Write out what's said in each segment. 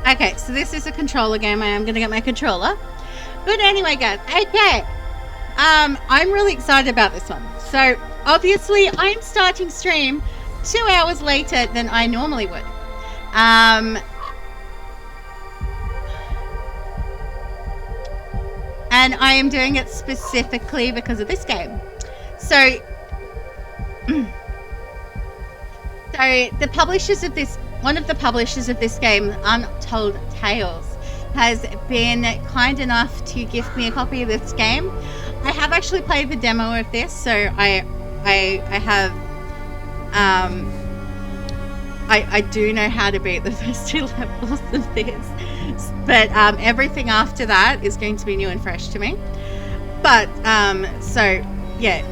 Okay, so this is a controller game. I am going to get my controller. But anyway, guys, okay. I'm really excited about this one. So, obviously, I'm starting stream 2 hours later than I normally would. And I am doing it specifically because of this game. So the publishers of this, one of the publishers of this game, Untold Tales, has been kind enough to give me a copy of this game. I have actually played the demo of this, so I do know how to beat the first 2 levels of this, but everything after that is going to be new and fresh to me. But so yeah,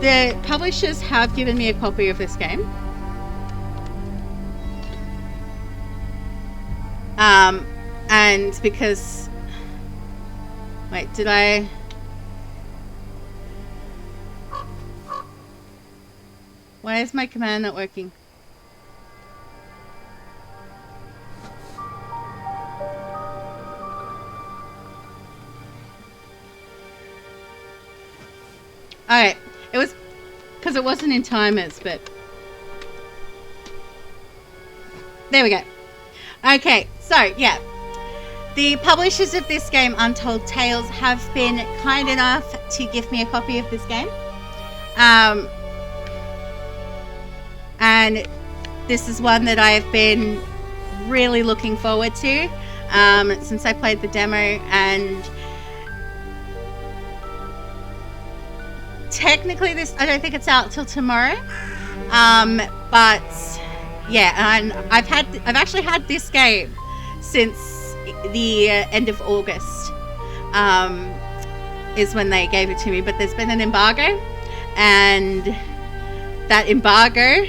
the publishers have given me a copy of this game. And because, wait, did I? Why is my command not working? Alright, it was because it wasn't in timers, but there we go. Okay, so yeah, the publishers of this game, Untold Tales, have been kind enough to give me a copy of this game. And this is one that I have been really looking forward to since I played the demo, and technically this, I don't think it's out till tomorrow, but yeah, and I've actually had this game since the end of August, is when they gave it to me, but there's been an embargo, and that embargo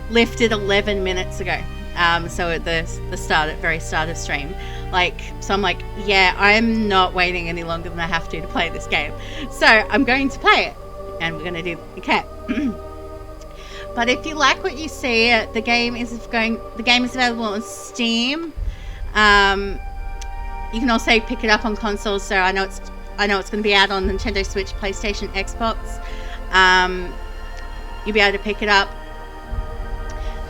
lifted 11 minutes ago. So at the very start of stream, so I'm like, yeah, I'm not waiting any longer than I have to play this game. So I'm going to play it, and we're going to do okay. But if you like what you see, the game is available on Steam. You can also pick it up on consoles. So I know it's going to be out on Nintendo Switch, PlayStation, Xbox. You'll be able to pick it up.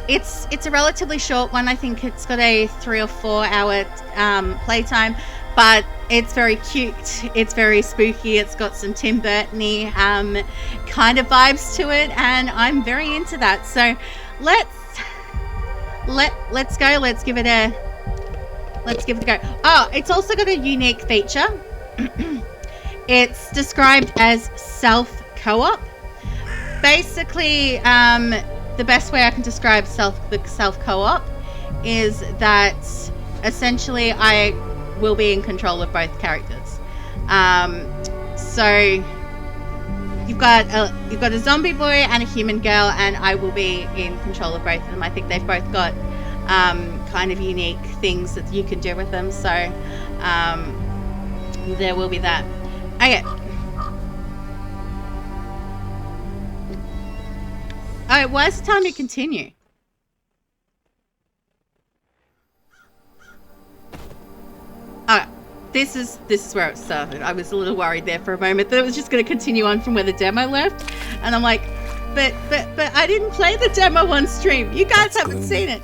It's a relatively short one. I think it's got a 3 or 4 hour playtime, but it's very cute. It's very spooky. It's got some Tim Burton-y kind of vibes to it, and I'm very into that. So let's go. Let's give it a go. Oh, it's also got a unique feature. It's described as self co-op. Basically, the best way I can describe the self co-op is that essentially I will be in control of both characters. So you've got a zombie boy and a human girl, and I will be in control of both of them. I think they've both got kind of unique things that you can do with them. So there will be that. Okay. Alright, why is it telling me to continue? Alright, this is where it started. I was a little worried there for a moment that it was just going to continue on from where the demo left, and I'm like, but I didn't play the demo on stream. You guys haven't seen it.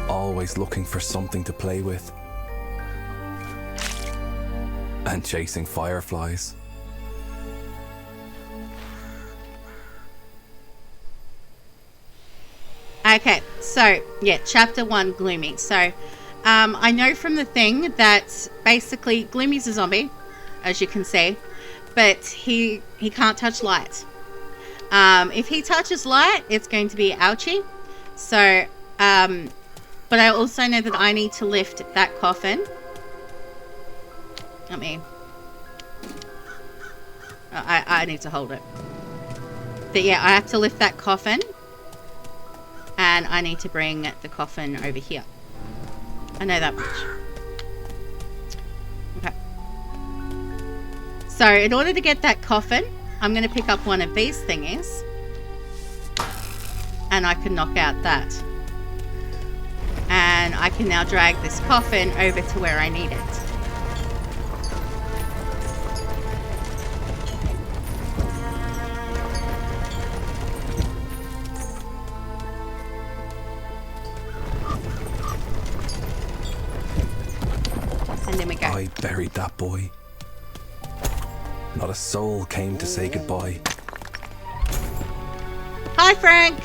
Always looking for something to play with. And chasing fireflies. Okay, so yeah, chapter 1, Gloomy. So I know from the thing that basically Gloomy's a zombie, as you can see, but he can't touch light. If he touches light, it's going to be ouchie. So but I also know that I need to lift that coffin. I need to hold it. But yeah, I have to lift that coffin. And I need to bring the coffin over here. I know that much. Okay. So in order to get that coffin, I'm going to pick up one of these thingies. And I can knock out that. I can now drag this coffin over to where I need it. And then we go. I buried that boy. Not a soul came to say goodbye. Hi, Frank.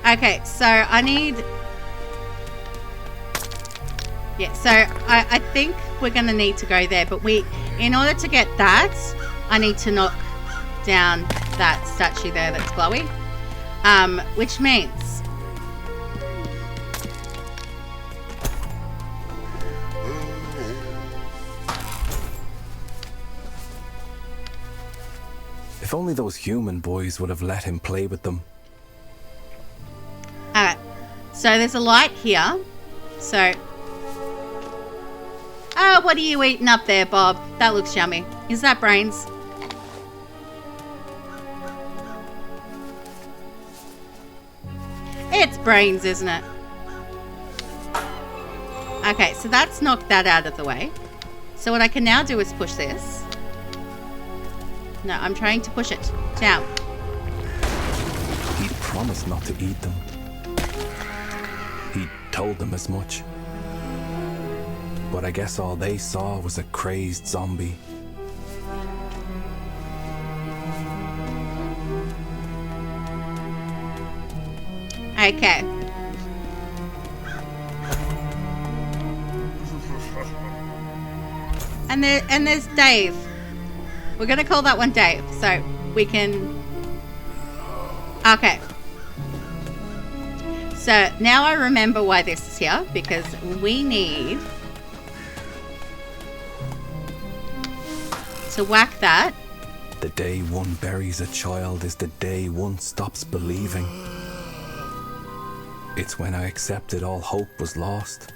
Okay, so I need... Yeah, so I think we're going to need to go there. But in order to get that, I need to knock down that statue there that's glowy. Which means... If only those human boys would have let him play with them. Alright, so there's a light here. So... Oh, what are you eating up there, Bob? That looks yummy. Is that brains? It's brains, isn't it? Okay, so that's knocked that out of the way. So what I can now do is push this. No, I'm trying to push it down. He promised not to eat them. He told them as much. But I guess all they saw was a crazed zombie. Okay. And there's Dave. We're gonna call that one Dave, so we can... Okay. So now I remember why this is here, because we need to whack that. The day one buries a child is the day one stops believing. It's when I accepted all hope was lost.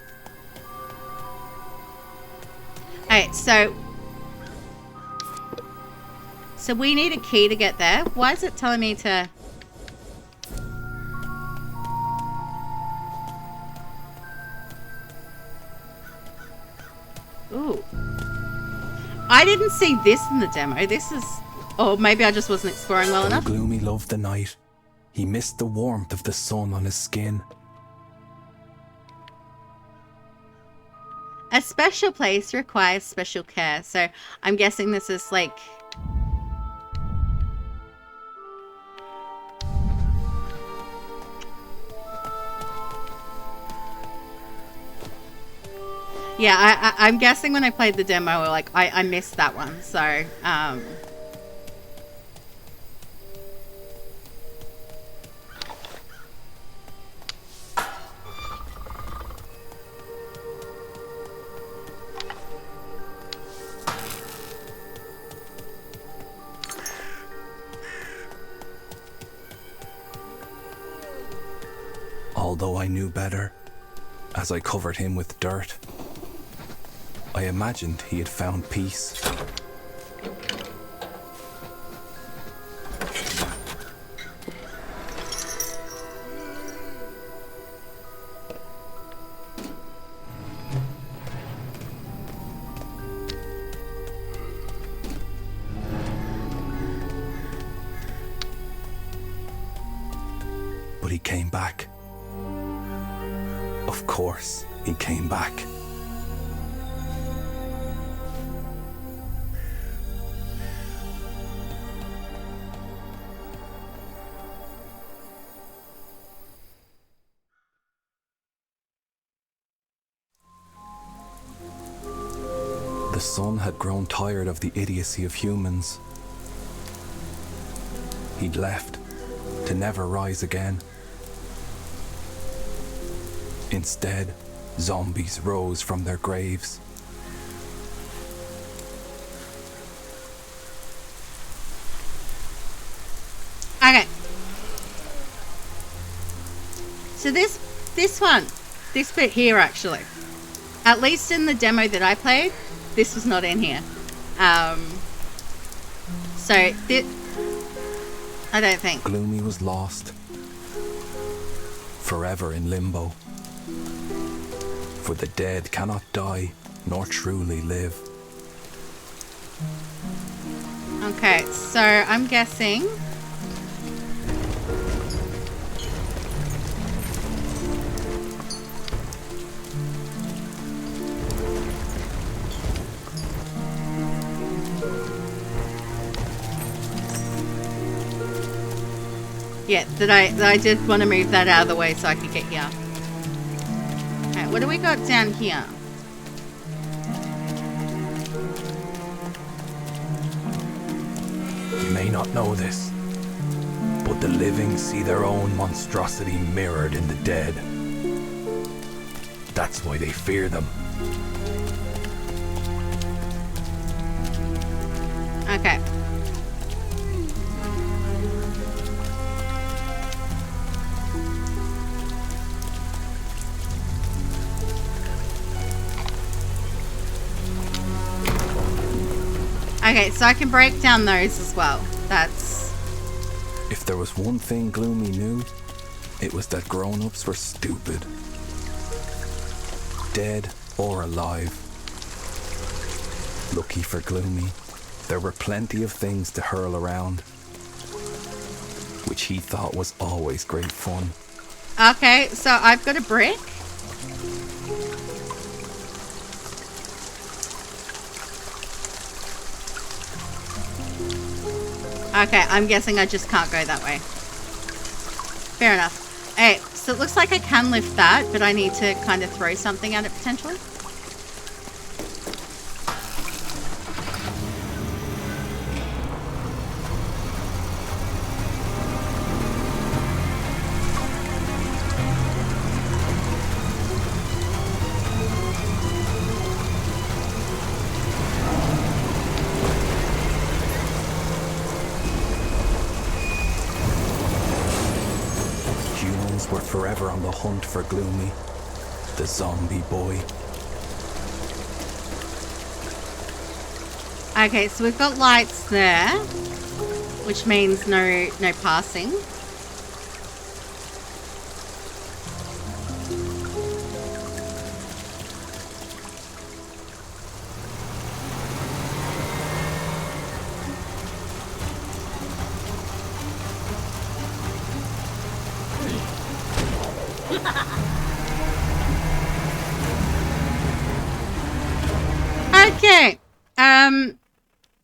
Alright, so we need a key to get there. Why is it telling me to... Ooh. I didn't see this in the demo. This is... Or maybe I just wasn't exploring well enough. Gloomy loved the night. He missed the warmth of the sun on his skin. A special place requires special care. So I'm guessing this is like... Yeah, I'm guessing when I played the demo, like, I missed that one, so, Although I knew better, as I covered him with dirt, I imagined he had found peace. But he came back. Of course, he came back. The sun had grown tired of the idiocy of humans. He'd left, to never rise again. Instead, zombies rose from their graves. okay. So this bit here, actually, at least in the demo that I played, this was not in here. So I don't think. Gloomy was lost. Forever in limbo. For the dead cannot die, nor truly live. Okay, so I'm guessing. Yeah, that I did want to move that out of the way so I could get here. Okay, what do we got down here? You may not know this, but the living see their own monstrosity mirrored in the dead. That's why they fear them. Okay. Okay, so I can break down those as well. That's... If there was one thing Gloomy knew, it was that grown-ups were stupid. Dead or alive. Lucky for Gloomy, there were plenty of things to hurl around, which he thought was always great fun. Okay, so I've got a brick. Okay, I'm guessing I just can't go that way. Fair enough. Hey, so it looks like I can lift that, but I need to kind of throw something at it potentially. Were forever on the hunt for Gloomy, the zombie boy. Okay, so we've got lights there, which means no passing. Okay,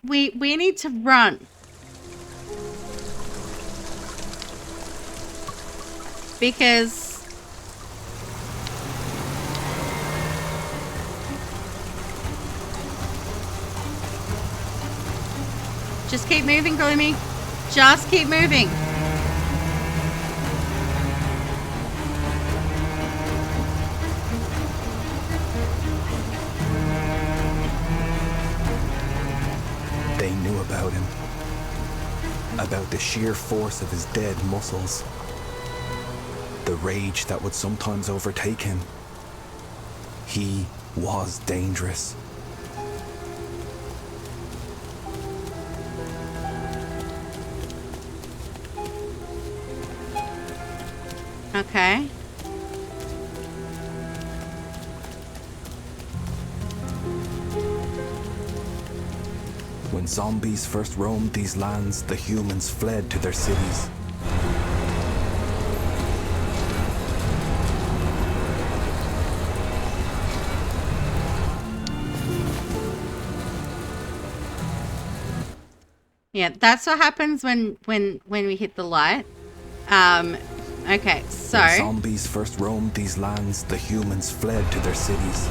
we need to run. Because just keep moving, Gloomy. Just keep moving. They knew about him. About the sheer force of his dead muscles. The rage that would sometimes overtake him. He was dangerous. Okay. When zombies first roamed these lands, the humans fled to their cities. Yeah, that's what happens when we hit the light. Okay, so When zombies first roamed these lands, the humans fled to their cities.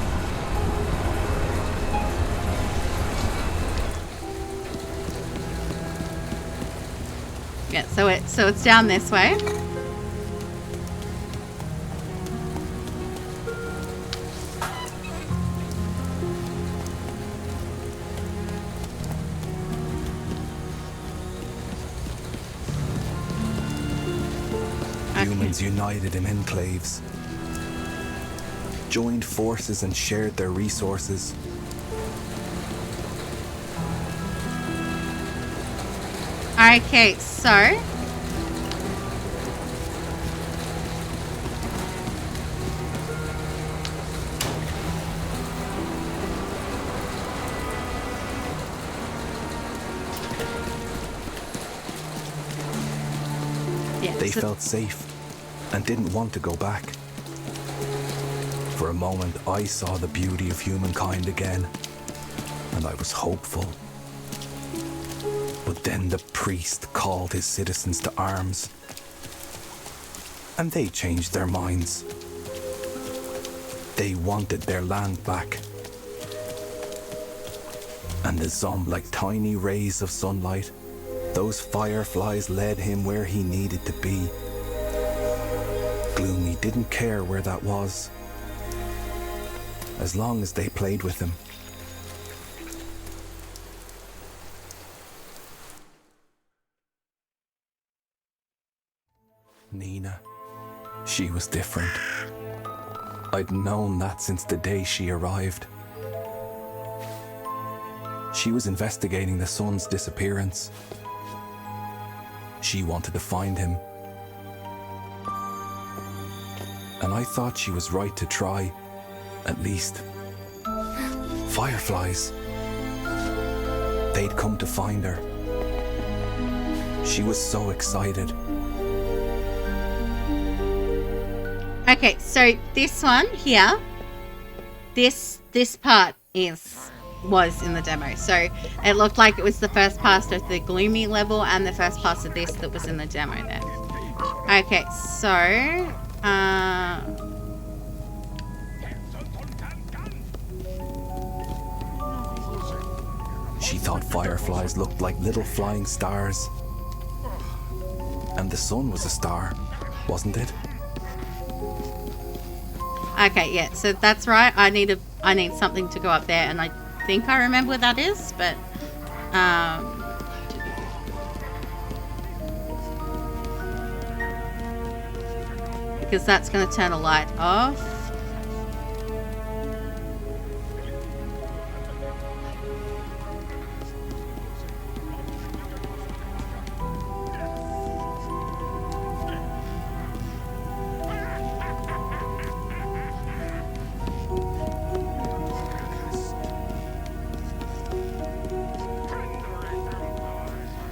yeah, so it's down this way. Humans united in enclaves, joined forces and shared their resources. Okay, so They felt safe and didn't want to go back. For a moment, I saw the beauty of humankind again, and I was hopeful. But then the priest called his citizens to arms, and they changed their minds. They wanted their land back. And as like tiny rays of sunlight, those fireflies led him where he needed to be. Gloomy didn't care where that was, as long as they played with him. Nina, she was different. I'd known that since the day she arrived. She was investigating the son's disappearance. She wanted to find him. And I thought she was right to try, at least. Fireflies. They'd come to find her. She was so excited. Okay, so this one here, this part was in the demo. So it looked like it was the first pass of the Gloomy level and the first pass of this that was in the demo there. Okay, so she thought fireflies looked like little flying stars. And the sun was a star, wasn't it? okay, yeah, so that's right. I need something to go up there, and I think I remember what that is, but because that's going to turn a light off.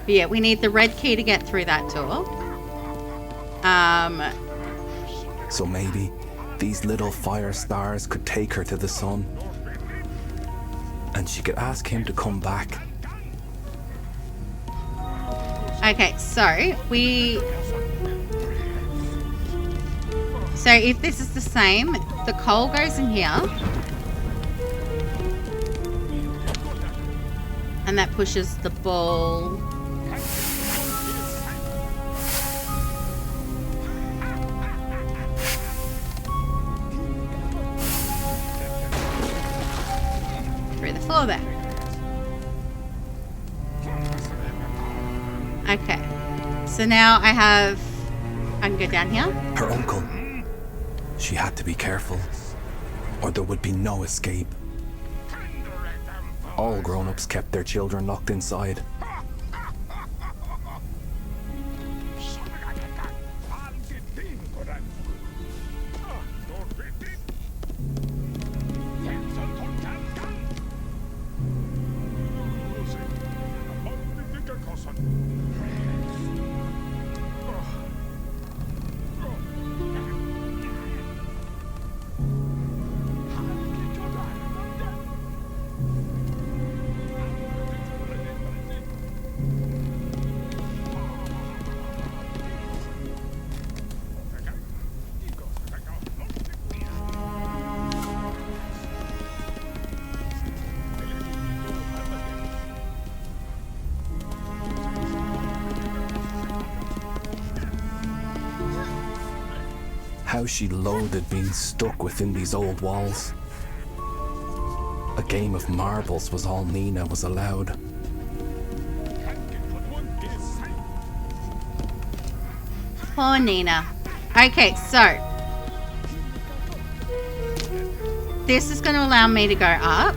But yeah, we need the red key to get through that door. So maybe these little fire stars could take her to the sun, and she could ask him to come back. Okay, so if this is the same, the coal goes in here, and that pushes the ball through the floor there. Okay, so now I can go down here. Her uncle. She had to be careful, or there would be no escape. All grown-ups kept their children locked inside. How she loathed being stuck within these old walls. A game of marbles was all Nina was allowed. Poor Nina. Okay, so this is going to allow me to go up.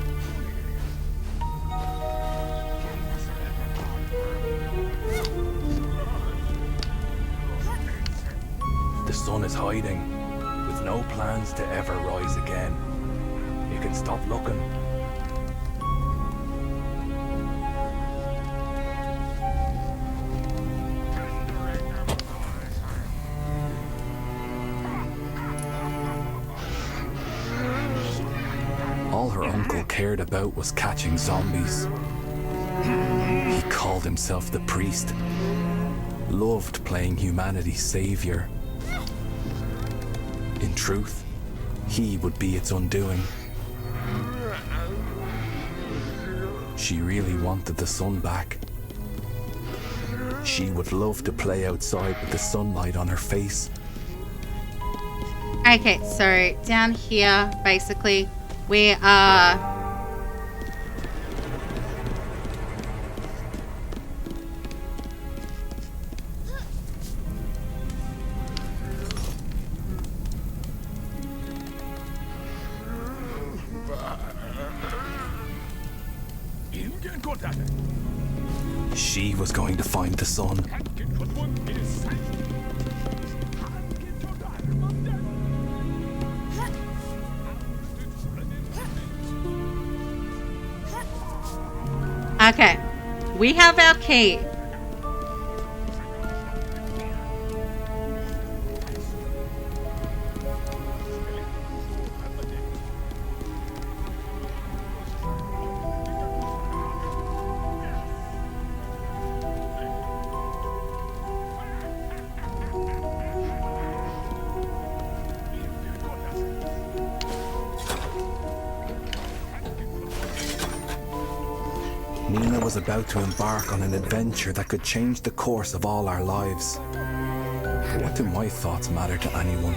The sun is hiding, with no plans to ever rise again. You can stop looking. All her uncle cared about was catching zombies. He called himself the priest, loved playing humanity's savior. In truth, he would be its undoing. She really wanted the sun back. She would love to play outside with the sunlight on her face. Okay, so down here, basically, we are... She was going to find the sun. Okay, we have our key. Nina was about to embark on an adventure that could change the course of all our lives. What do my thoughts matter to anyone?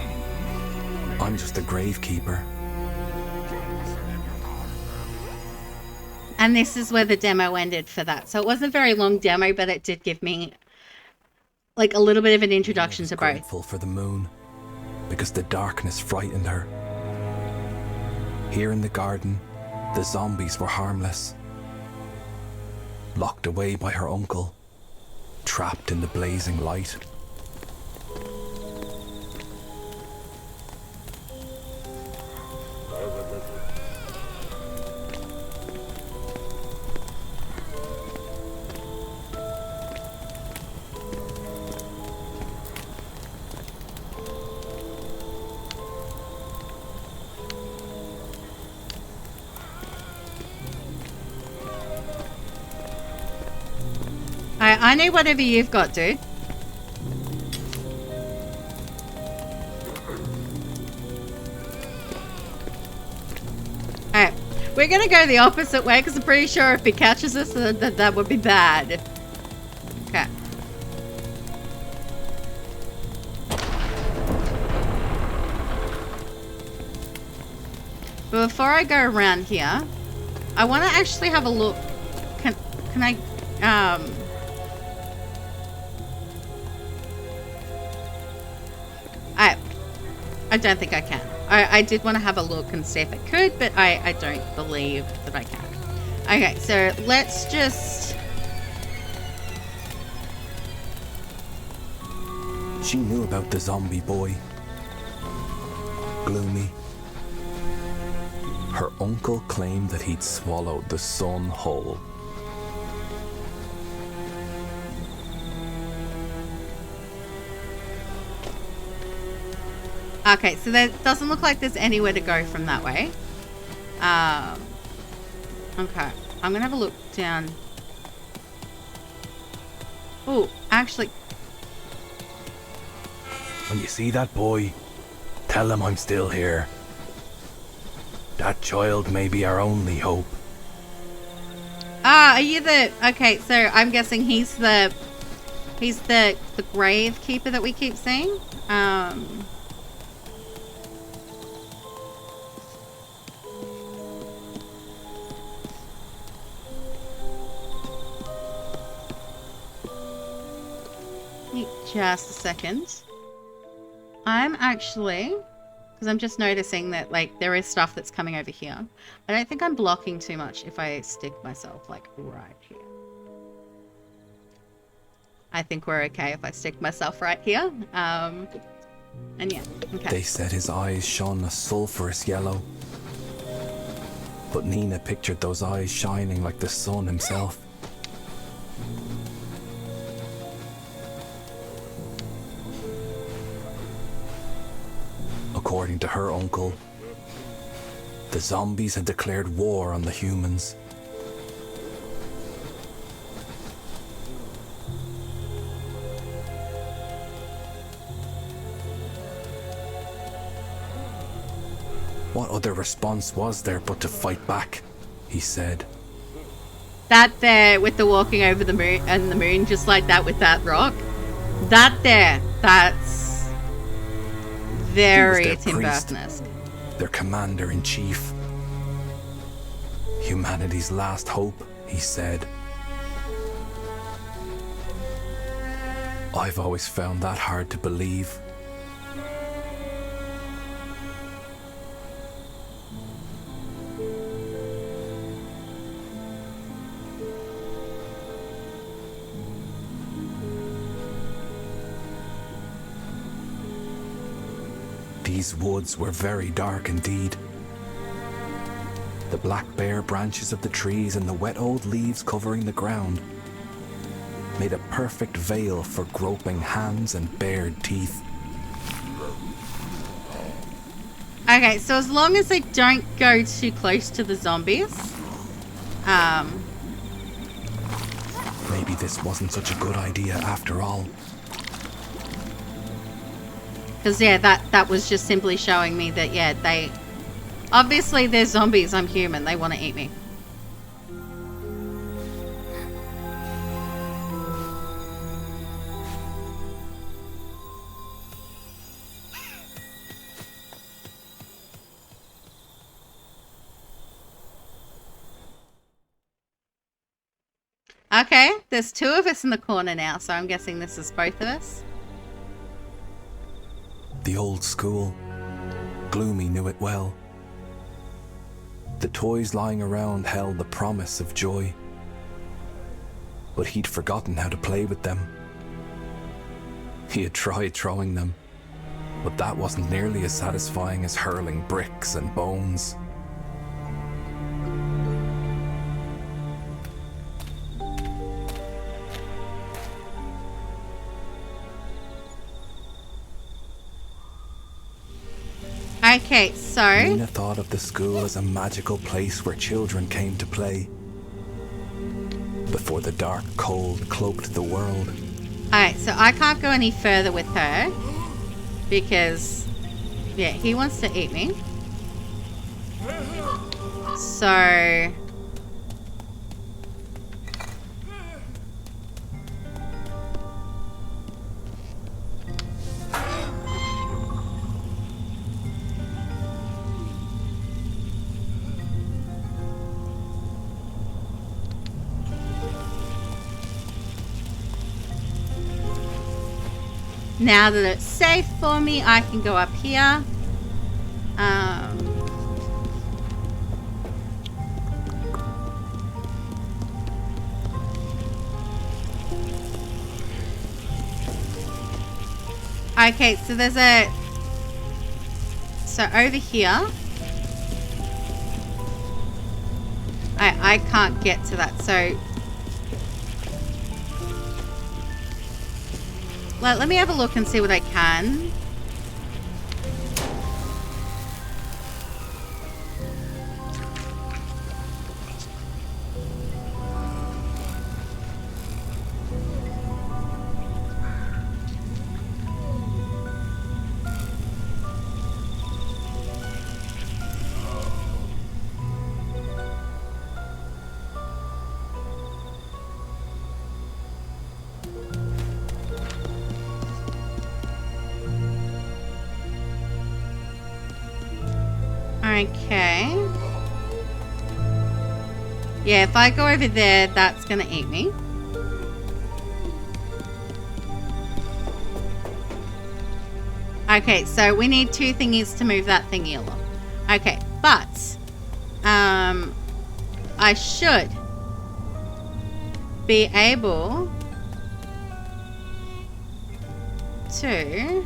I'm just a gravekeeper. And this is where the demo ended for that. So it wasn't a very long demo, but it did give me like a little bit of an introduction to both. Grateful for the moon, because the darkness frightened her. Here in the garden, the zombies were harmless. Locked away by her uncle, trapped in the blazing light. I need whatever you've got, dude. Alright, we're gonna go the opposite way because I'm pretty sure if he catches us, that would be bad. Okay. But before I go around here, I want to actually have a look. Can I, I don't think I can. I did want to have a look and see if it could, but I don't believe that I can. Okay, so let's just... She knew about the zombie boy. Gloomy. Her uncle claimed that he'd swallowed the sun whole. Okay, so there doesn't look like there's anywhere to go from that way. Okay, I'm gonna have a look down. Oh, actually... When you see that boy, tell him I'm still here. That child may be our only hope. Ah, are you the... Okay, so I'm guessing he's the grave keeper that we keep seeing. Just a second. I'm actually... Because I'm just noticing that, like, there is stuff that's coming over here. I don't think I'm blocking too much if I stick myself, like, right here. I think we're okay if I stick myself right here. And yeah, okay. They said his eyes shone a sulphurous yellow. But Nina pictured those eyes shining like the sun himself. According to her uncle, The zombies had declared war on the humans. What other response was there but to fight back? He said. That there with the walking over the moon and the moon just like that with that rock. That there, that's very Tim Burton-esque. Their commander-in-chief. Humanity's last hope, he said. I've always found that hard to believe. These woods were very dark indeed. The black bare branches of the trees and the wet old leaves covering the ground made a perfect veil for groping hands and bared teeth. Okay, so as long as they don't go too close to the zombies, maybe this wasn't such a good idea after all. Because, yeah, that was just simply showing me that, yeah, they... Obviously, they're zombies. I'm human. They want to eat me. Okay, there's two of us in the corner now, so I'm guessing this is both of us. The old school. Gloomy knew it well. The toys lying around held the promise of joy. But he'd forgotten how to play with them. He had tried throwing them, but that wasn't nearly as satisfying as hurling bricks and bones. Okay, so... Nina thought of the school as a magical place where children came to play. Before the dark cold cloaked the world. Alright, so I can't go any further with her. Because, yeah, he wants to eat me. So... Now that it's safe for me, I can go up here. Okay, so there's a... So over here... I can't get to that, so... Let me have a look and see what I can. Okay. Yeah, if I go over there, that's gonna eat me. Okay, so we need two thingies to move that thingy along. Okay, but I should be able to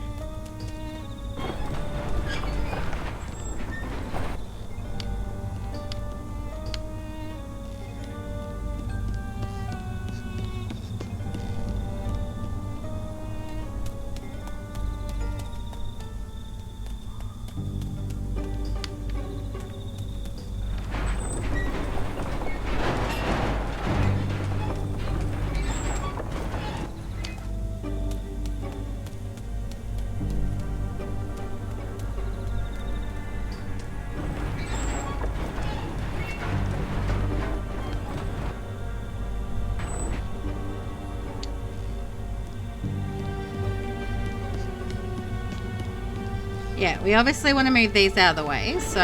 Yeah, we obviously want to move these out of the way, so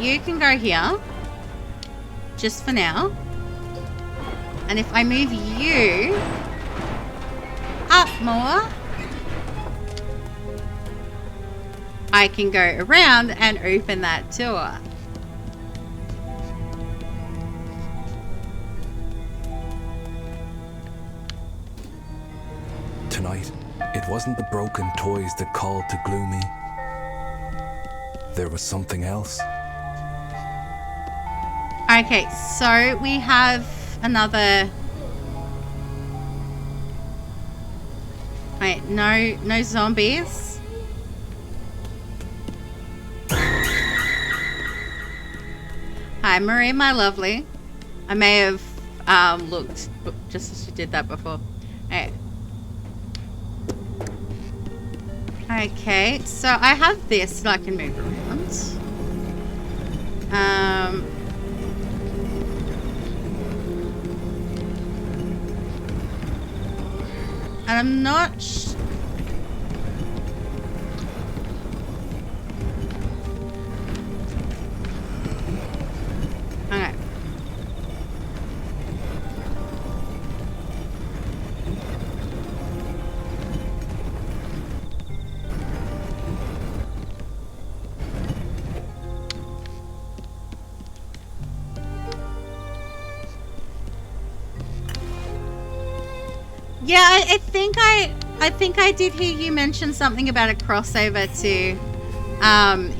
you can go here just for now. And if I move you up more, I can go around and open that door. Tonight, it wasn't the broken toys that called to Gloomy. There was something else. Okay, so we have another... Wait, no zombies. Hi, Marie, my lovely. I may have looked just as you did that before. Okay, so I have this that I can move around. And I'm not okay. Yeah, I think I did hear you mention something about a crossover to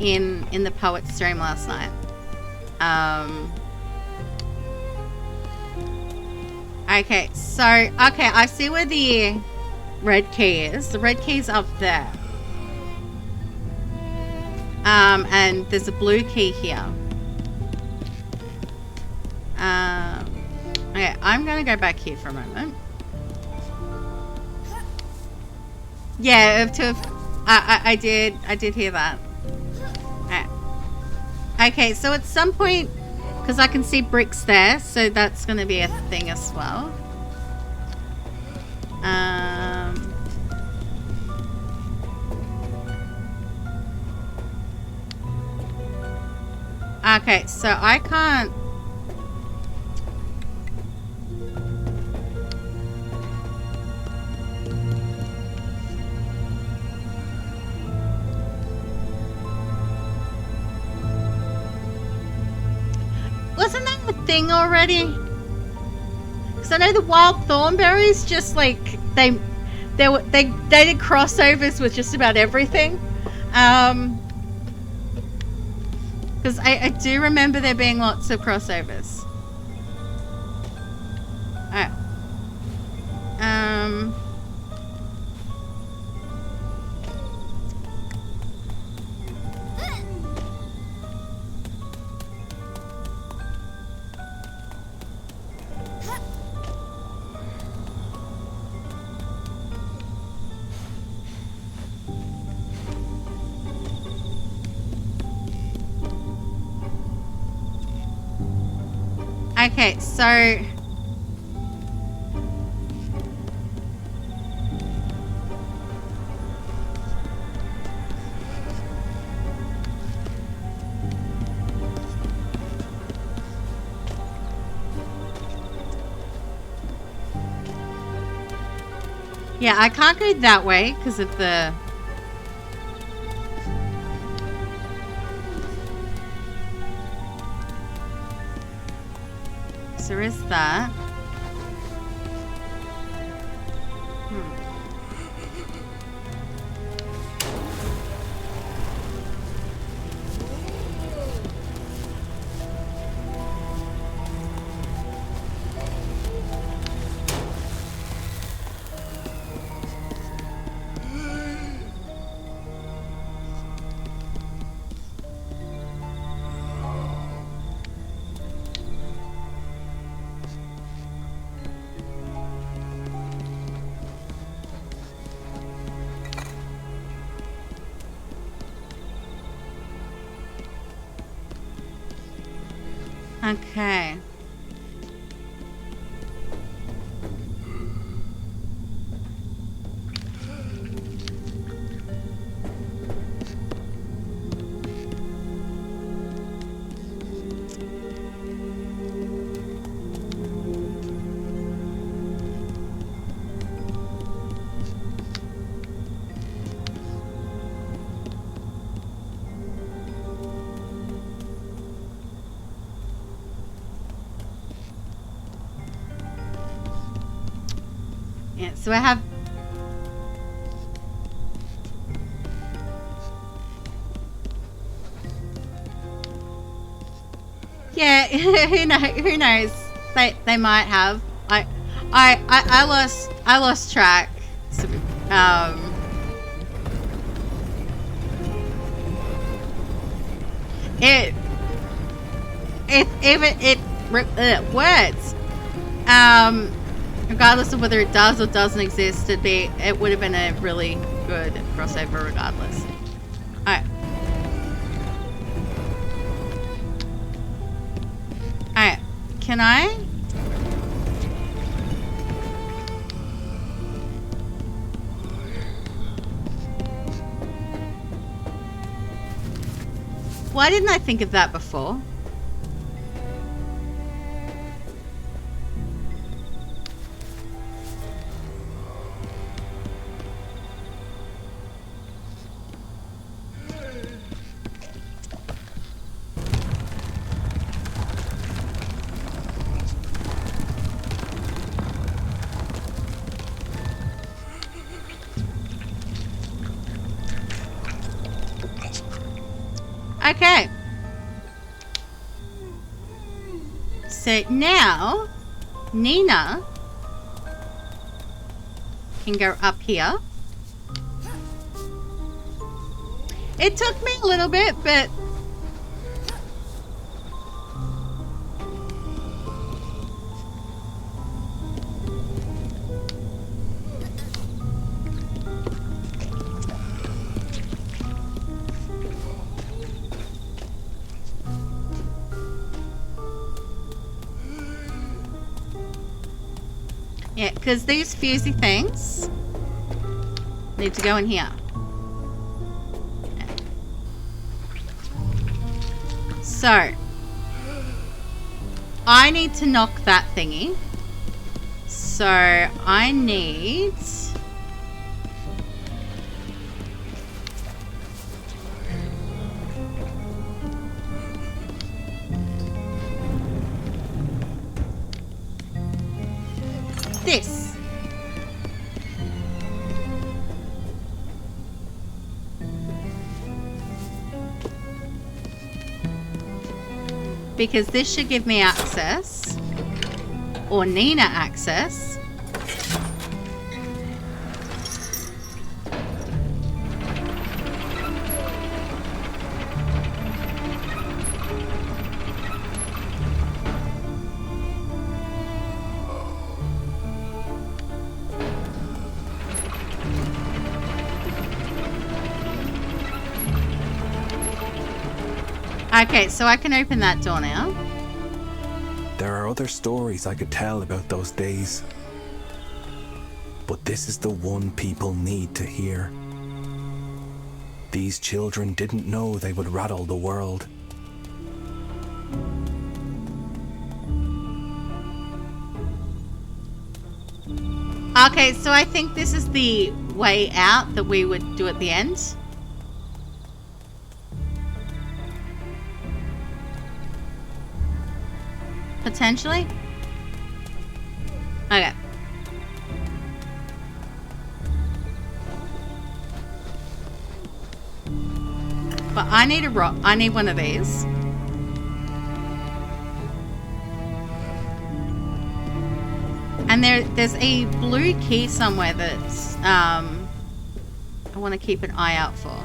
in the poet's stream last night. Okay, so I see where the red key is. The red key's up there. And there's a blue key here. Okay, I'm gonna go back here for a moment. Yeah, I did hear that. Okay, so at some point, because I can see bricks there, so that's going to be a thing as well. Okay, so I can't... Wasn't that a thing already? Because I know the wild thornberries just like they did crossovers with just about everything. Because I do remember there being lots of crossovers. Alright. Okay, so yeah, I can't go that way because of the... So there is that. Okay. Yeah, so I have... Yeah, who knows? They might have. I lost track. So, words. Regardless of whether it does or doesn't exist, it would have been a really good crossover regardless. Alright. Alright. Can I? Why didn't I think of that before? Okay. So now, Nina can go up here. It took me a little bit, but... yeah, because these fusey things need to go in here. So, I need to knock that thingy. So, I need... this. Because this should give me access, or Nina access. Okay, so I can open that door now. There are other stories I could tell about those days, but this is the one people need to hear. These children didn't know they would rattle the world. Okay, so I think this is the way out that we would do at the end. Potentially? Okay. But I need a rock. I need one of these. And there's a blue key somewhere that's I want to keep an eye out for.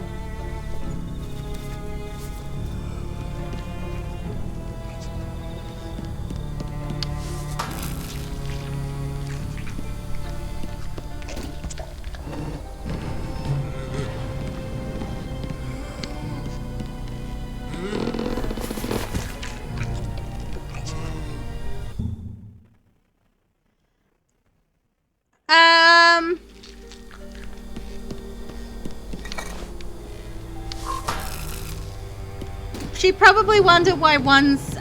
She probably wondered why one's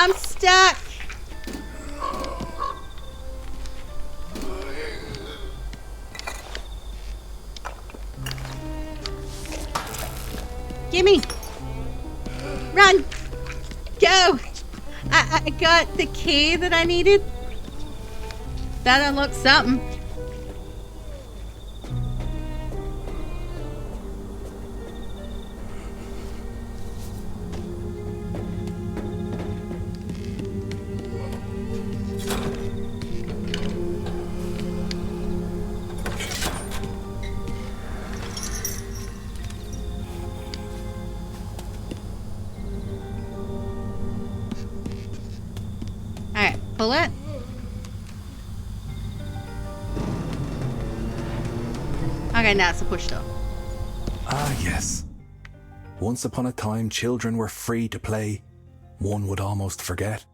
I'm stuck. Gimme. Run. Go. I got the key that I needed. That unlocks something. Alright, pull it. Okay, now it's a push door. Ah, yes. Once upon a time, children were free to play. One would almost forget.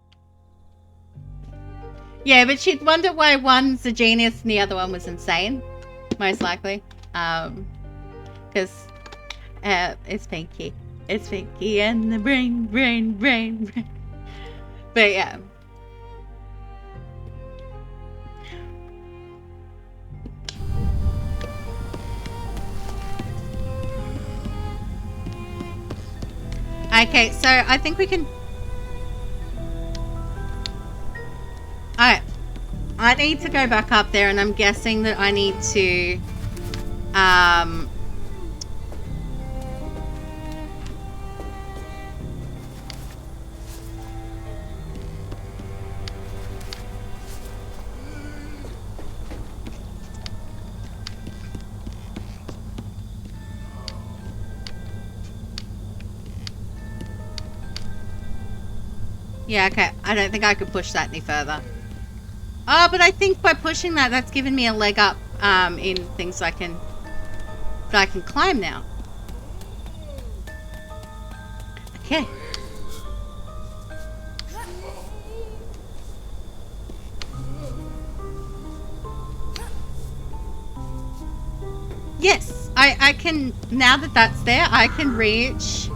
Yeah, but she'd wonder why one's a genius and the other one was insane. Most likely. Because it's Pinky. It's Pinky and the brain. But yeah. Okay, so I think we can... Alright. I need to go back up there, and I'm guessing that I need to... Yeah, okay. I don't think I could push that any further. Oh, but I think by pushing that, that's given me a leg up in things I can climb now. Okay. Yes, I can, now that that's there, I can reach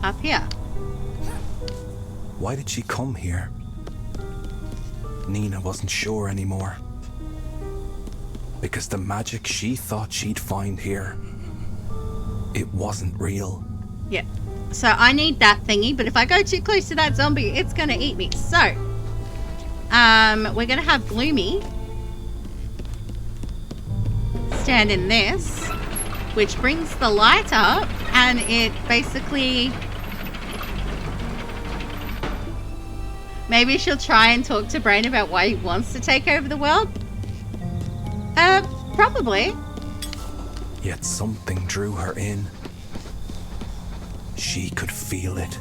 up here. Why did she come here? Nina wasn't sure anymore. Because the magic she thought she'd find here, it wasn't real. Yeah. So I need that thingy, but if I go too close to that zombie, it's going to eat me. So, we're going to have Gloomy stand in this, which brings the light up, and it basically... Maybe she'll try and talk to Brain about why he wants to take over the world? Probably. Yet something drew her in. She could feel it.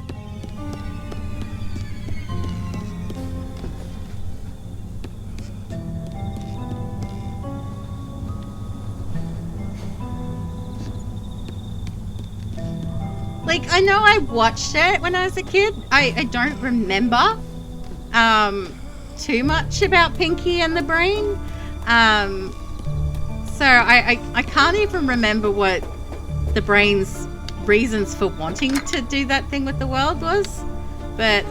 Like, I know I watched it when I was a kid. I don't remember too much about Pinky and the Brain. So I can't even remember what the Brain's reasons for wanting to do that thing with the world was. But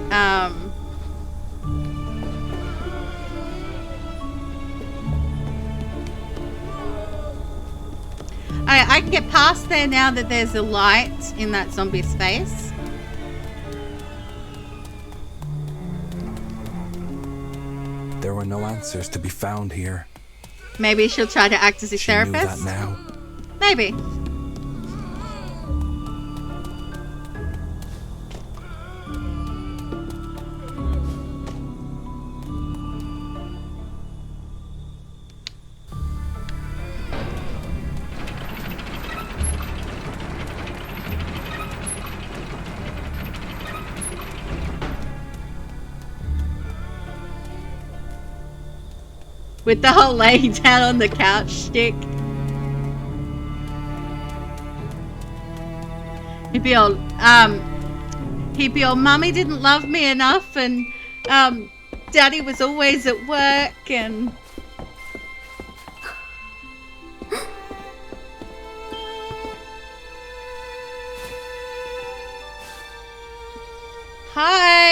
I can get past there now that there's a light in that zombie's face. There were no answers to be found here. Maybe she'll try to act as his She knew therapist. that now. Maybe. With the whole laying down on the couch stick. He'd be all, Mummy didn't love me enough, and, Daddy was always at work, and... Hi!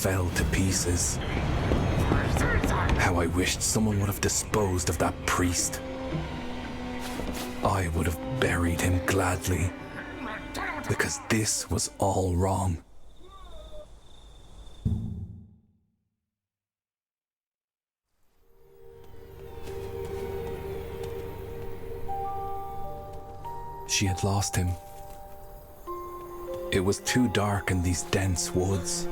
fell to pieces. How I wished someone would have disposed of that priest. I would have buried him gladly, because this was all wrong. She had lost him. It was too dark in these dense woods.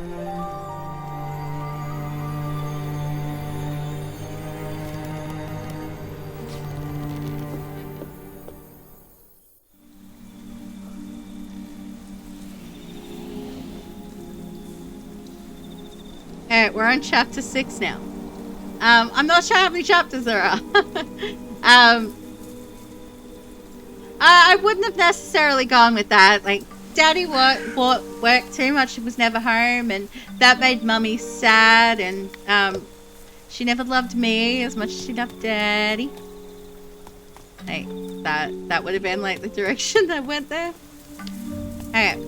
Alright, we're on chapter 6 now. I'm not sure how many chapters there are. I wouldn't have necessarily gone with that. Like, Daddy worked too much, he was never home, and that made Mummy sad, and she never loved me as much as she loved Daddy. Like, that would have been like the direction that went there. Okay.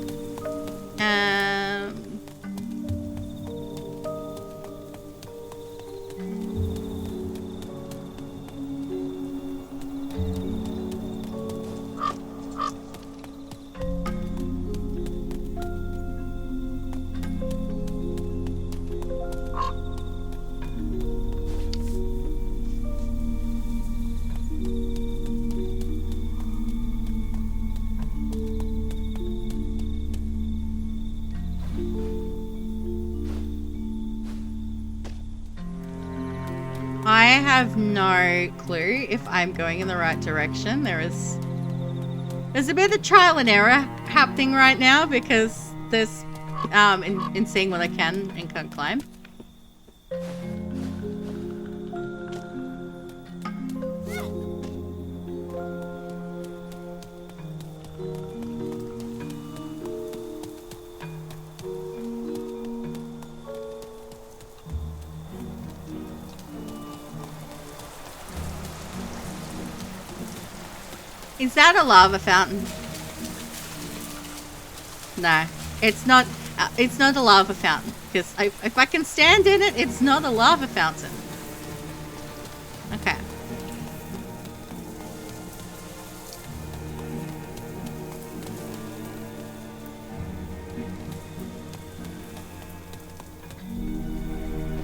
I have no clue if I'm going in the right direction. There's a bit of trial and error happening right now because there's in seeing what I can and can't climb. Is that a lava fountain? No, it's not. It's not a lava fountain because if I can stand in it, it's not a lava fountain. Okay.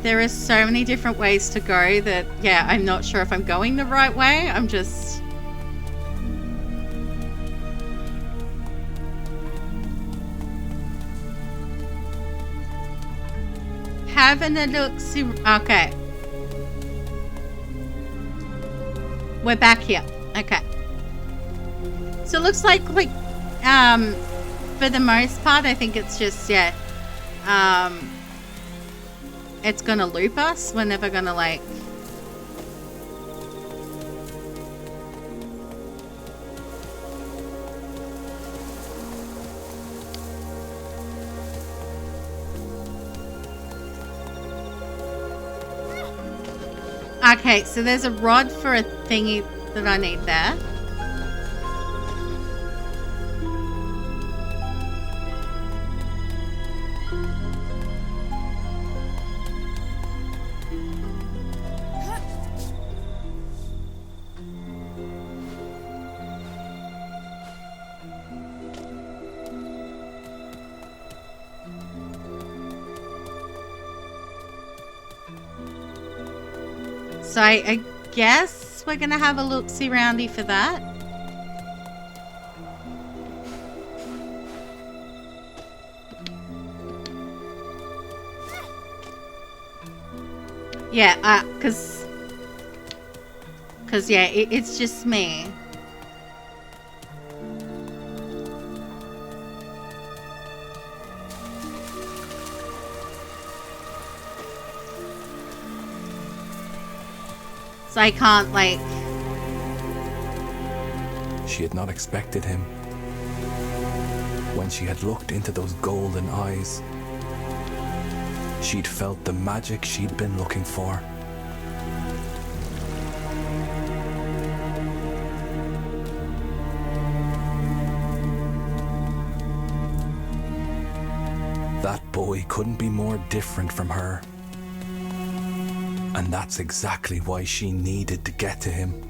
There are so many different ways to go that, yeah, I'm not sure if I'm going the right way. I'm just... having a look. Okay. We're back here. Okay. So it looks like for the most part, I think it's just, yeah, it's gonna loop us. We're never gonna, like... Okay, so there's a rod for a thingy that I need there. So I guess we're gonna have a look-see roundy for that. Yeah, cause yeah, it's just me. So I can't, like... She had not expected him. When she had looked into those golden eyes, she'd felt the magic she'd been looking for. That boy couldn't be more different from her. And that's exactly why she needed to get to him.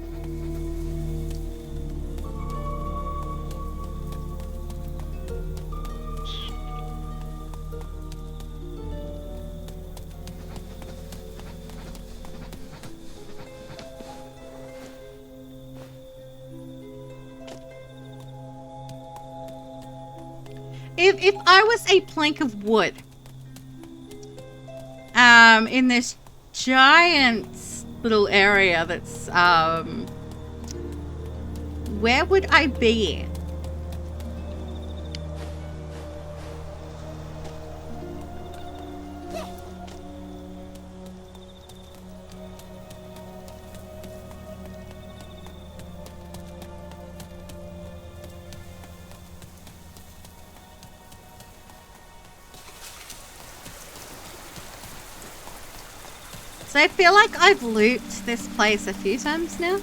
If I was a plank of wood, in this giant little area that's, where would I be? So I feel like I've looped this place a few times now.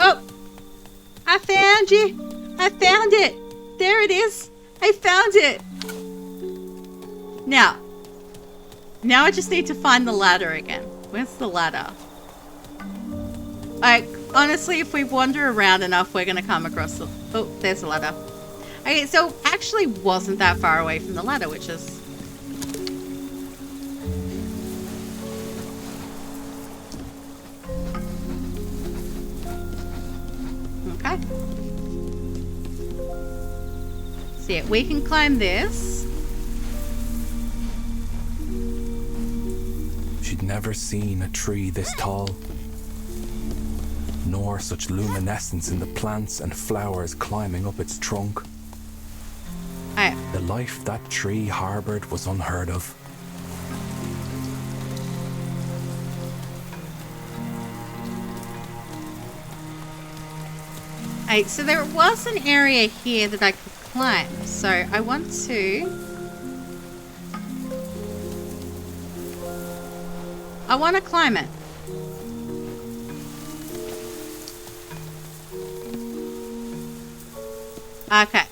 Oh! I found you! I found it! There it is! I found it! Now I just need to find the ladder again. Where's the ladder? Like, honestly, if we wander around enough, we're going to come across the... Oh, there's the ladder. Okay, so actually wasn't that far away from the ladder, which is... Okay. So yeah, we can climb this. She'd never seen a tree this tall, nor such luminescence in the plants and flowers climbing up its trunk. The life that tree harbored was unheard of. Alright, so there was an area here that I could climb, so I want to... I want to climb it. Okay.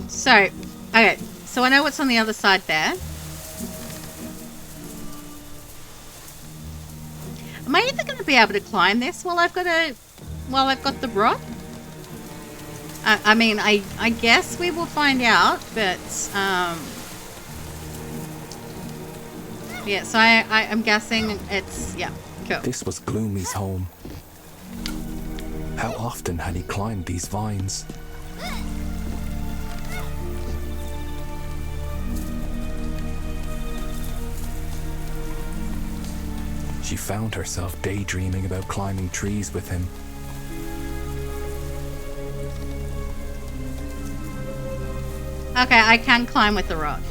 So, okay. So I know what's on the other side there. Am I either going to be able to climb this while I've got the rod? I mean, I guess we will find out, but yeah, so I'm guessing it's, yeah, cool. This was Gloomy's home. How often had he climbed these vines? She found herself daydreaming about climbing trees with him. Okay, I can climb with the rod.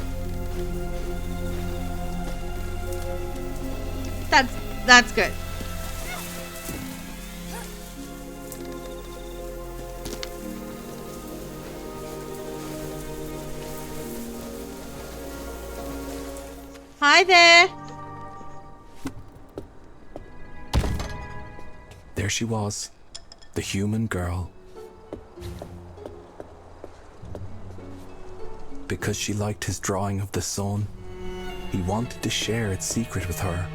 That's good. Hi there. There she was, the human girl. Because she liked his drawing of the sun, he wanted to share its secret with her.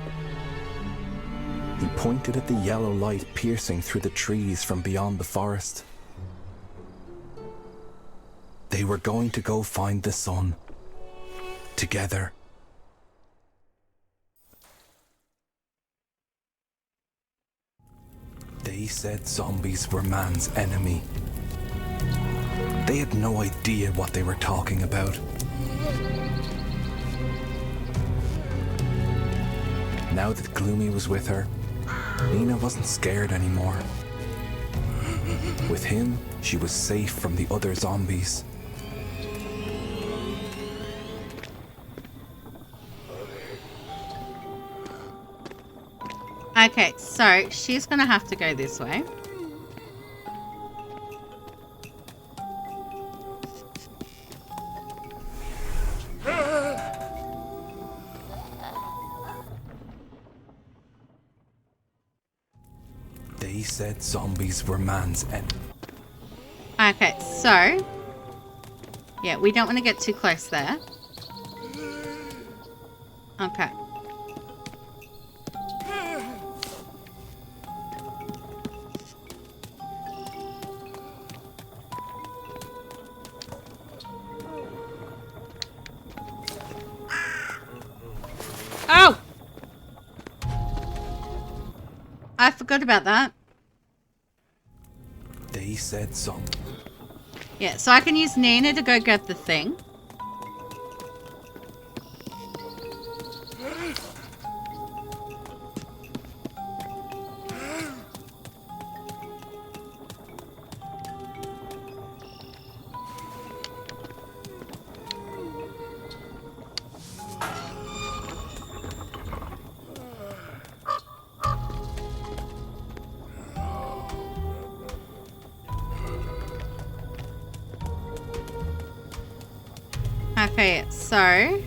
He pointed at the yellow light piercing through the trees from beyond the forest. They were going to go find the sun. Together. They said zombies were man's enemy. They had no idea what they were talking about. Now that Gloomy was with her, Nina wasn't scared anymore. With him, she was safe from the other zombies. Okay, so she's gonna have to go this way. said zombies were man's end. Okay, so... yeah, we don't want to get too close there. Okay. Oh! I forgot about that. They said some. Yeah, so I can use Nina to go grab the thing. Okay, so...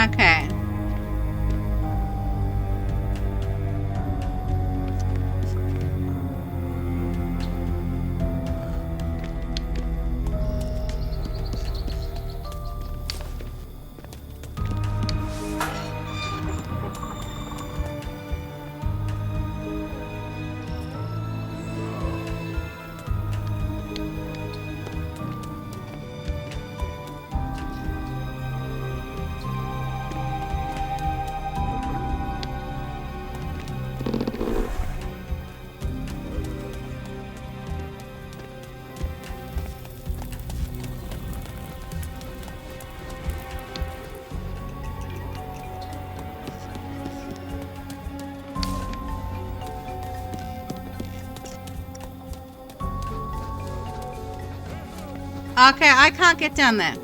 Okay. Okay, I can't get down there.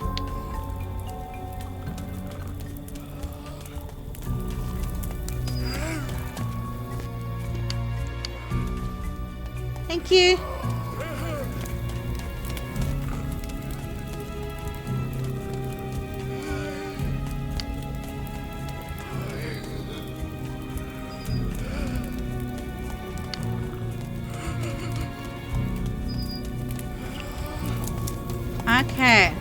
Thank you. Okay.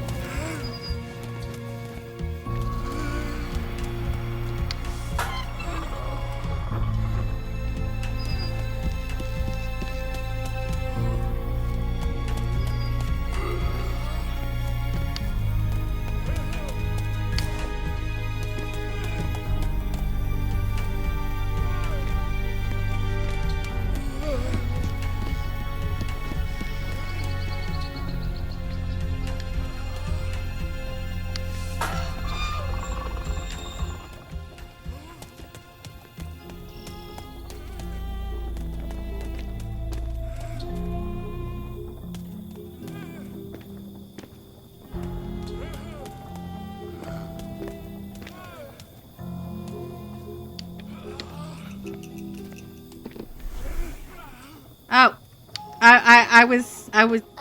Oh,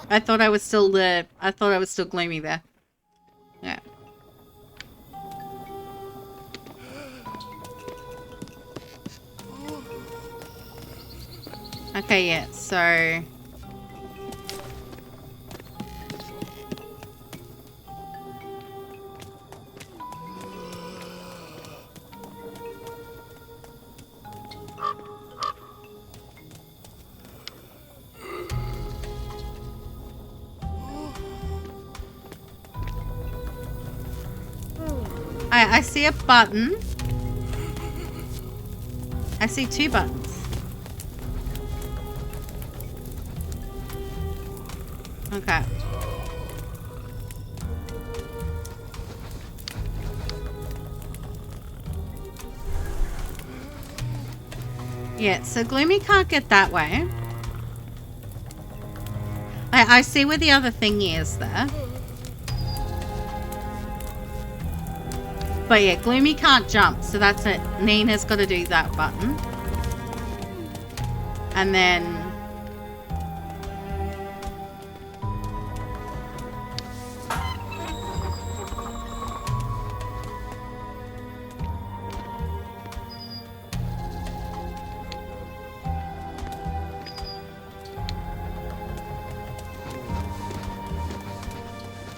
I thought I was still there. I thought I was still Gloomy there. Yeah. Okay, yeah, so... I see a button. I see 2 buttons. Okay. Yeah, so Gloomy can't get that way. I see where the other thing is there. But yeah, Gloomy can't jump, so that's it. Nina's got to do that button. And then...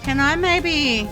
Can I maybe...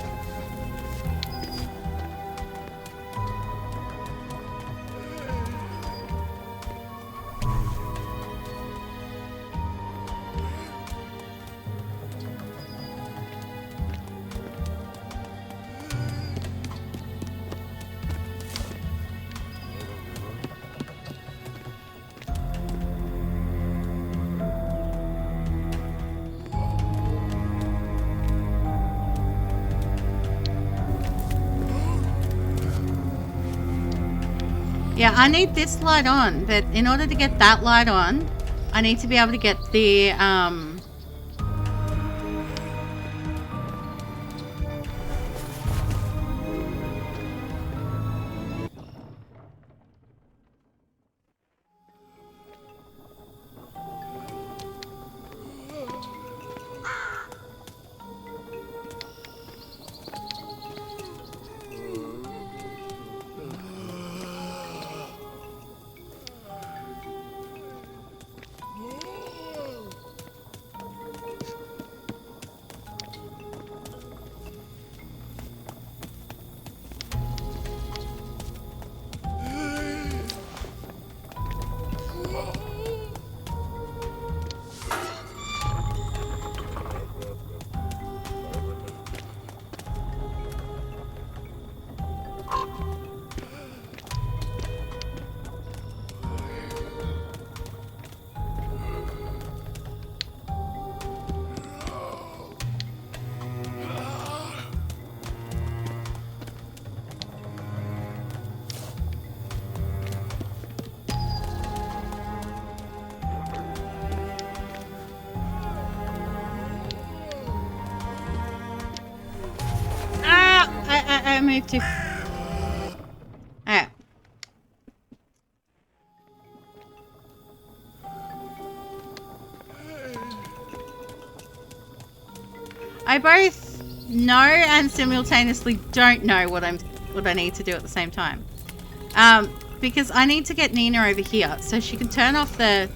Yeah, I need this light on, but in order to get that light on, I need to be able to get the, I moved to... Alright. I both know and simultaneously don't know what I need to do at the same time. Because I need to get Nina over here so she can turn off the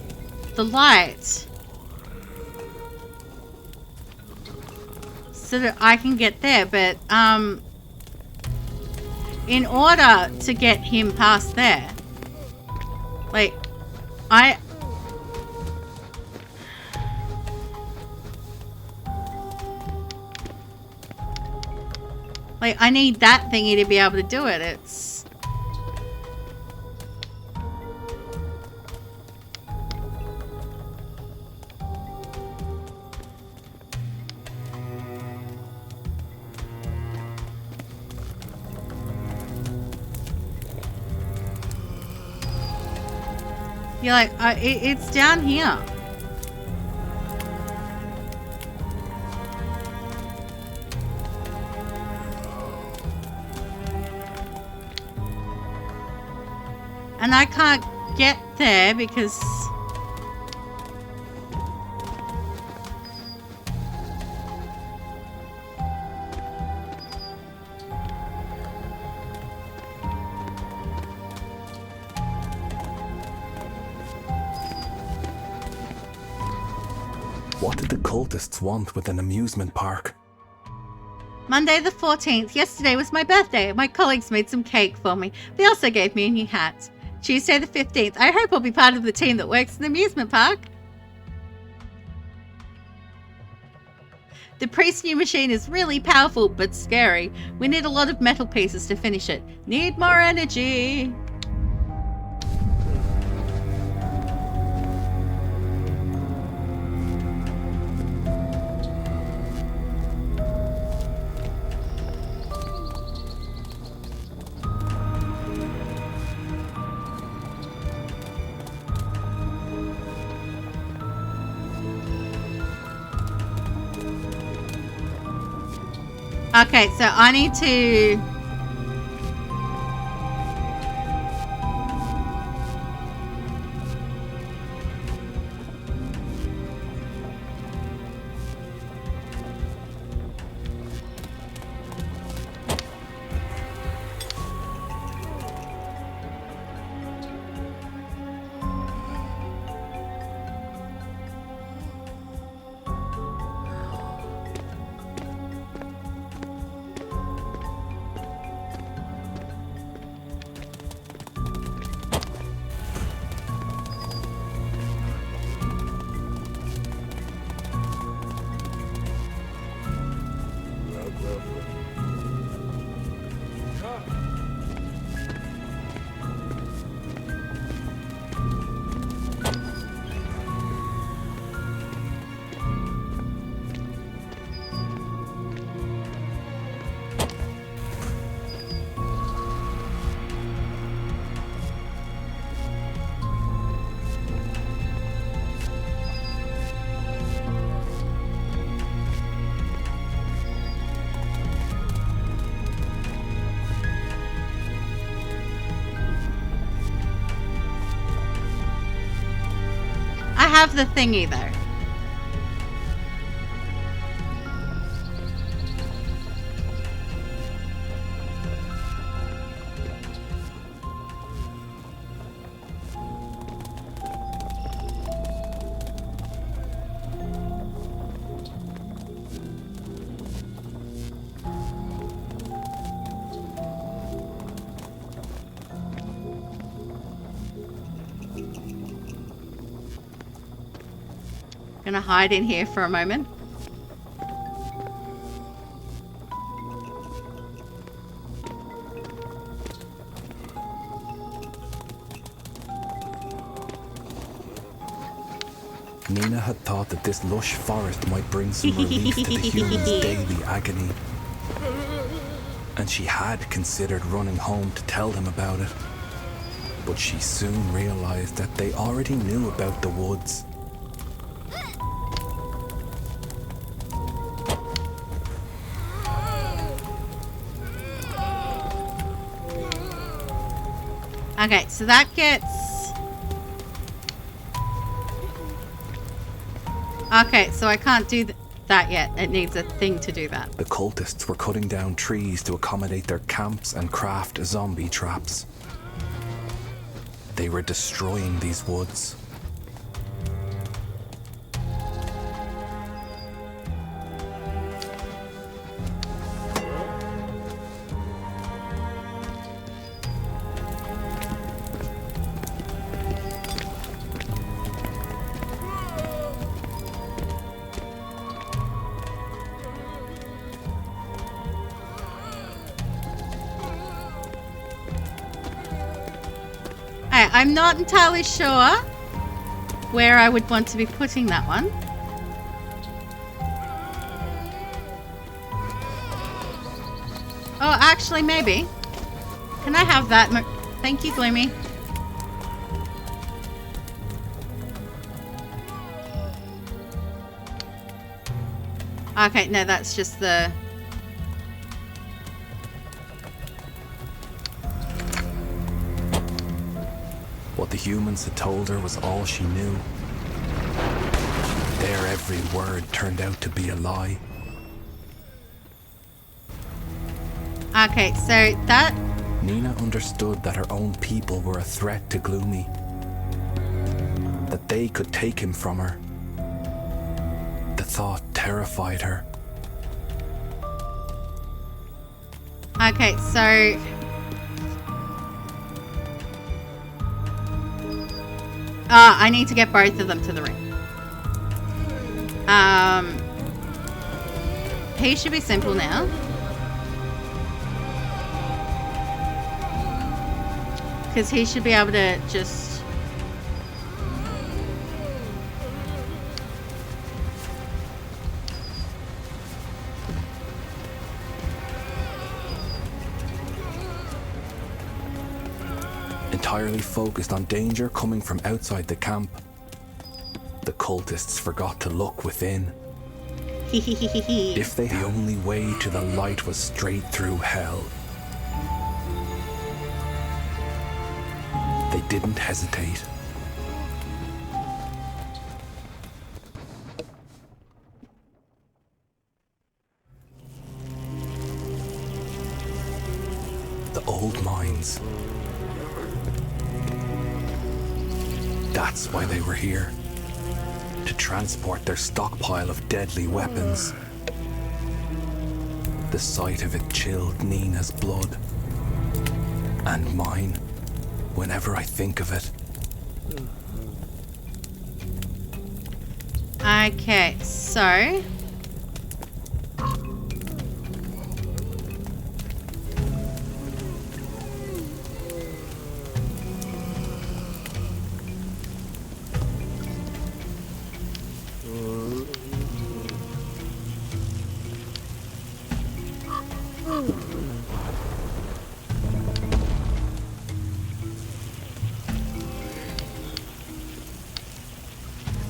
light so that I can get there, but in order to get him past there, like I need that thingy to be able to do it. It's... You're like, it's down here. And I can't get there because... What did the cultists want with an amusement park? Monday the 14th. Yesterday was my birthday. My colleagues made some cake for me. They also gave me a new hat. Tuesday the 15th. I hope I'll be part of the team that works in the amusement park. The priest's new machine is really powerful but scary. We need a lot of metal pieces to finish it. Need more energy. Okay, so I need to... I have the thingy though. Gonna hide in here for a moment. Nina had thought that this lush forest might bring some relief to the humans' daily agony. And she had considered running home to tell them about it. But she soon realized that they already knew about the woods. Okay, so that gets... Okay, so I can't do that yet. It needs a thing to do that. The cultists were cutting down trees to accommodate their camps and craft zombie traps. They were destroying these woods. I'm not entirely sure where I would want to be putting that one. Oh, actually, maybe. Can I have that? Thank you, Gloomy. Okay, no, that's just the... What the humans had told her was all she knew. Their every word turned out to be a lie. Okay, so that... Nina understood that her own people were a threat to Gloomy. That they could take him from her. thought terrified her. Okay, so... I need to get both of them to the ring. He should be simple now. Because he should be able to just... Entirely focused on danger coming from outside the camp, the cultists forgot to look within. If the only way to the light was straight through hell, they didn't hesitate. The old mines. That's why they were here. To transport their stockpile of deadly weapons. The sight of it chilled Nina's blood. And mine, whenever I think of it. Okay, so...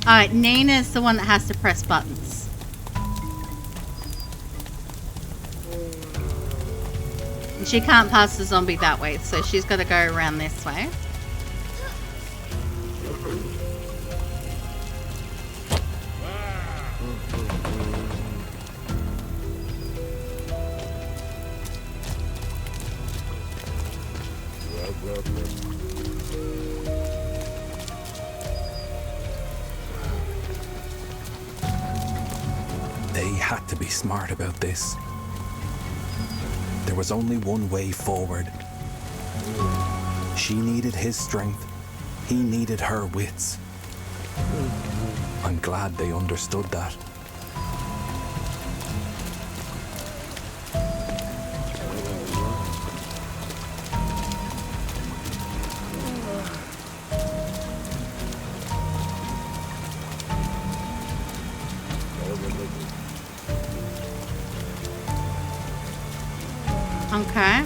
Alright, Nina's the one that has to press buttons. And she can't pass the zombie that way, so she's got to go around this way. They had to be smart about this. There was only one way forward. She needed his strength. He needed her wits. I'm glad they understood that. Okay.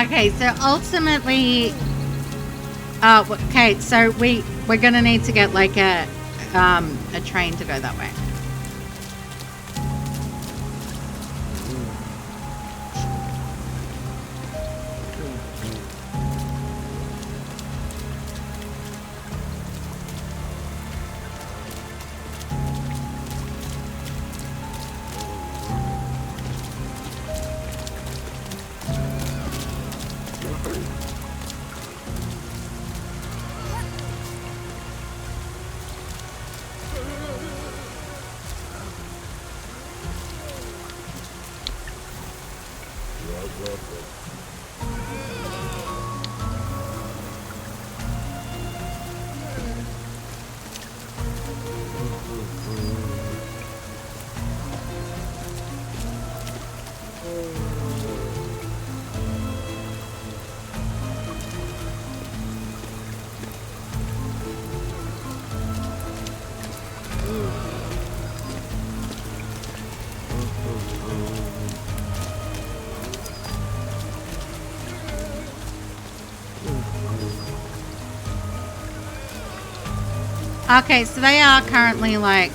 Okay, so ultimately, okay, so we're gonna need to get like a train to go that way. Okay, so they are currently like...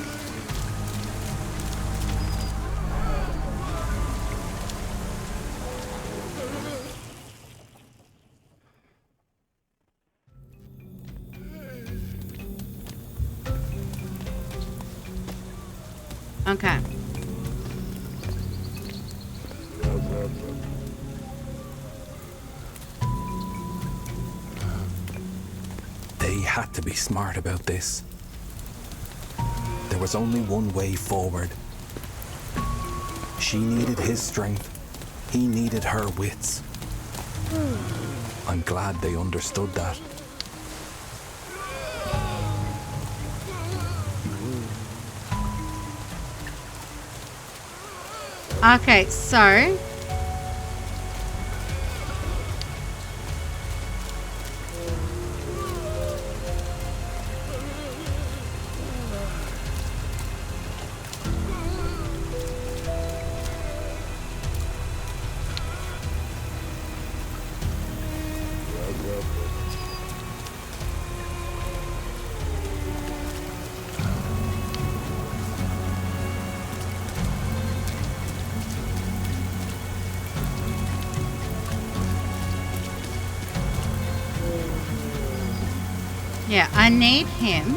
Okay. They had to be smart about this. There was only one way forward. She needed his strength. He needed her wits. I'm glad they understood that. Okay, so yeah, I need him.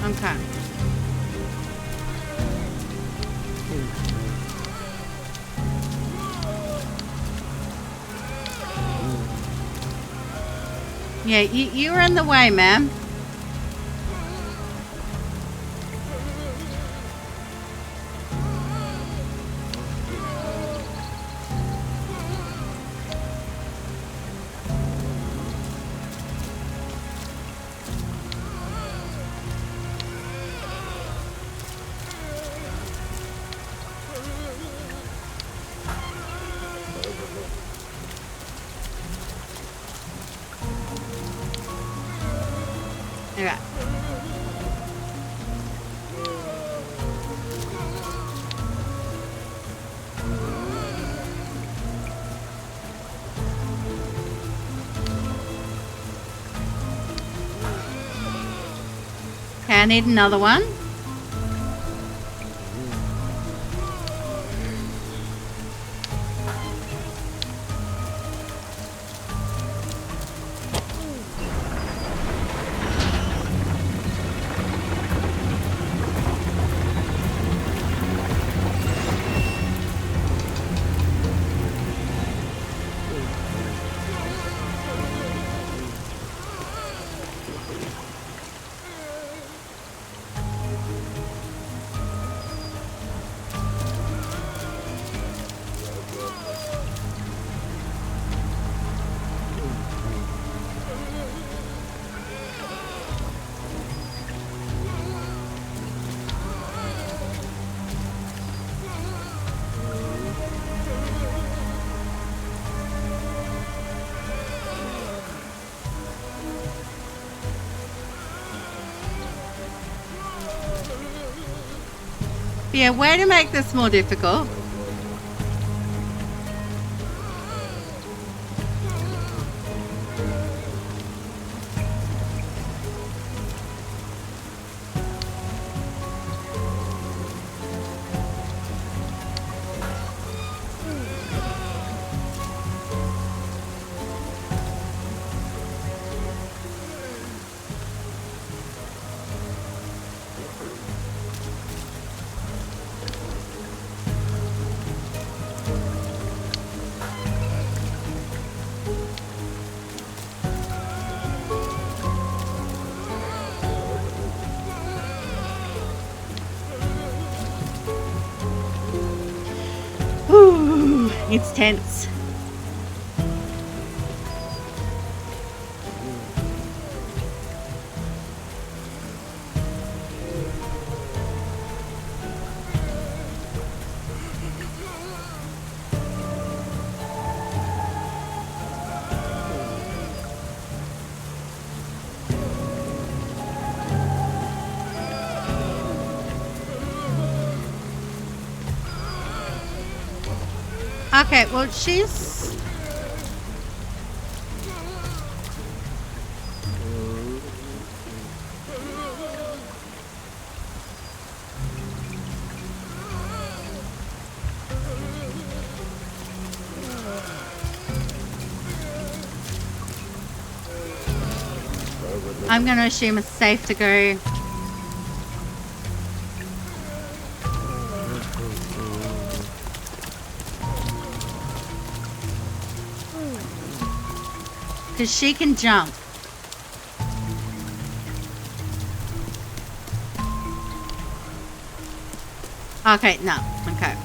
Okay. Yeah, you were in the way, ma'am. Okay. Okay, I need another one. Yeah, way to make this more difficult. Ooh, it's tense. Okay, well, she's... I'm going to assume it's safe to go. Because she can jump. Okay, no. Okay.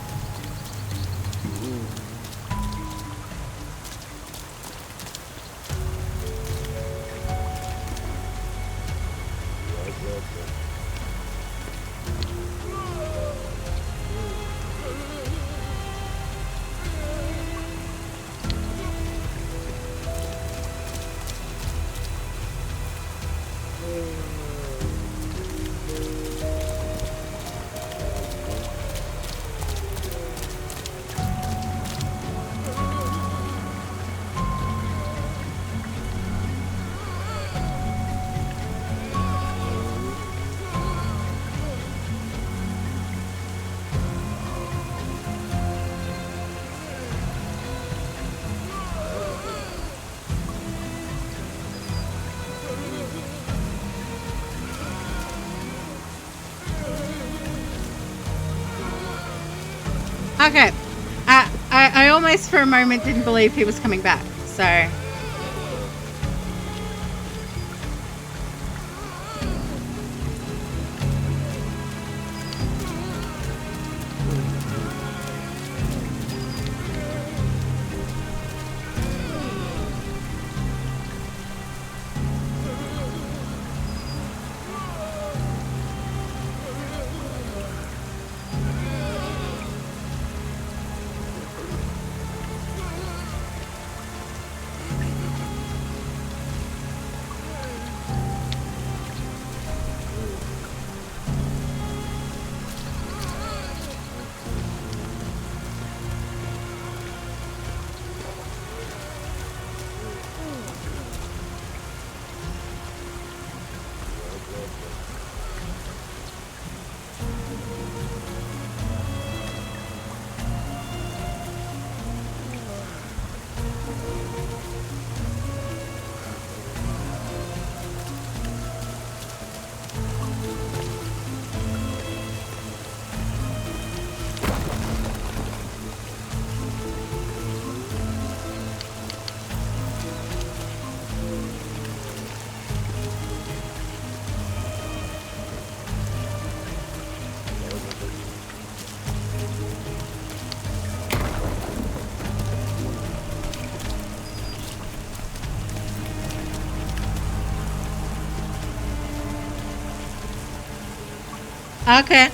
Okay. I almost for a moment didn't believe he was coming back, so. Okay.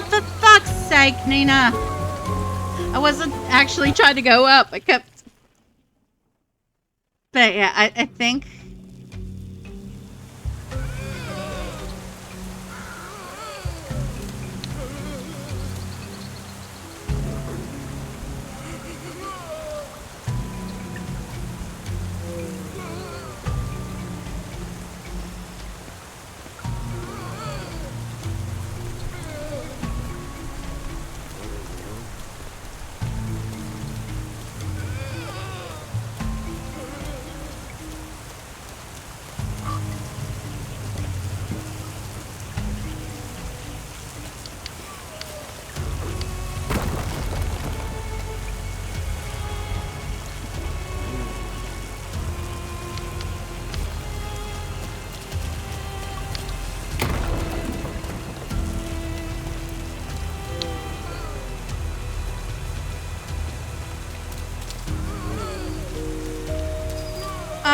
For fuck's sake, Nina. I wasn't actually trying to go up. I kept... But yeah, I think...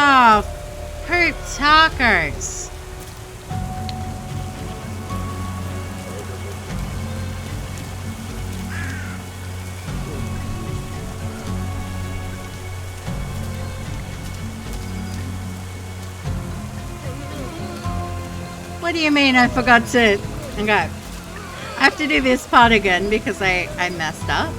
Oh, poop tacos. What do you mean I forgot to... Okay. I have to do this part again because I messed up.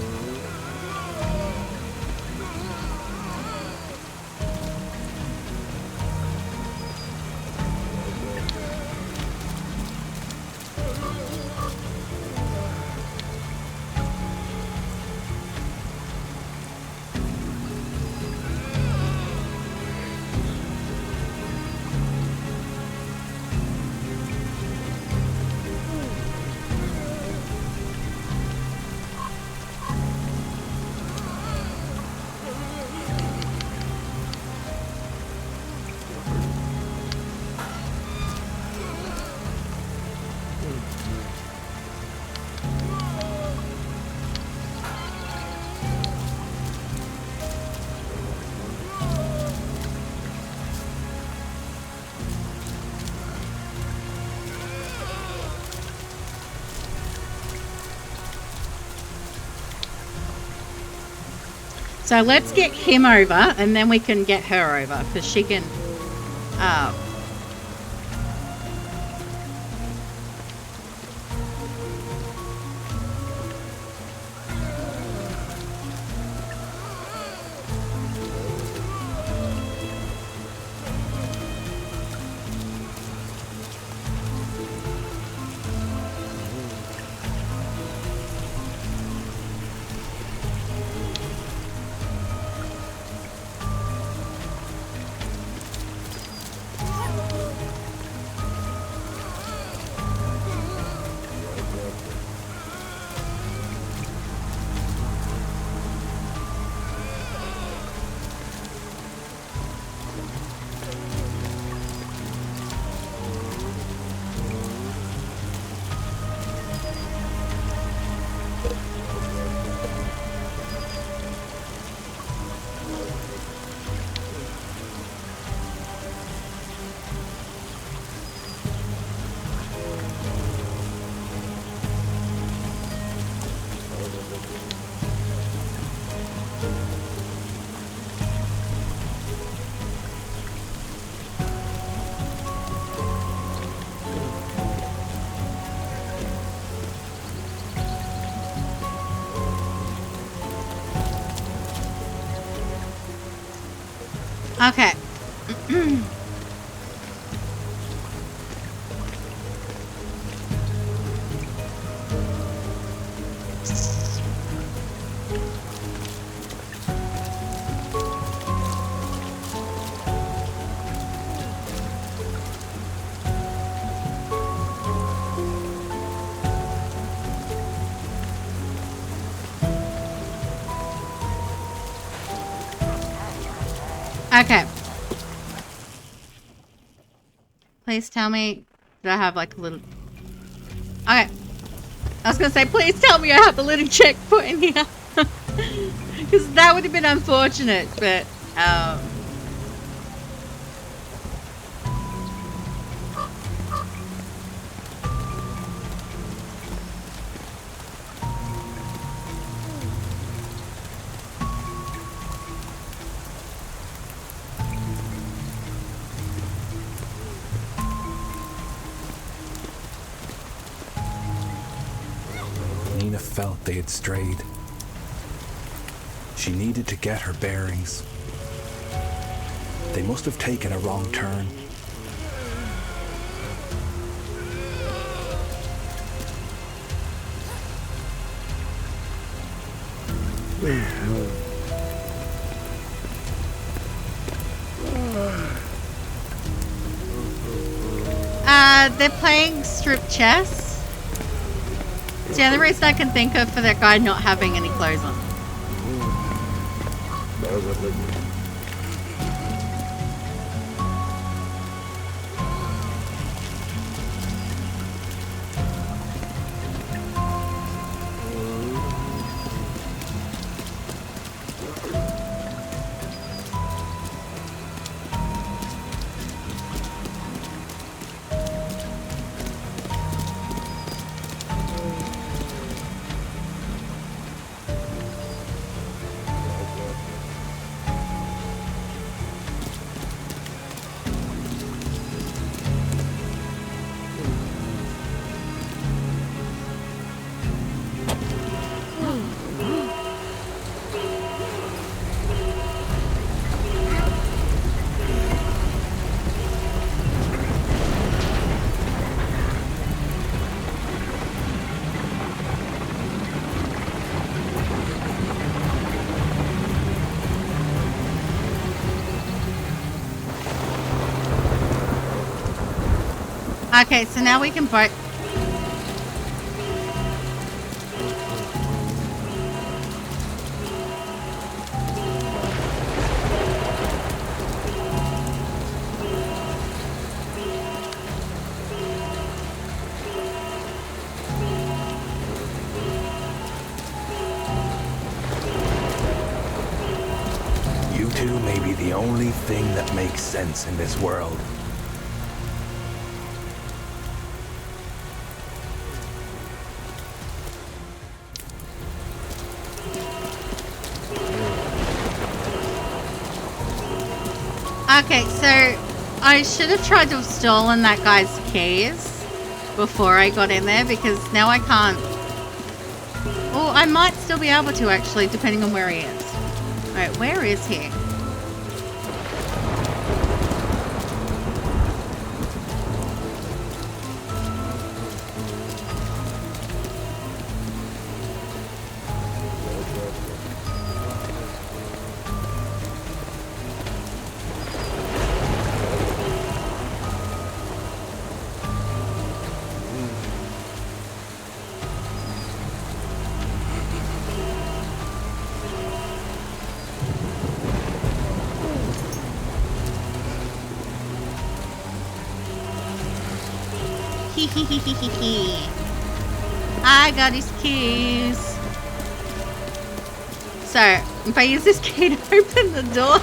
So let's get him over and then we can get her over because she can... Okay. Okay. Please tell me that I have like a little... Okay. I was going to say, please tell me I have a little checkpoint here. Because that would have been unfortunate, but... Nina felt they had strayed. She needed to get her bearings. They must have taken a wrong turn. They're playing strip chess. It's the only reason I can think of for that guy not having any clothes on. Okay, so now we can both... You two may be the only thing that makes sense in this world. Okay, so I should have tried to have stolen that guy's keys before I got in there, because now I can't. Oh, I might still be able to, actually, depending on where he is. Alright, where is he? I got his keys. So, if I use this key to open the door.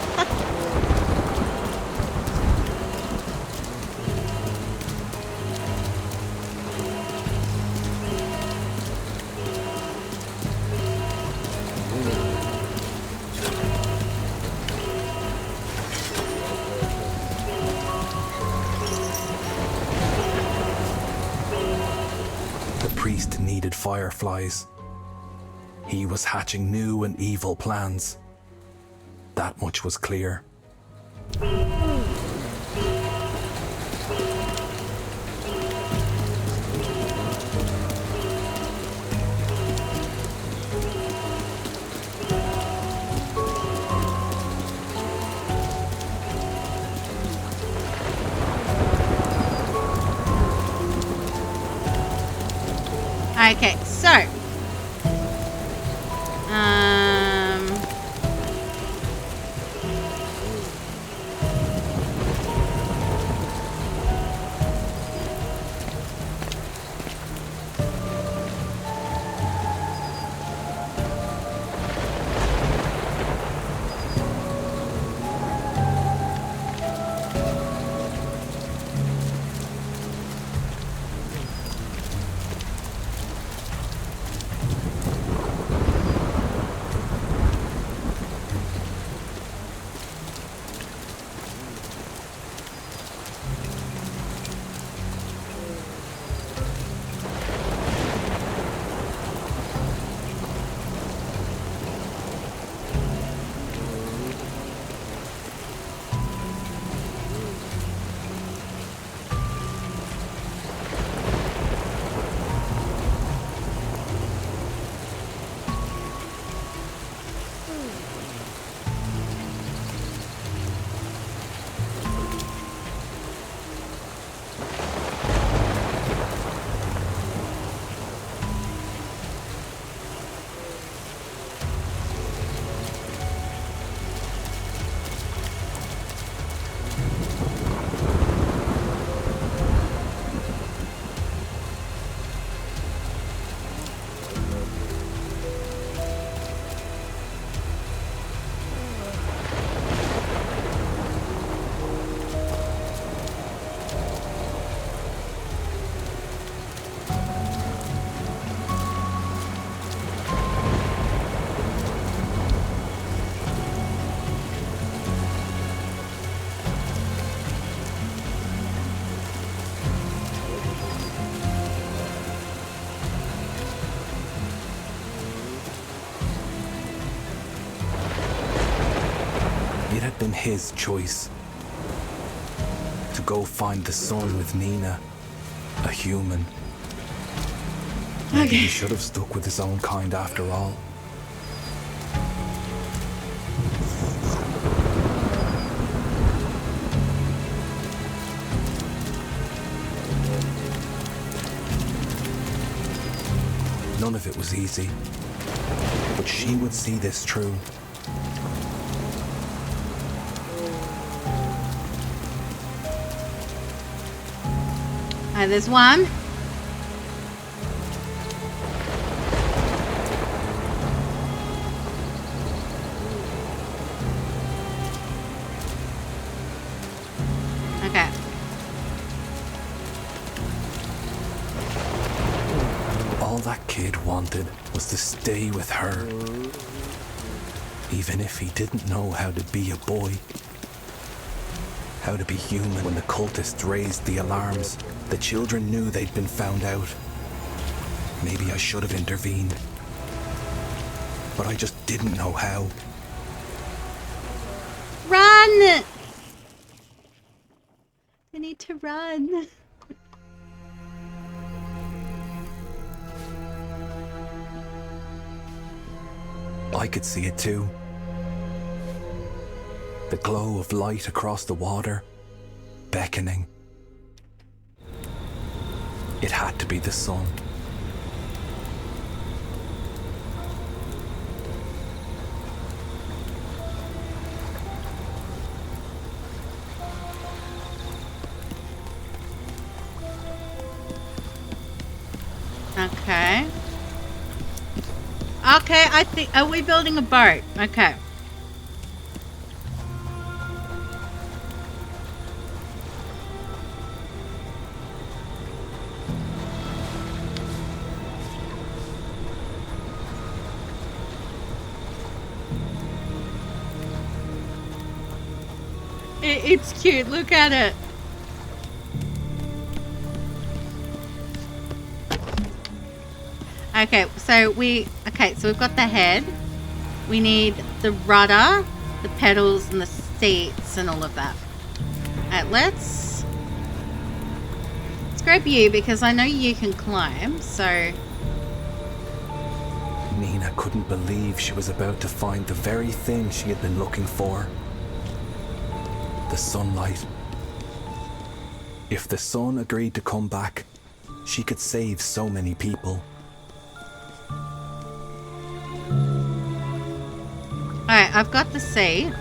The priest needed fireflies. He was hatching new and evil plans. That much was clear. Okay, so. It had been his choice to go find the sun with Nina, a human. Maybe he should have stuck with his own kind after all. None of it was easy. But she would see this through. There's one. Okay. All that kid wanted was to stay with her. Even if he didn't know how to be a boy. How to be human. When the cultists raised the alarms, the children knew they'd been found out. Maybe I should have intervened. But I just didn't know how. Run! I need to run. I could see it too. The glow of light across the water, beckoning. It had to be the sun. Okay. Okay, I think... Are we building a boat? Okay. It's cute. Look at it. Okay, so we've got the head. We need the rudder, the pedals, and the seats, and all of that. Alright, let's grab you because I know you can climb. So Nina couldn't believe she was about to find the very thing she had been looking for. The sunlight. If the sun agreed to come back, she could save so many people. alright, I've got the seat.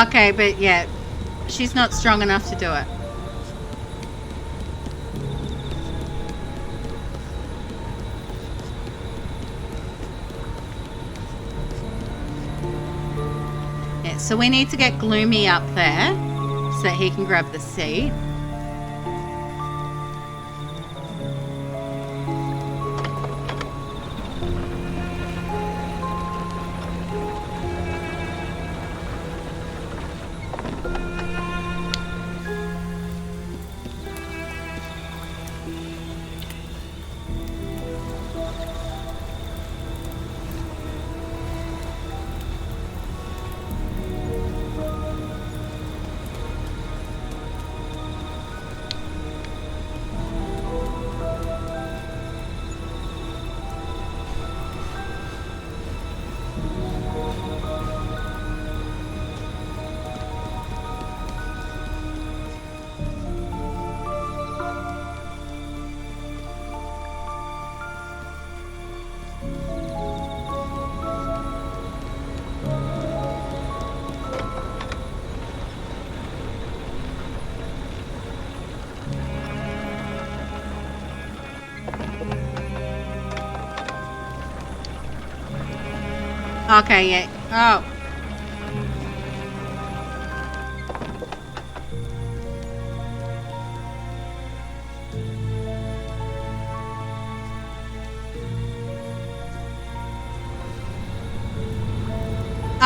Okay, but yeah, she's not strong enough to do it. Yeah, so we need to get Gloomy up there so that he can grab the seat. Okay, yeah. Oh.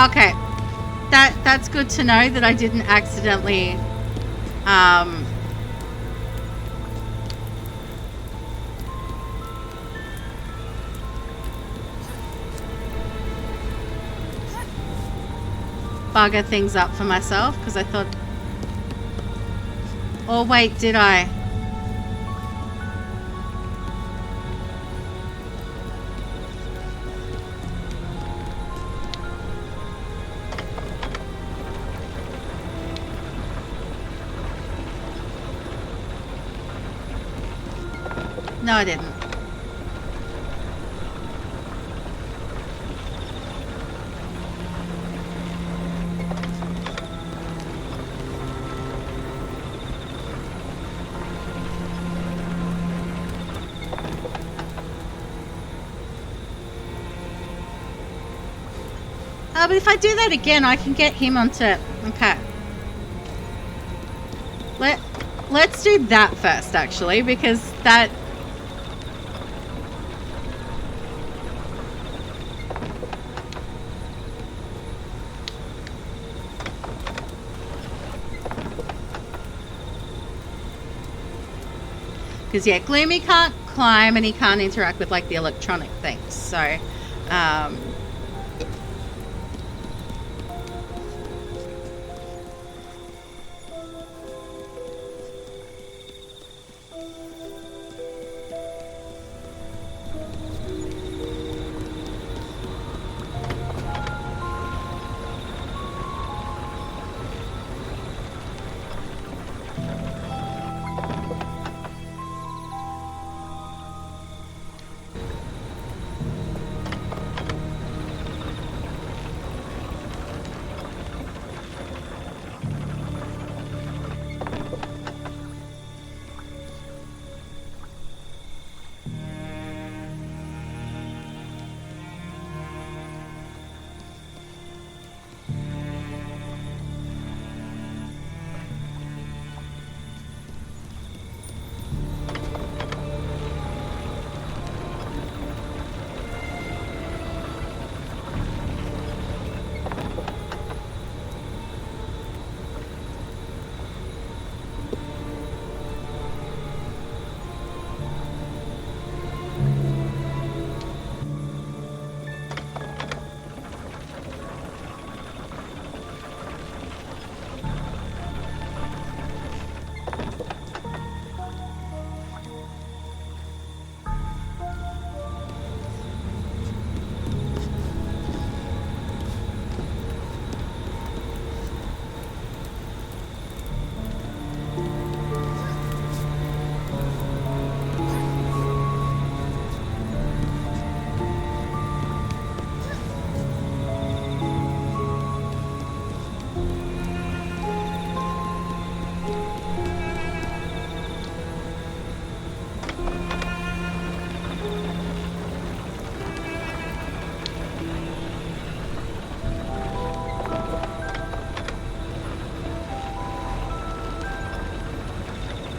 Okay. That's good to know that I didn't accidentally bugger things up for myself, because I thought, oh wait, did I? No, I didn't. But if I do that again, I can get him onto... Okay. Let's do that first, actually, because that... Because, yeah, Gloomy can't climb and he can't interact with, like, the electronic things. So,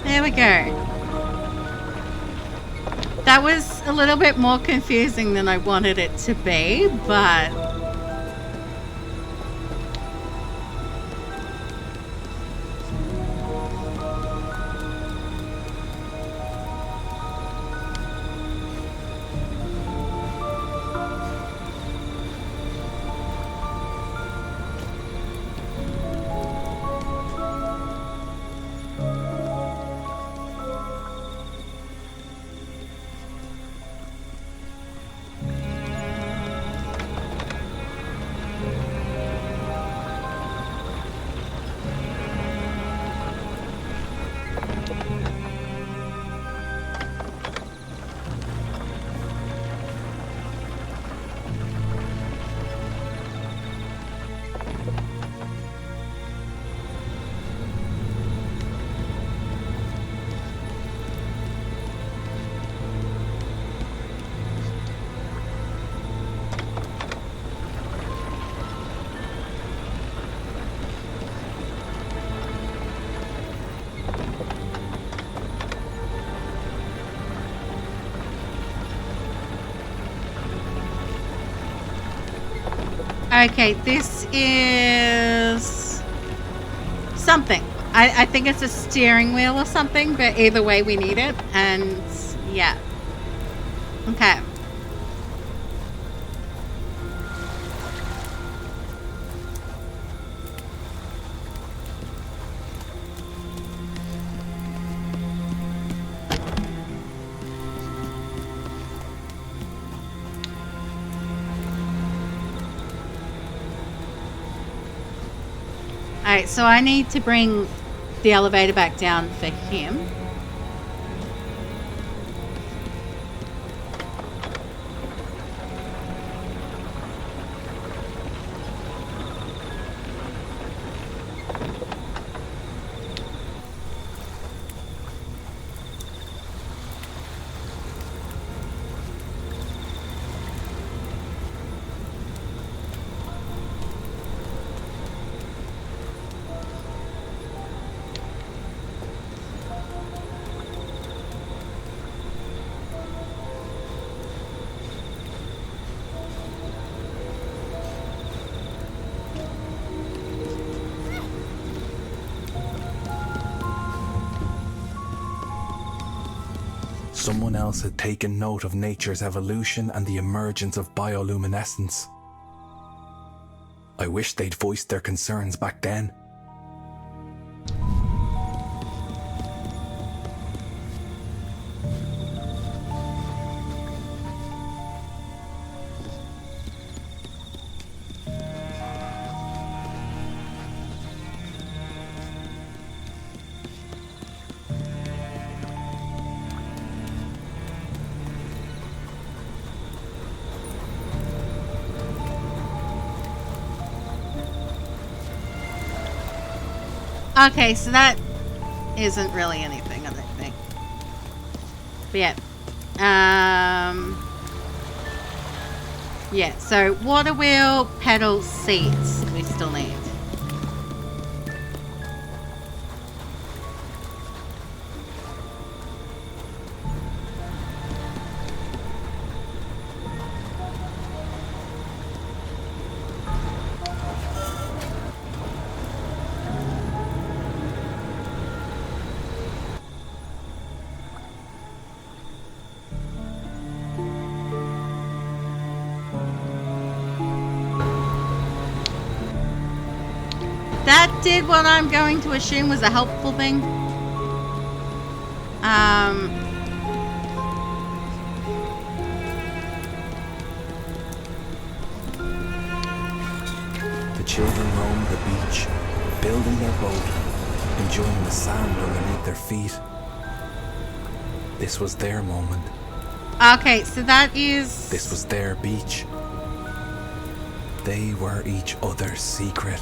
there we go. That was a little bit more confusing than I wanted it to be, but... Okay, this is something. I think it's a steering wheel or something, but either way we need it, and yeah. Okay. Alright, so I need to bring the elevator back down for him. Someone else had taken note of nature's evolution and the emergence of bioluminescence. I wish they'd voiced their concerns back then. Okay, so that isn't really anything, I don't think. But yeah. Yeah, so water wheel, pedal, seats we still need. That did what I'm going to assume was a helpful thing. The children roamed the beach, building their boat, enjoying the sand underneath their feet. This was their moment. Okay, so that is... This was their beach. They were each other's secret.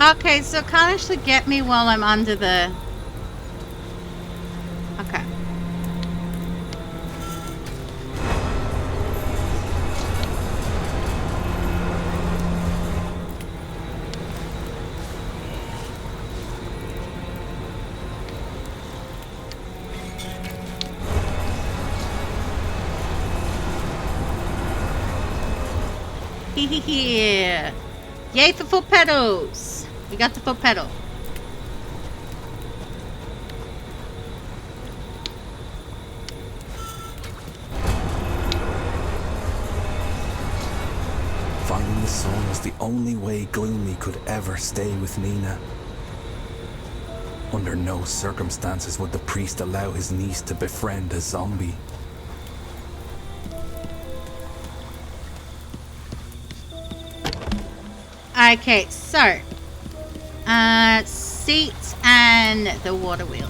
Okay, so it can't actually get me while I'm under the... Okay. Hee. Yay for foot pedals! We got the foot pedal. Finding the sun was the only way Gloomy could ever stay with Nina. Under no circumstances would the priest allow his niece to befriend a zombie. Okay, so seats and the water wheel.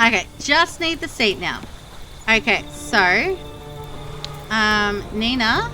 Okay, just need the seat now. Okay, so Nina.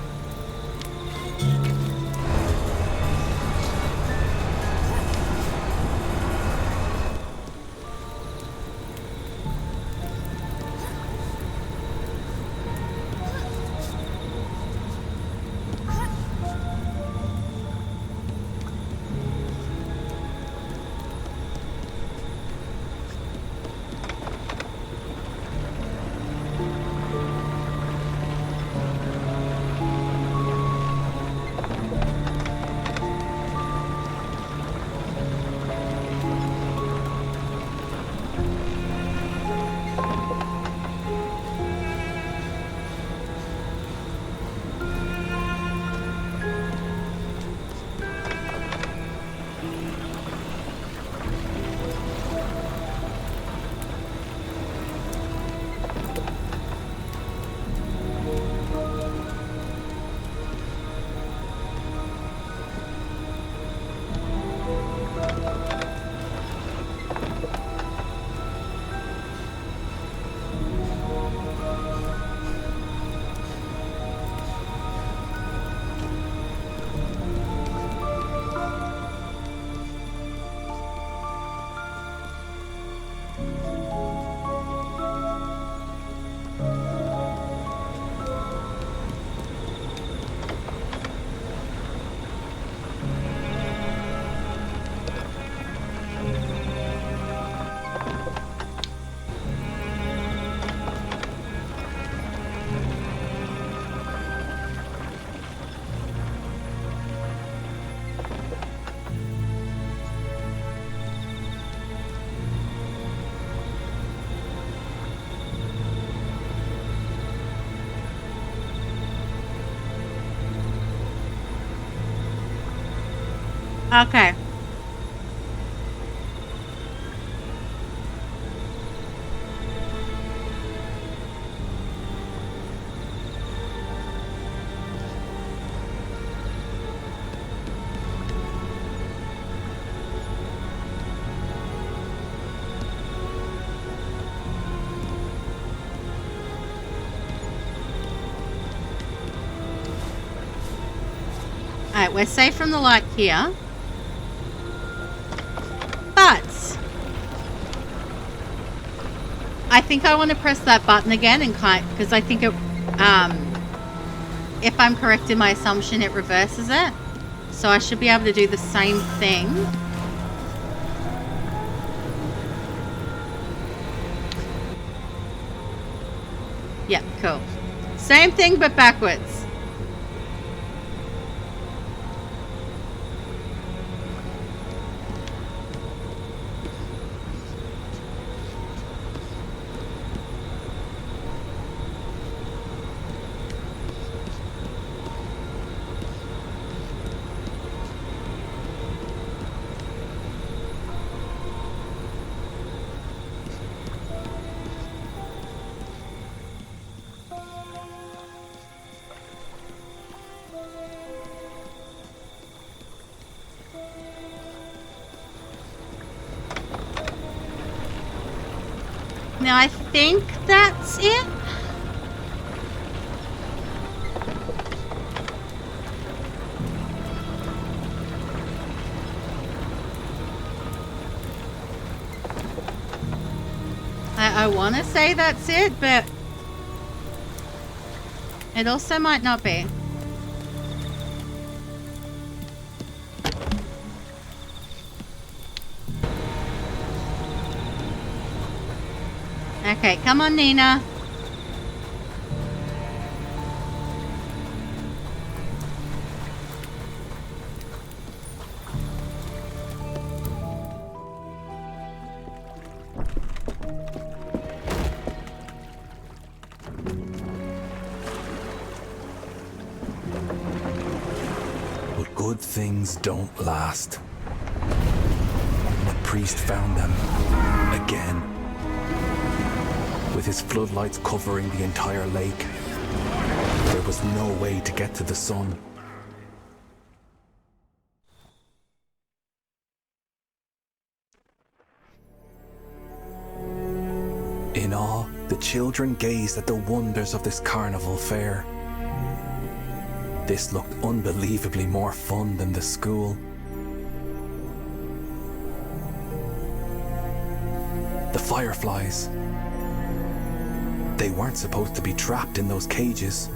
Okay. Alright, we're safe from the light here. But I think I want to press that button again and because I think it if I'm correct in my assumption, it reverses it. So I should be able to do the same thing. Yeah, cool. Same thing but backwards. Now I think that's it. I want to say that's it, but it also might not be. Okay, come on, Nina. But good things don't last. The priest found them again. With his floodlights covering the entire lake, there was no way to get to the sun. In awe, the children gazed at the wonders of this carnival fair. This looked unbelievably more fun than the school. The fireflies. They weren't supposed to be trapped in those cages.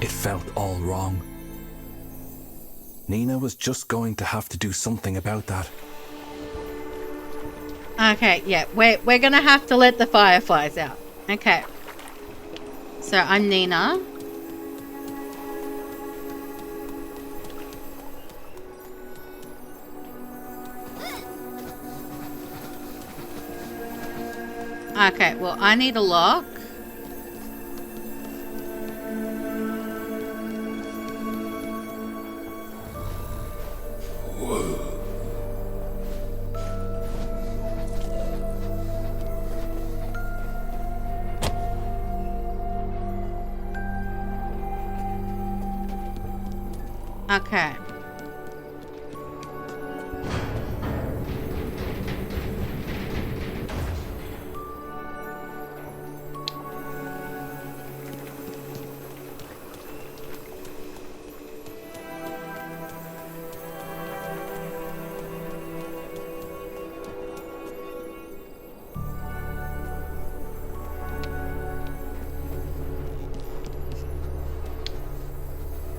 It felt all wrong. Nina was just going to have to do something about that. Okay, yeah, we're gonna have to let the fireflies out. Okay. So I'm Nina. Okay, well, I need a lock. Okay.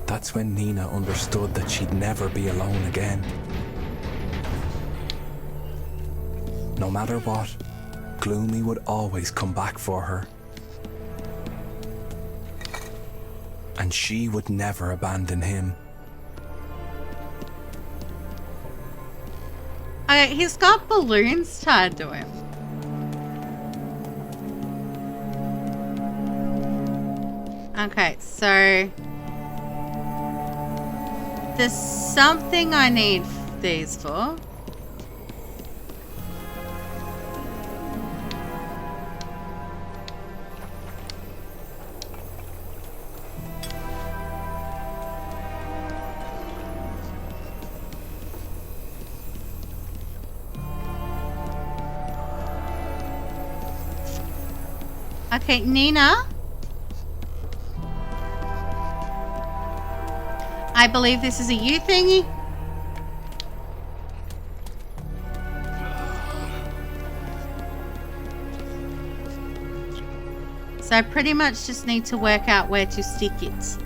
That's when Nina understood that she'd never be alone again. No matter what, Gloomy would always come back for her. And she would never abandon him. Okay, he's got balloons tied to him. Okay, so there's something I need these for. Okay, Nina. I believe this is a you thingy. So I pretty much just need to work out where to stick it.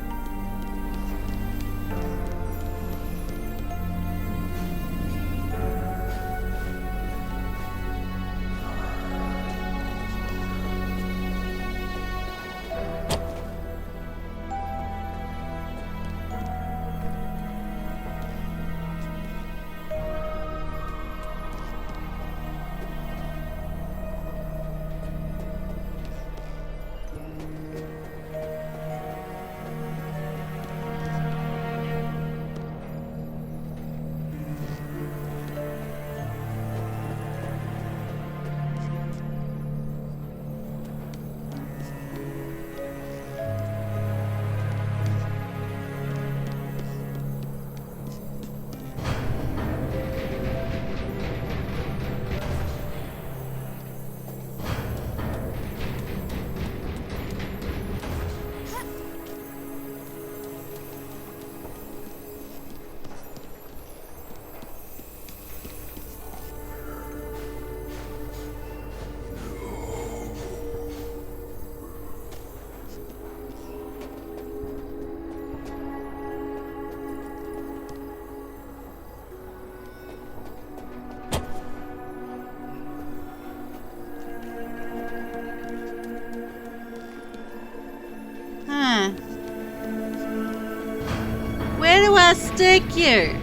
Where do I stick you?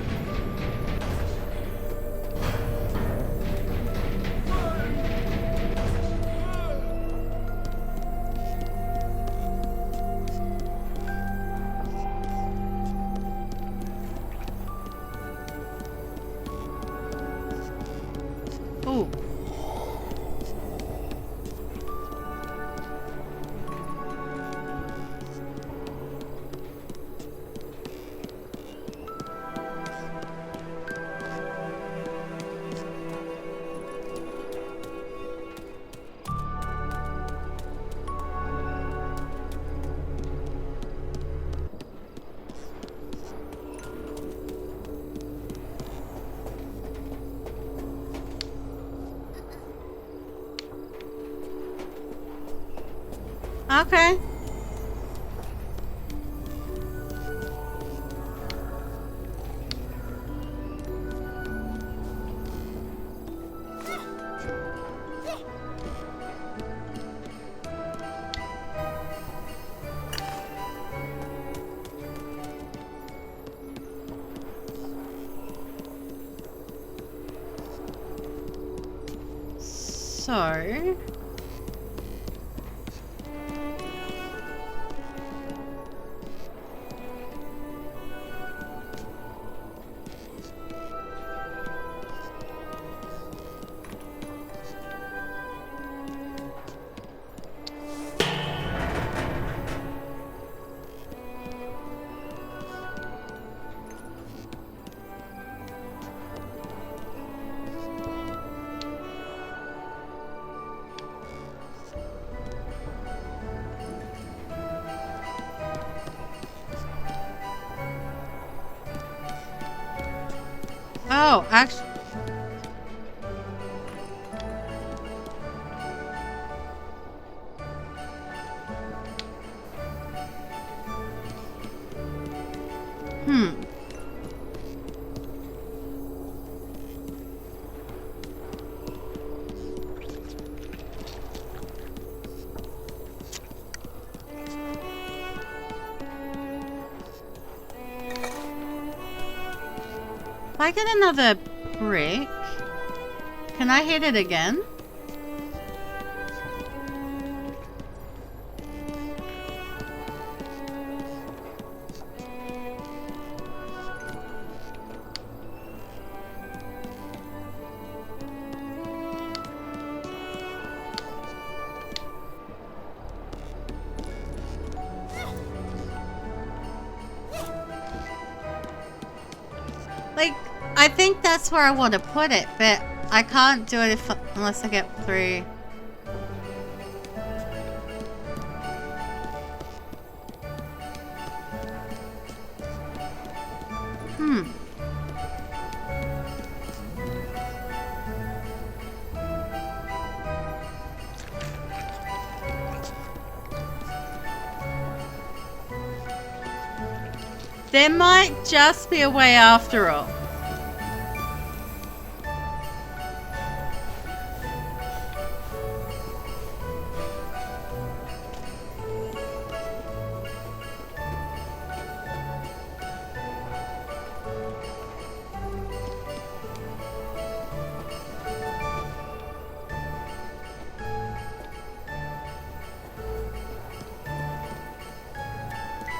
Ooh. Okay. So... Oh, actually... If I get another brick, can I hit it again? Like, I think that's where I want to put it, but I can't do it unless I get through. There might just be a way after all.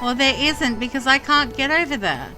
Well, there isn't because I can't get over there.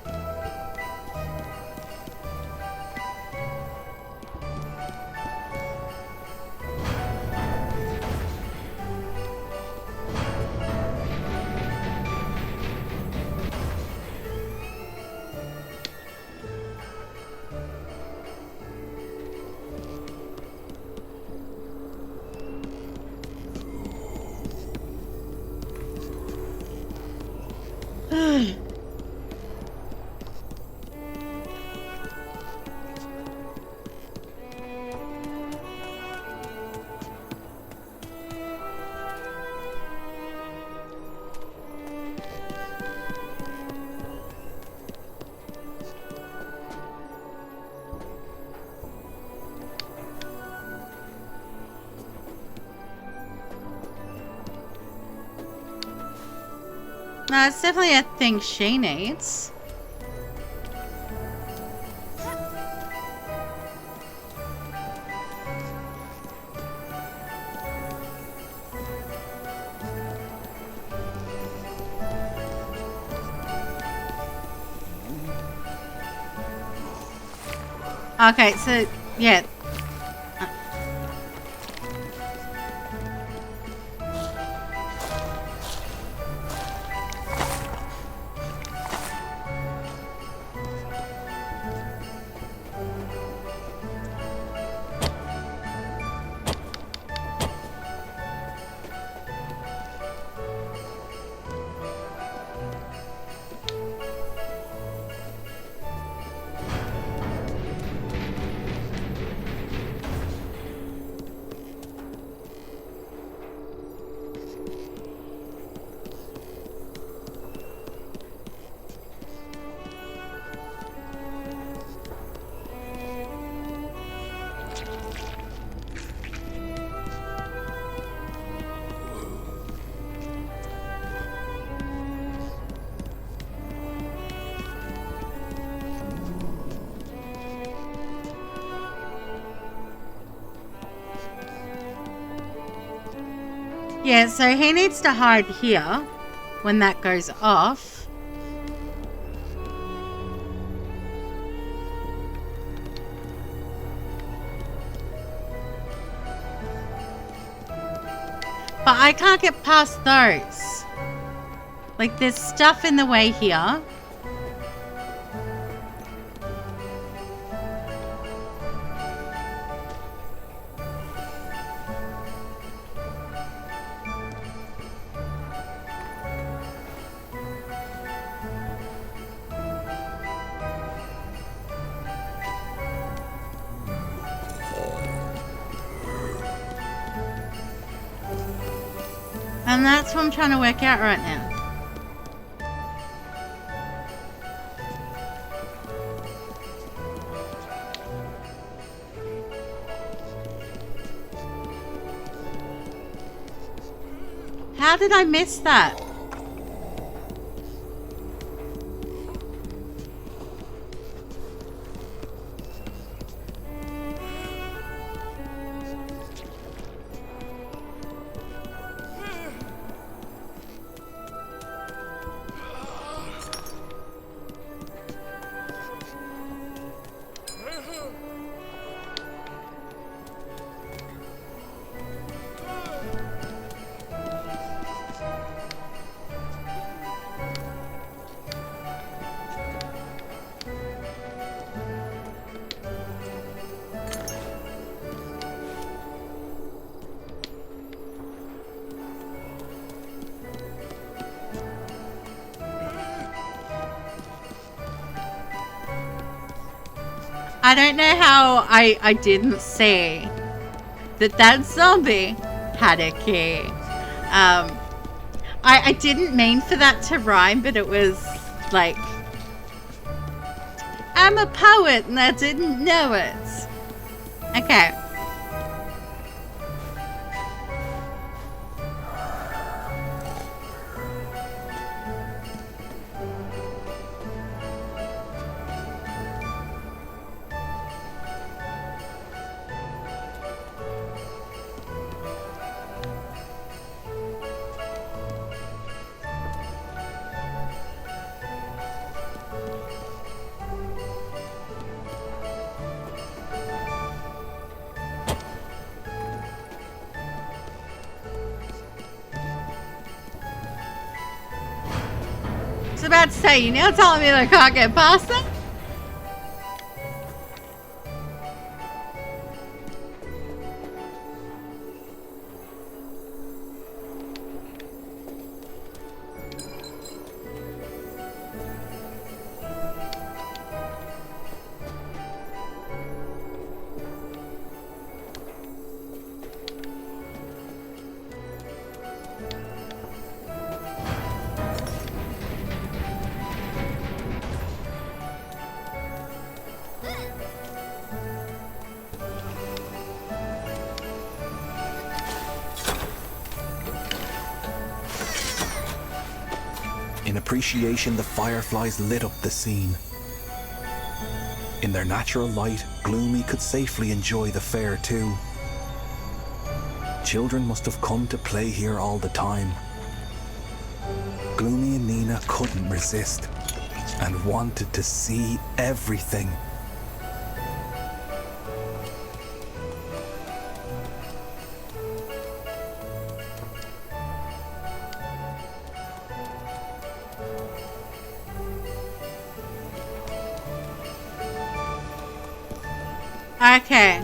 No, it's definitely a thing she needs. Okay, so, yeah. Yeah, so he needs to hide here when that goes off. But I can't get past those. Like, there's stuff in the way here. And that's what I'm trying to work out right now. How did I miss that? I don't know how I didn't see that zombie had a key. I didn't mean for that to rhyme, but it was like, I'm a poet and I didn't know it. Okay. I was about to say, you now telling me that I can't get past it? In appreciation, the fireflies lit up the scene. In their natural light, Gloomy could safely enjoy the fair too. Children must have come to play here all the time. Gloomy and Nina couldn't resist and wanted to see everything. Okay.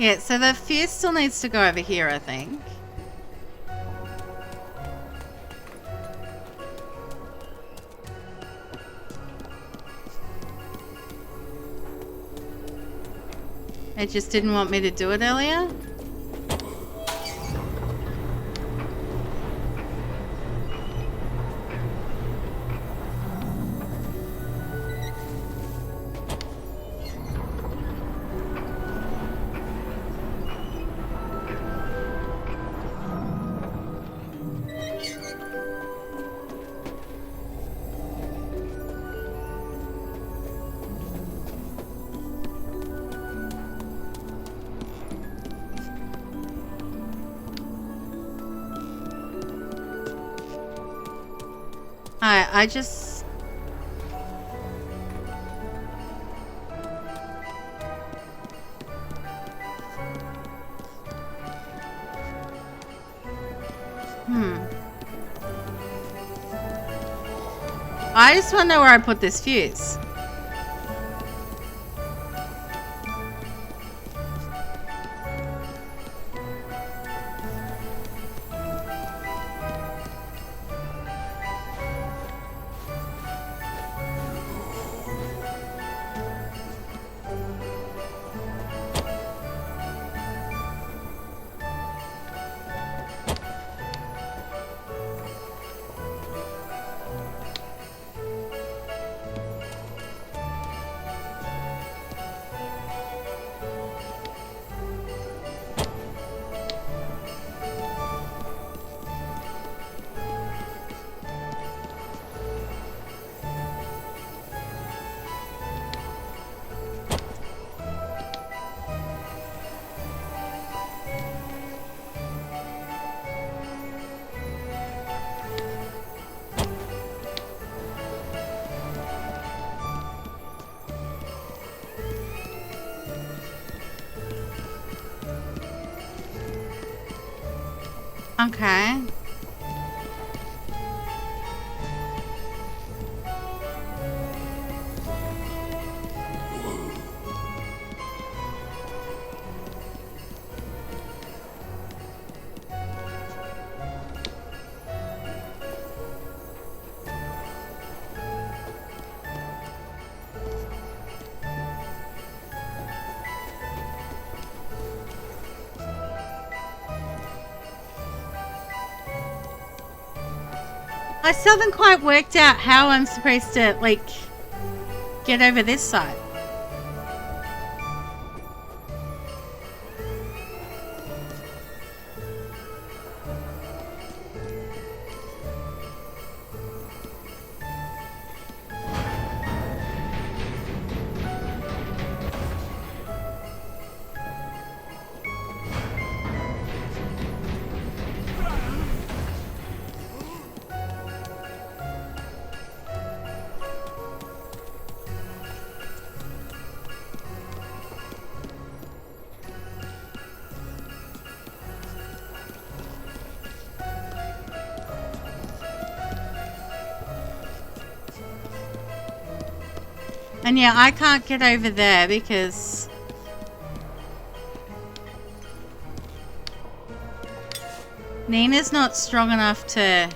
Yeah, so the fuse still needs to go over here, I think. It just didn't want me to do it earlier. I just... I just want to know where I put this fuse. Okay. I still haven't quite worked out how I'm supposed to, like, get over this side. And yeah, I can't get over there because... Nina's not strong enough to...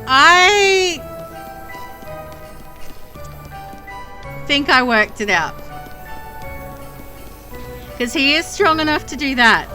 I think I worked it out. Because he is strong enough to do that.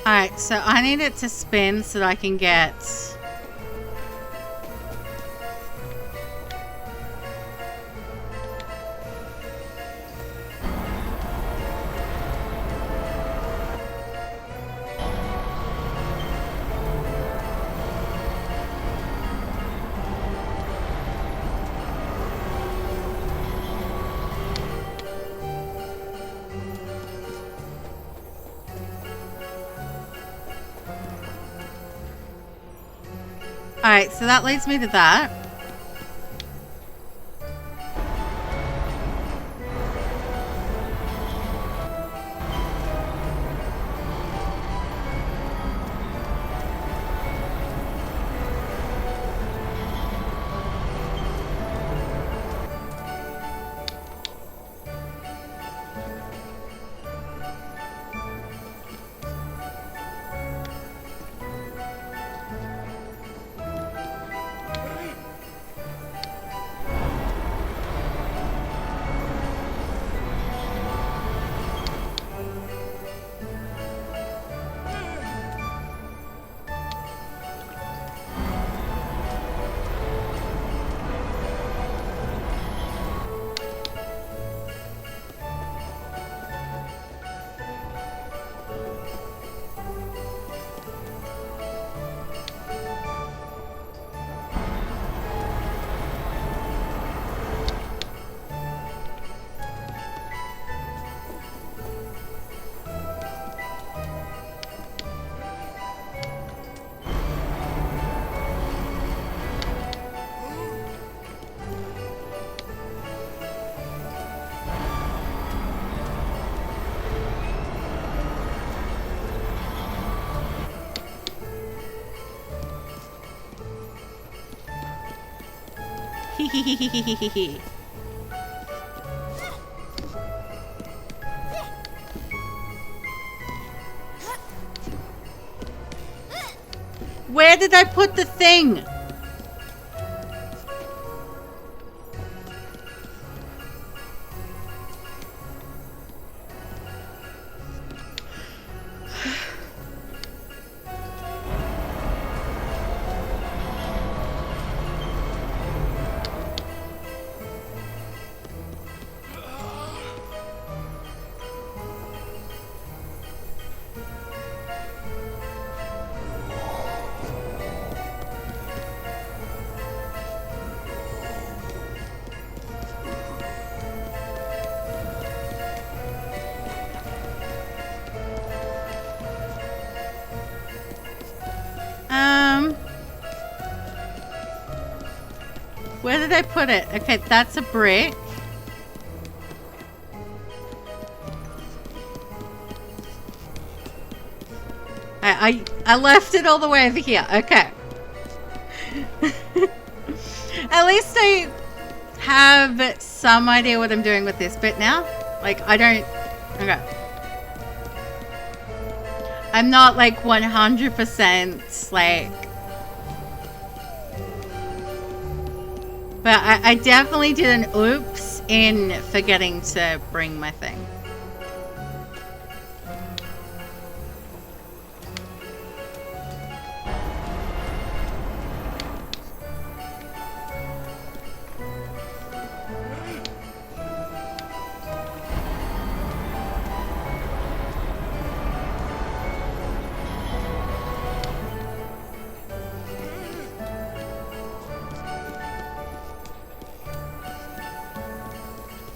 Alright, so I need it to spin so that I can get... Alright, so that leads me to that. Where did I put the thing? Where did I put it? Okay, that's a brick. I left it all the way over here. Okay. At least I have some idea what I'm doing with this bit now. Like, I don't... Okay. I'm not like 100% like... But I definitely did an oops in forgetting to bring my thing.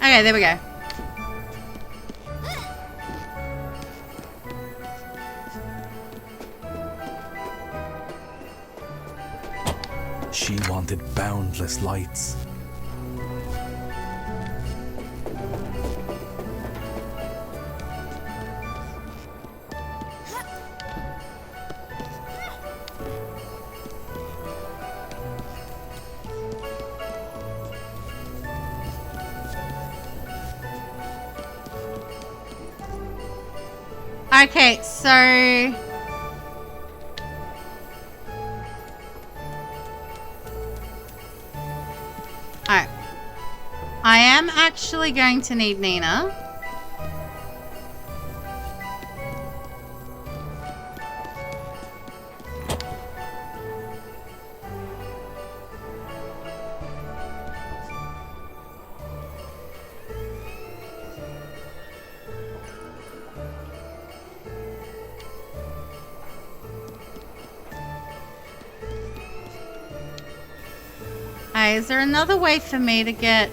Okay, there we go. She wanted boundless lights. Okay, so... Alright. I am actually going to need Nina. Hey, is there another way for me to get...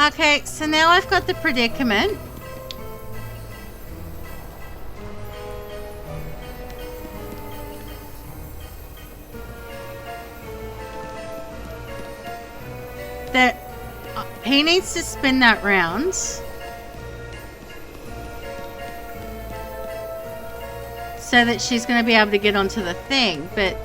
Okay, so now I've got the predicament. That he needs to spin that round. So that she's going to be able to get onto the thing, but...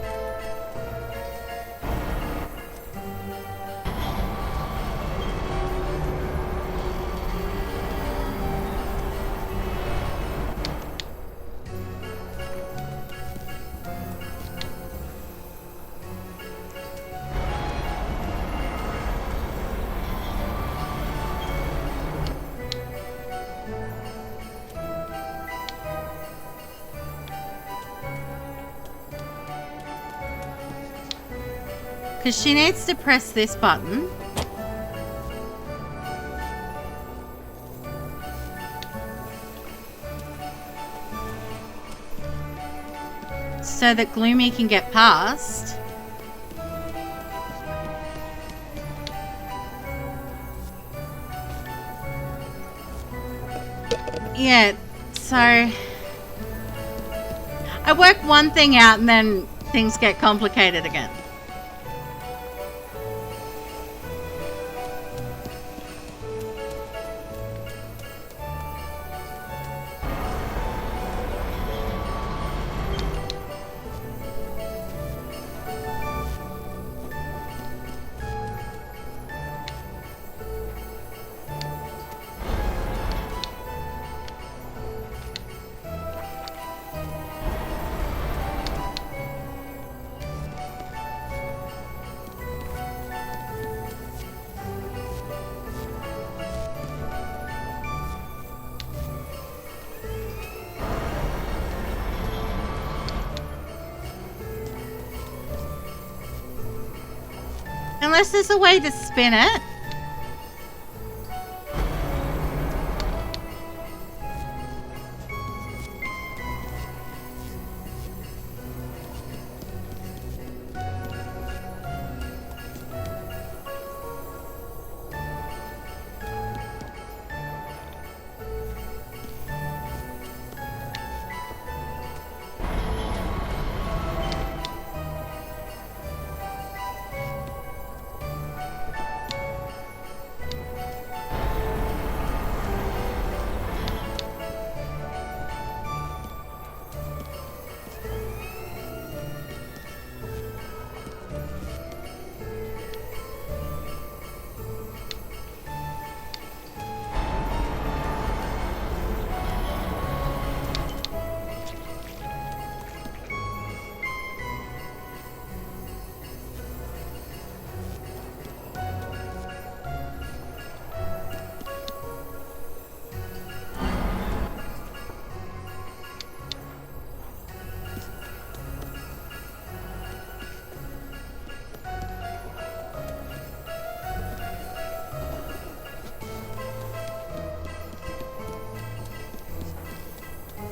Because she needs to press this button. So that Gloomy can get past. Yeah, so... I work one thing out and then things get complicated again. Unless there's a way to spin it.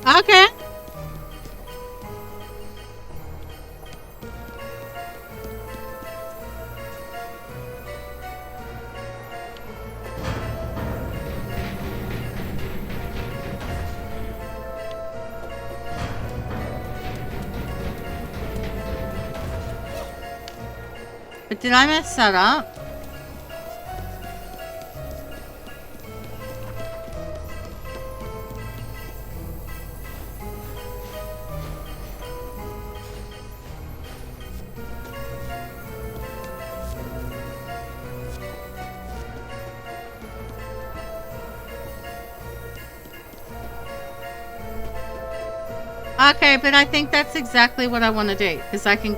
Okay. But did I mess that up? Okay, but I think that's exactly what I want to do, because I can...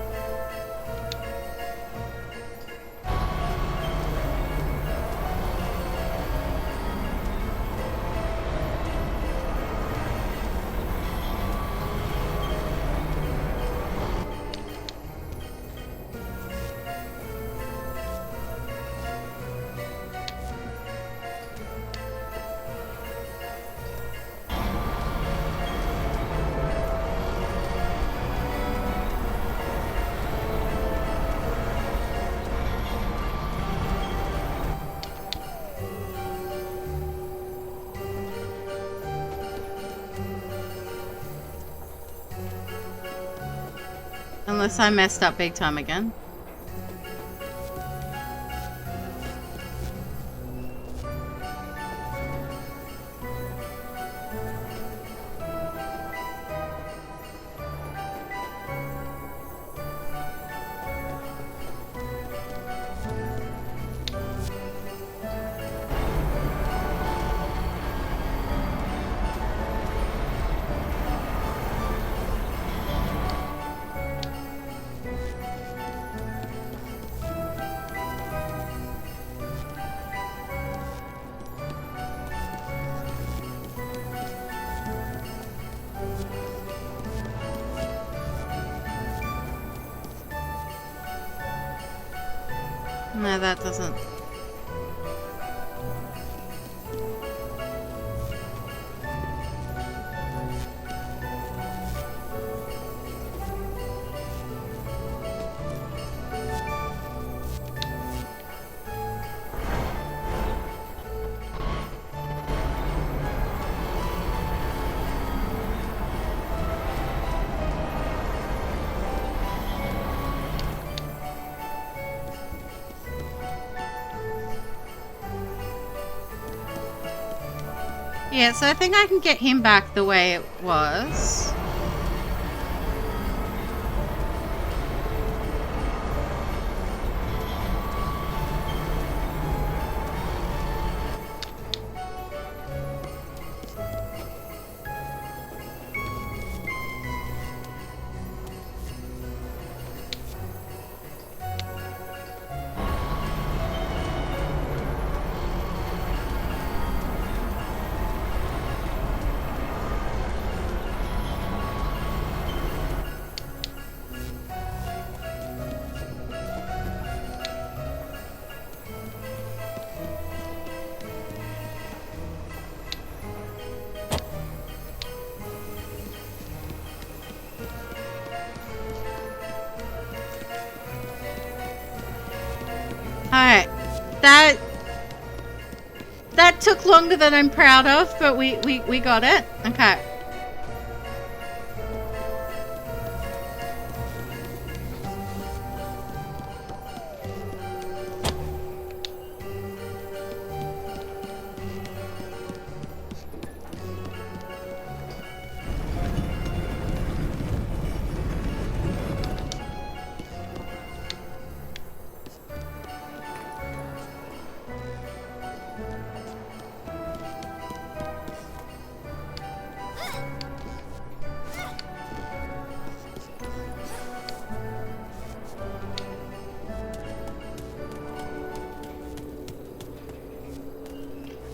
Unless I messed up big time again. No, that doesn't. Yeah, so I think I can get him back the way it was. Alright. That took longer than I'm proud of, but we got it. Okay.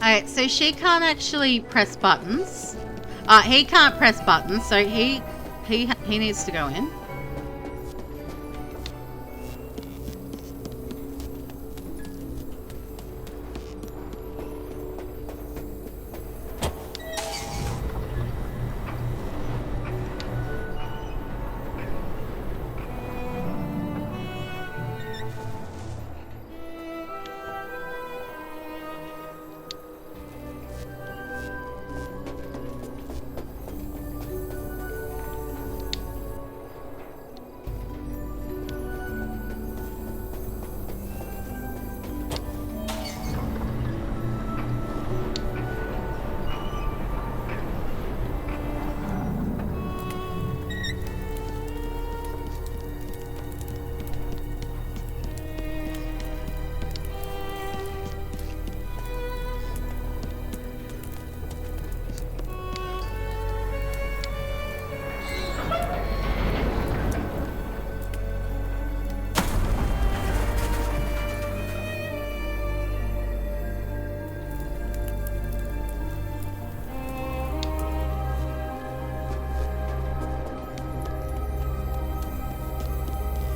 Alright, so she can't actually press buttons. He can't press buttons, so he needs to go in.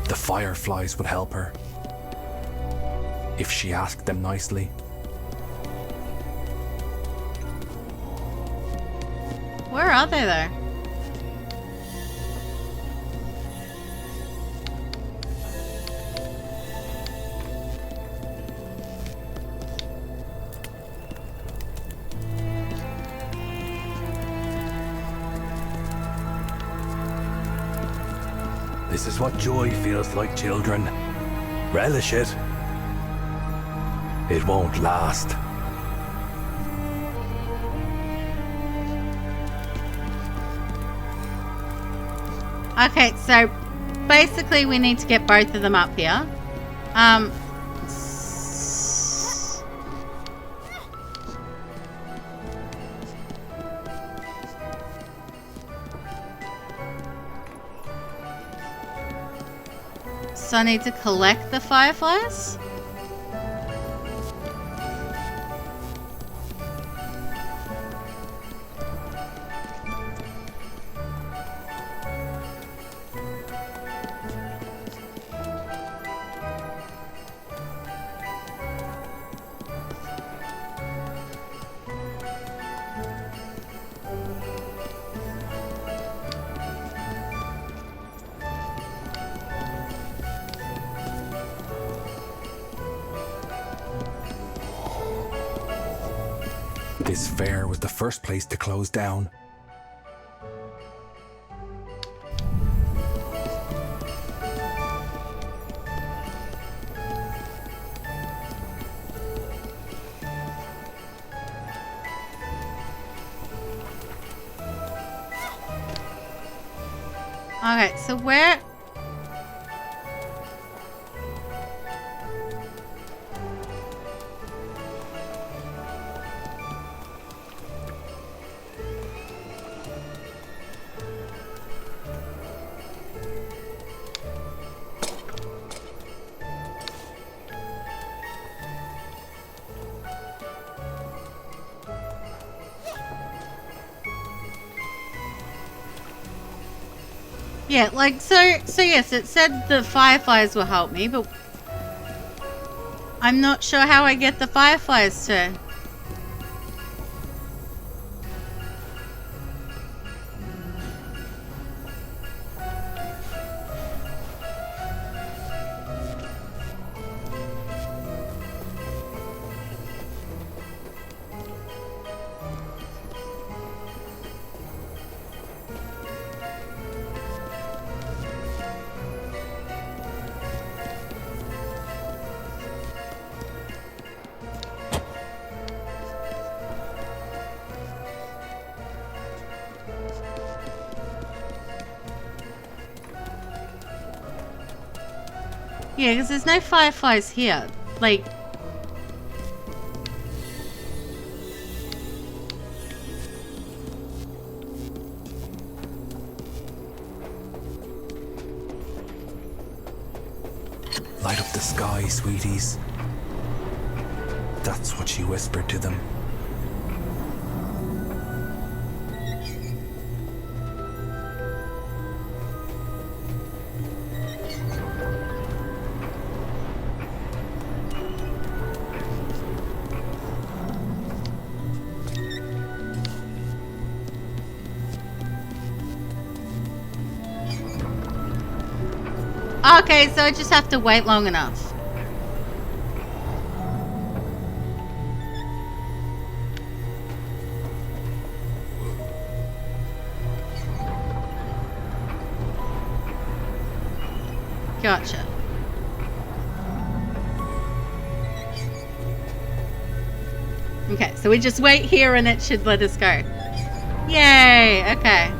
The fireflies would help her. If she asked them nicely. Where are they though? This is what joy feels like, children. Relish it. It won't last. Okay, so basically we need to get both of them up here. So I need to collect the fireflies? This fair was the first place to close down. Okay, so where... Yeah, like, so yes, it said the fireflies will help me, but I'm not sure how I get the fireflies to... Yeah, because there's no fireflies here. Like... Light up the sky, sweeties. That's what she whispered to them. Okay, so I just have to wait long enough. Gotcha. Okay, so we just wait here and it should let us go. Yay! Okay.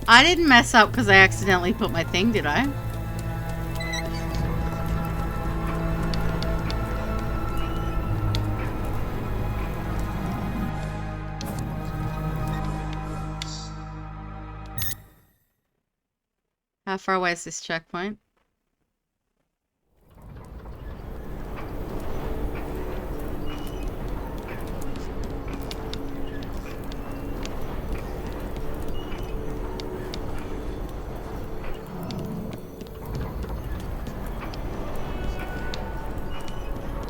I didn't mess up because I accidentally put my thing, did I? How far away is this checkpoint?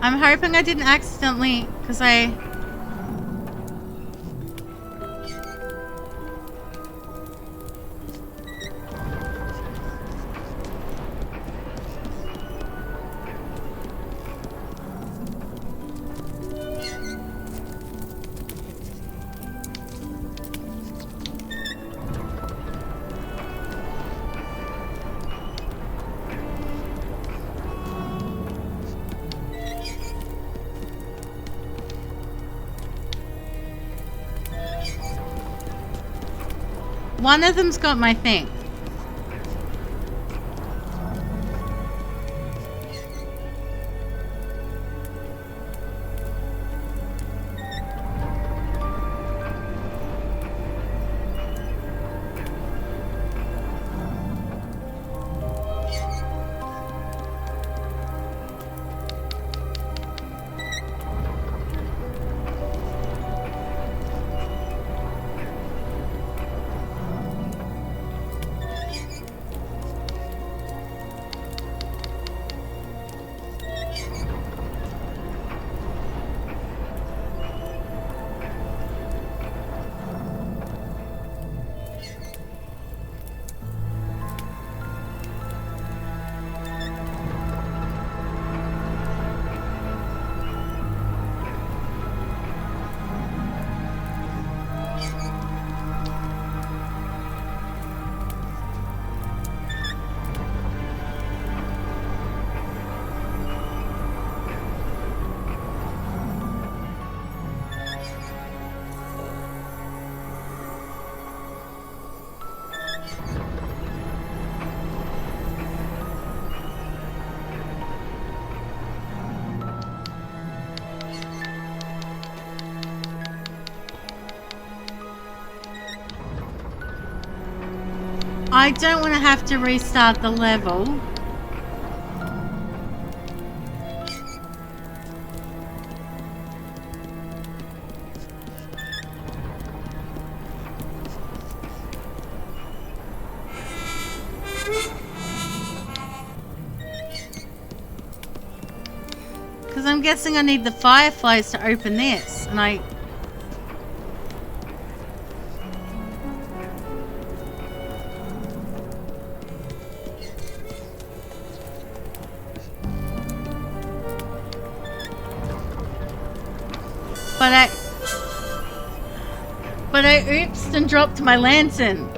I'm hoping I didn't accidentally, because I... One of them's got my thing. I don't want to have to restart the level. Because I'm guessing I need the fireflies to open this, and I... But I oopsed and dropped my lantern.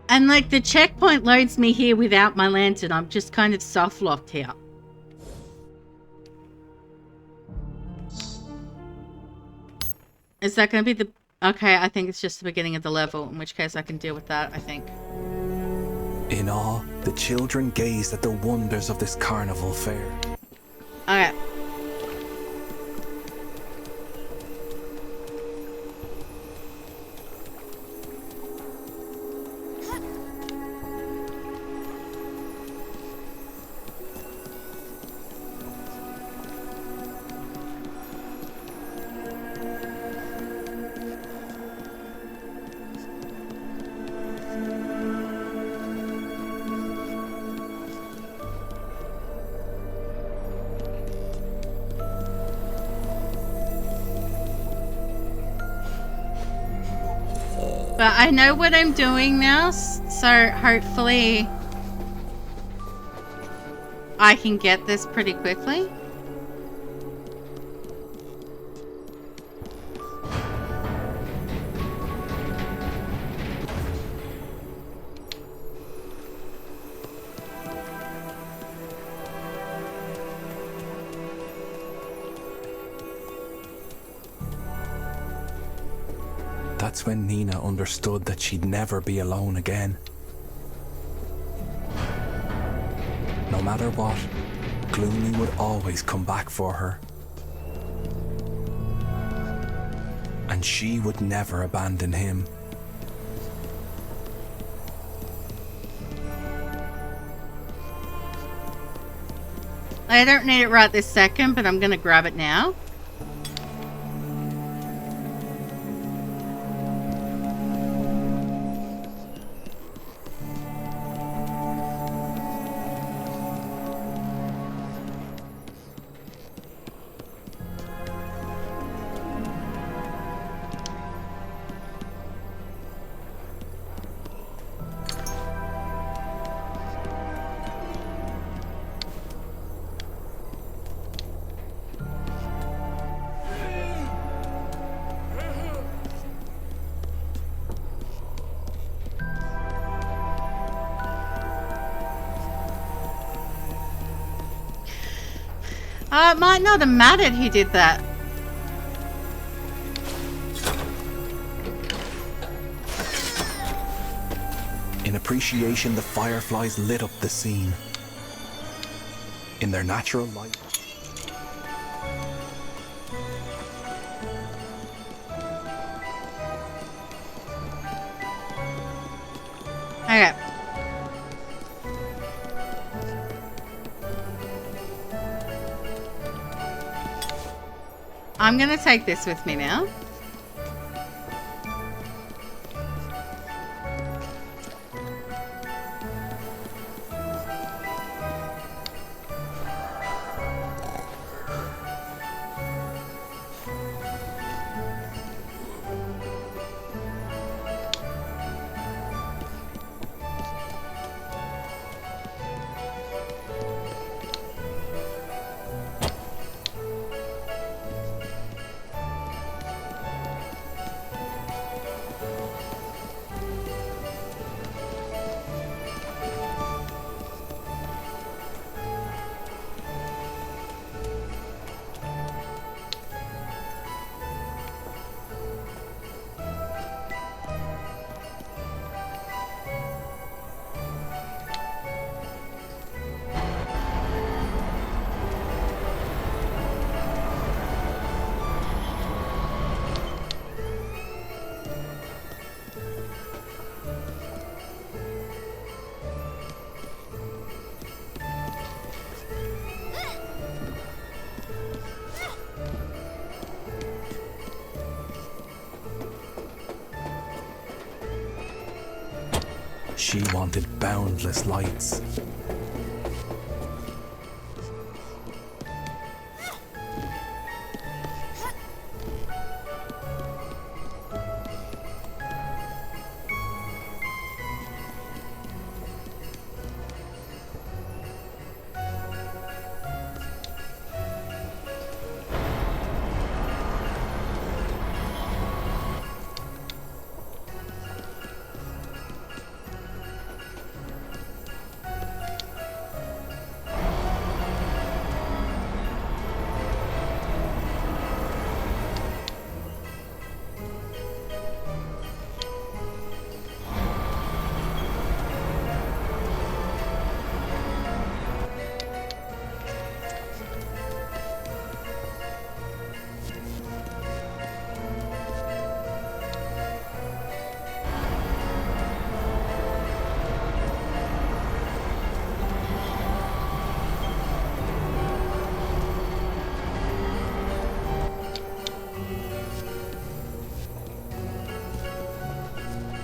And like the checkpoint loads me here without my lantern. I'm just kind of soft locked here. Is that going to be the... Okay, I think it's just the beginning of the level, in which case I can deal with that, I think. In awe, the children gazed at the wonders of this carnival fair. Okay. But I know what I'm doing now, so hopefully I can get this pretty quickly. That's when Nina understood that she'd never be alone again. No matter what, Gloomy would always come back for her. And she would never abandon him. I don't need it right this second, but I'm going to grab it now. It might not have mattered he did that. In appreciation, the fireflies lit up the scene. In their natural light. Okay. I'm going to take this with me now. She wanted boundless lights.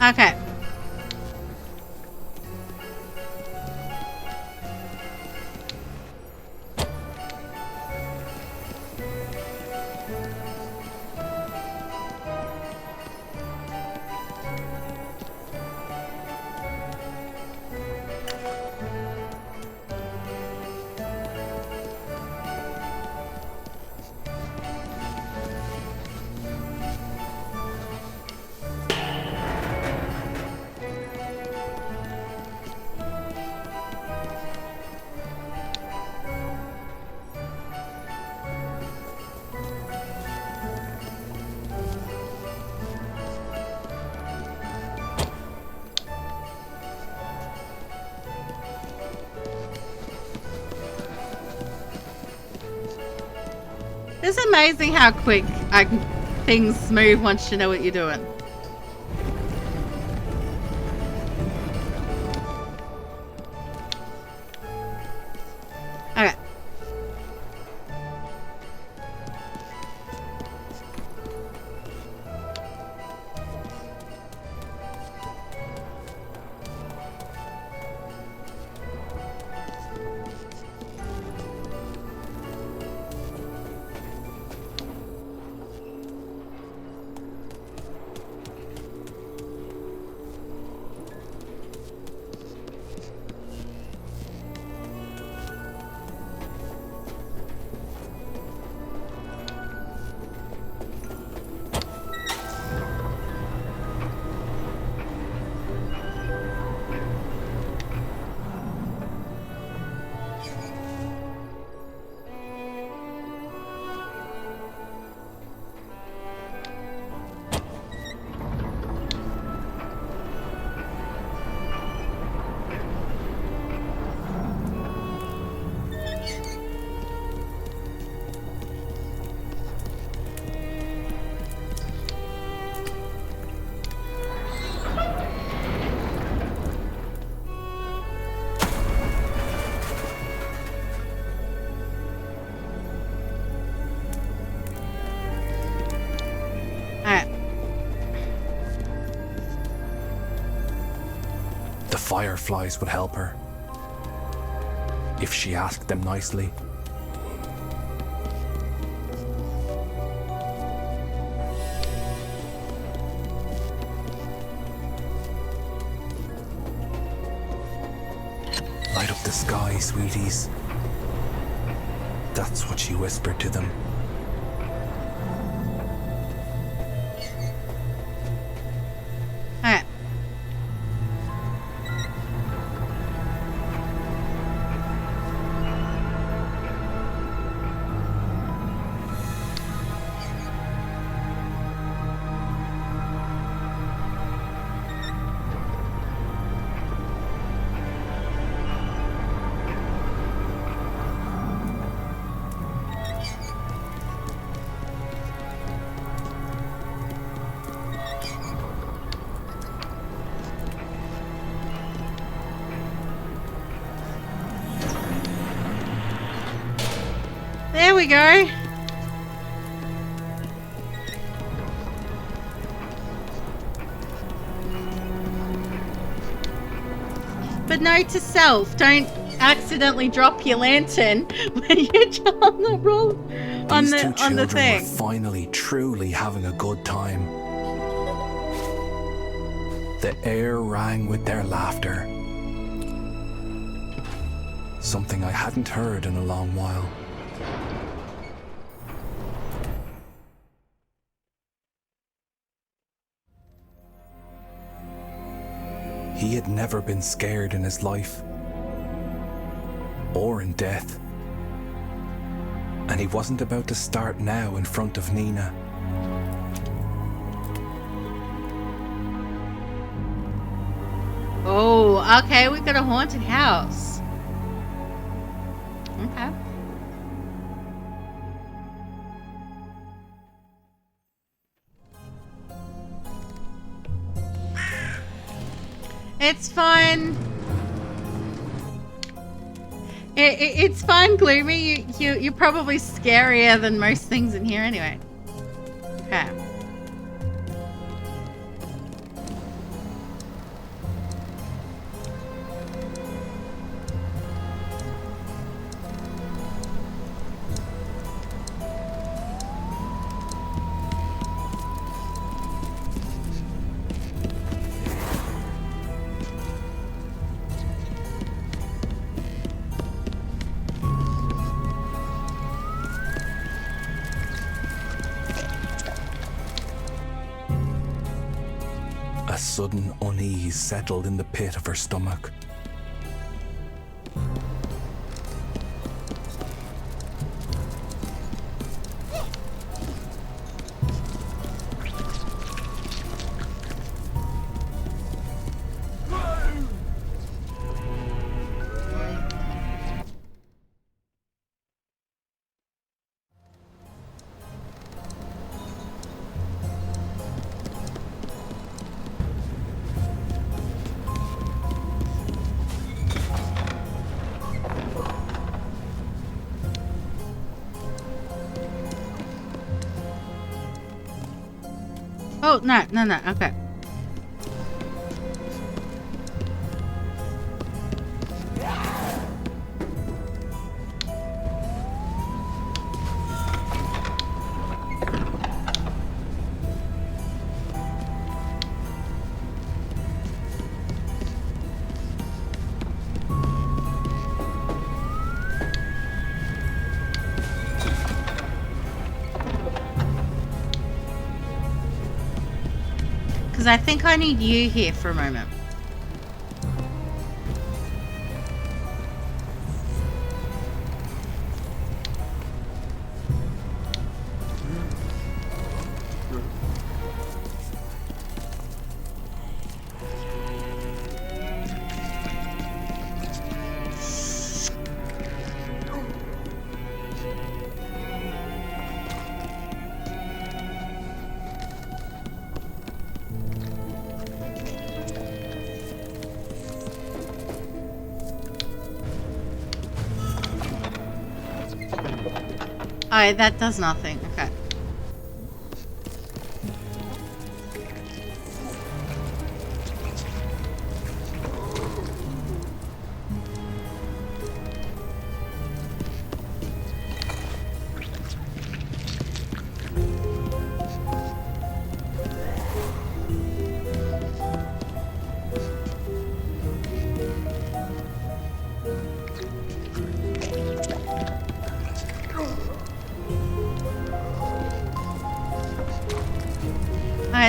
Okay. It's amazing how quick things move once you know what you're doing. Okay. fireflies would help her. If she asked them nicely. Light up the sky, sweeties. That's what she whispered to them. Alright. There we go. But note to self, don't accidentally drop your lantern when you're on the roll on These the two on children the thing. were finally, truly having a good time. The air rang with their laughter. Something I hadn't heard in a long while. He had never been scared in his life, or in death. And he wasn't about to start now in front of Nina. Oh, okay, we've got a haunted house. Okay. It's fun. It's fun, Gloomy. You're probably scarier than most things in here anyway. Okay. A sudden unease settled in the pit of her stomach. Oh, no, okay. Because I think I need you here for a moment. Oh, that does nothing. Okay.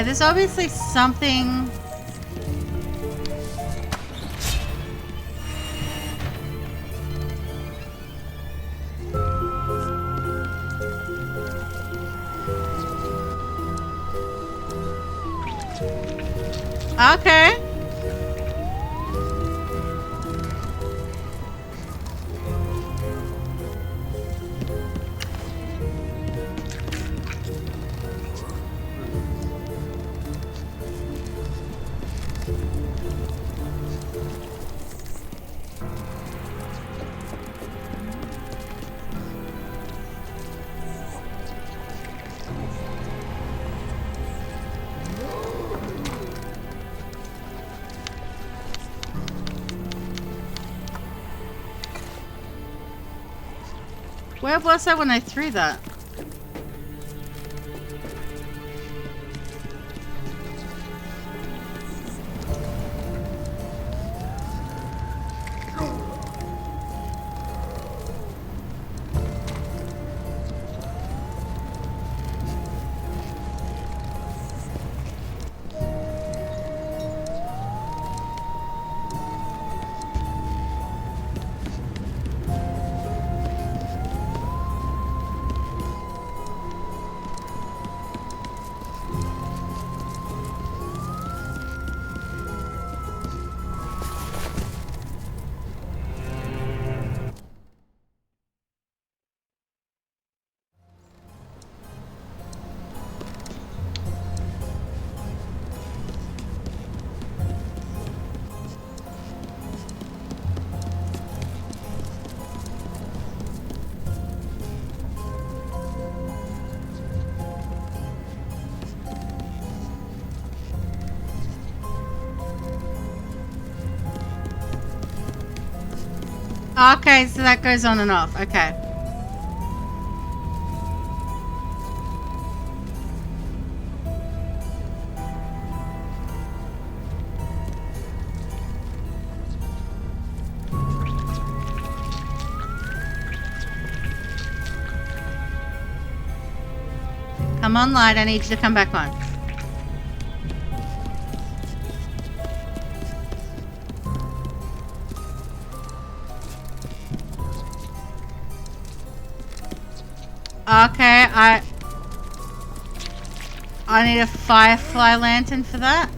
Okay, there's obviously something. Okay. Where was I when I threw that? Okay, so that goes on and off. Okay. Come on, light. I need you to come back on. Okay, I need a firefly lantern for that.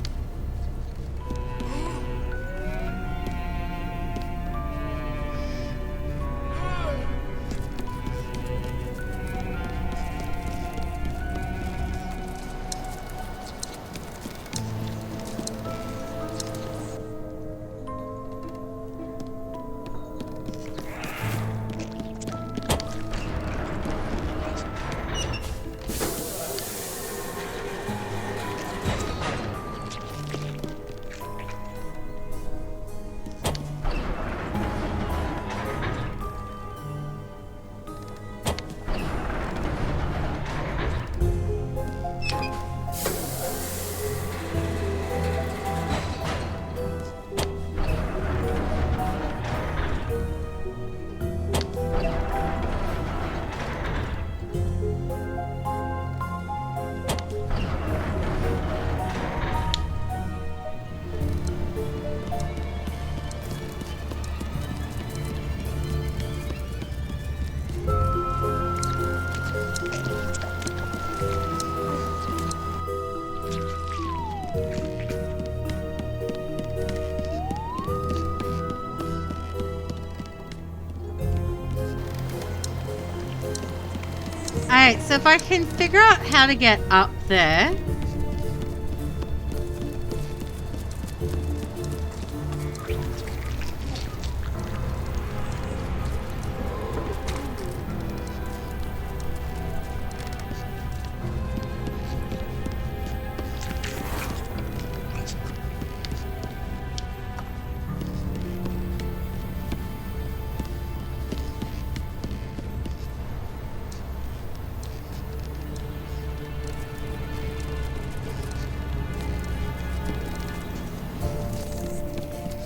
Alright, so if I can figure out how to get up there.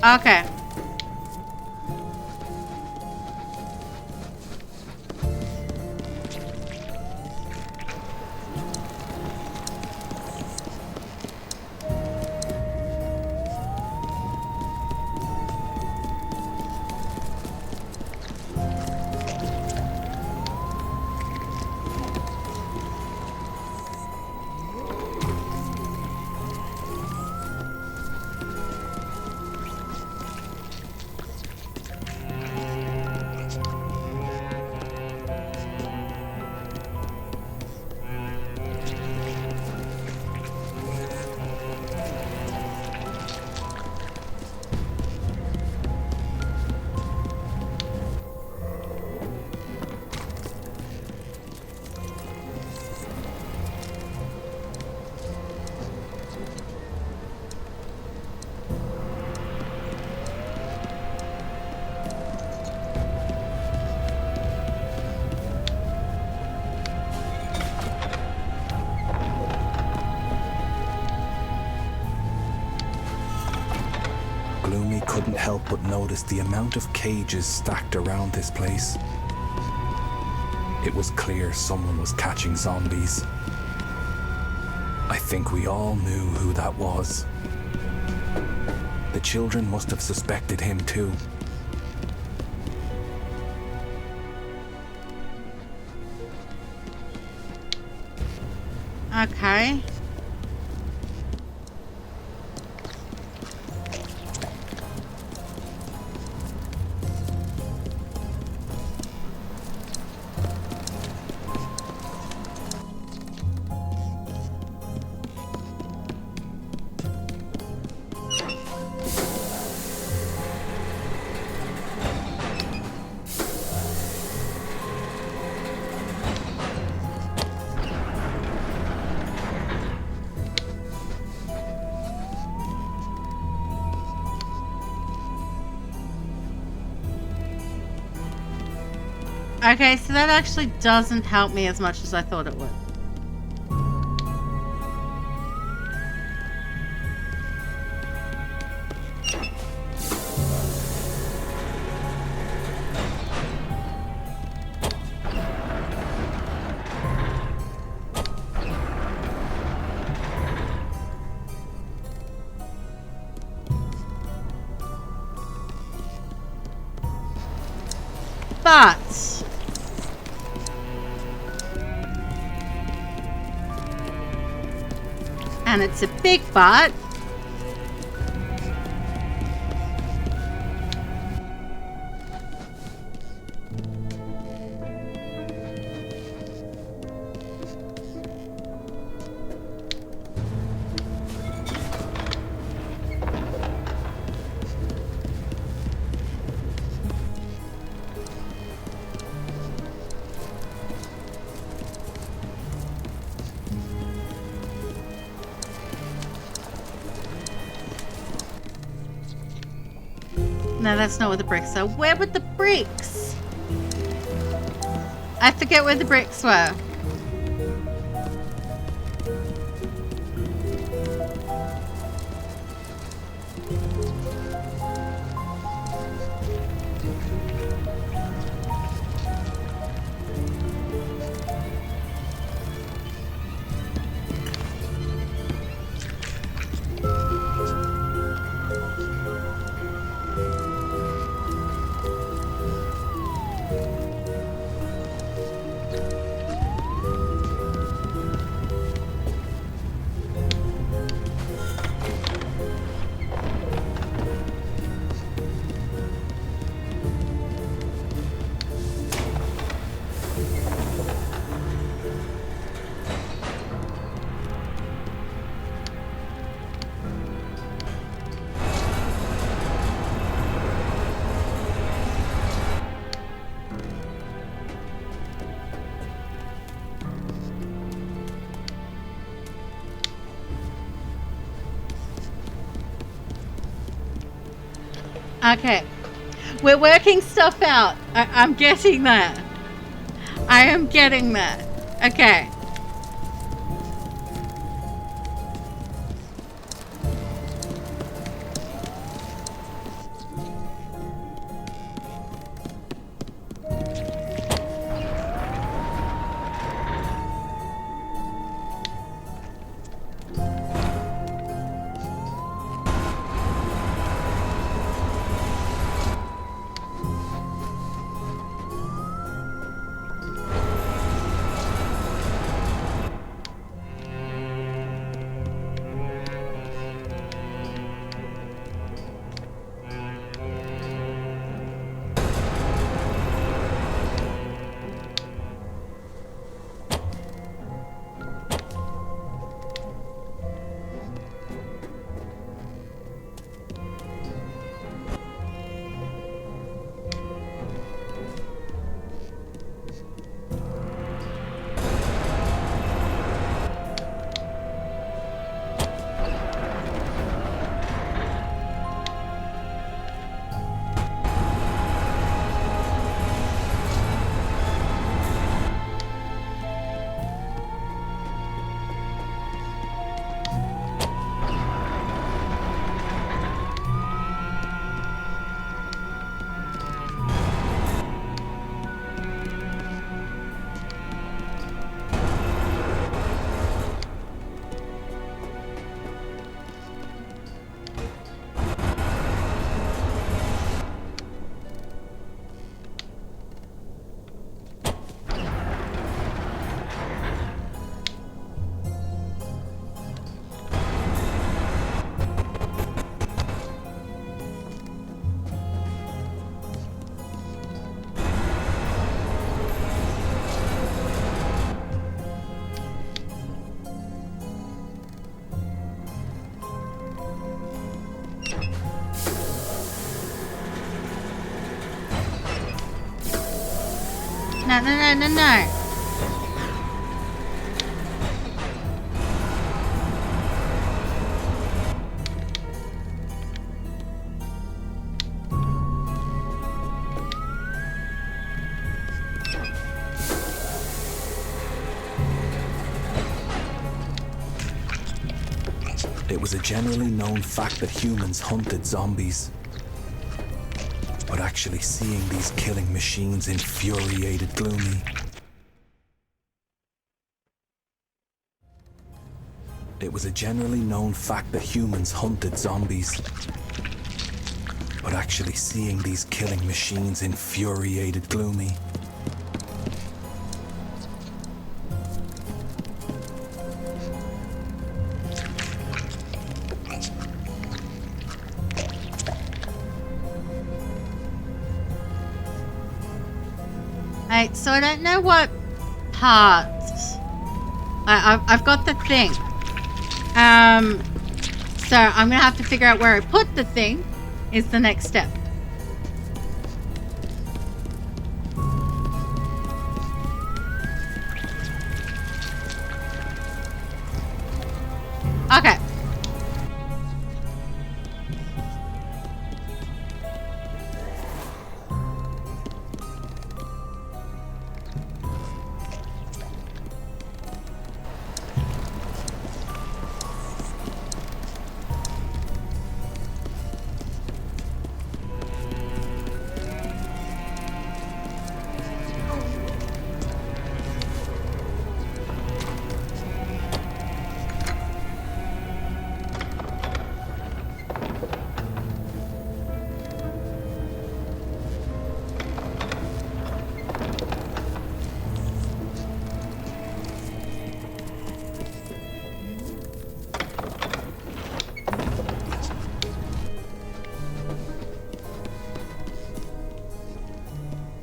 Okay. help but notice the amount of cages stacked around this place. It was clear someone was catching zombies. I think we all knew who that was. The children must have suspected him too. Okay. Okay, so that actually doesn't help me as much as I thought it would. But and it's a big but. No, that's not where the bricks are. Where were the bricks? I forget where the bricks were. Okay. We're working stuff out. I'm getting that. I am getting that. Okay. No, no, no, no, no. It was a generally known fact that humans hunted zombies. But actually seeing these killing machines infuriated Gloomy. It was a generally known fact that humans hunted zombies. But actually seeing these killing machines infuriated Gloomy. Right, so I don't know what part. I've got the thing. So I'm gonna have to figure out where I put the thing is the next step. Okay.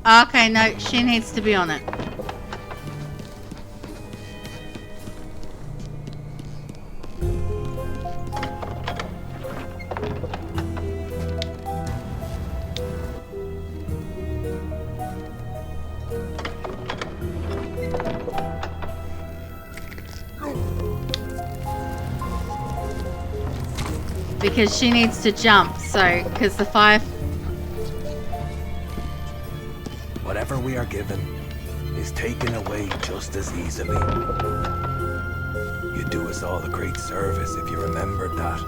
Okay, no, she needs to be on it. Because she needs to jump, so, because the fire... Whatever we are given is taken away just as easily. You do us all a great service if you remembered that.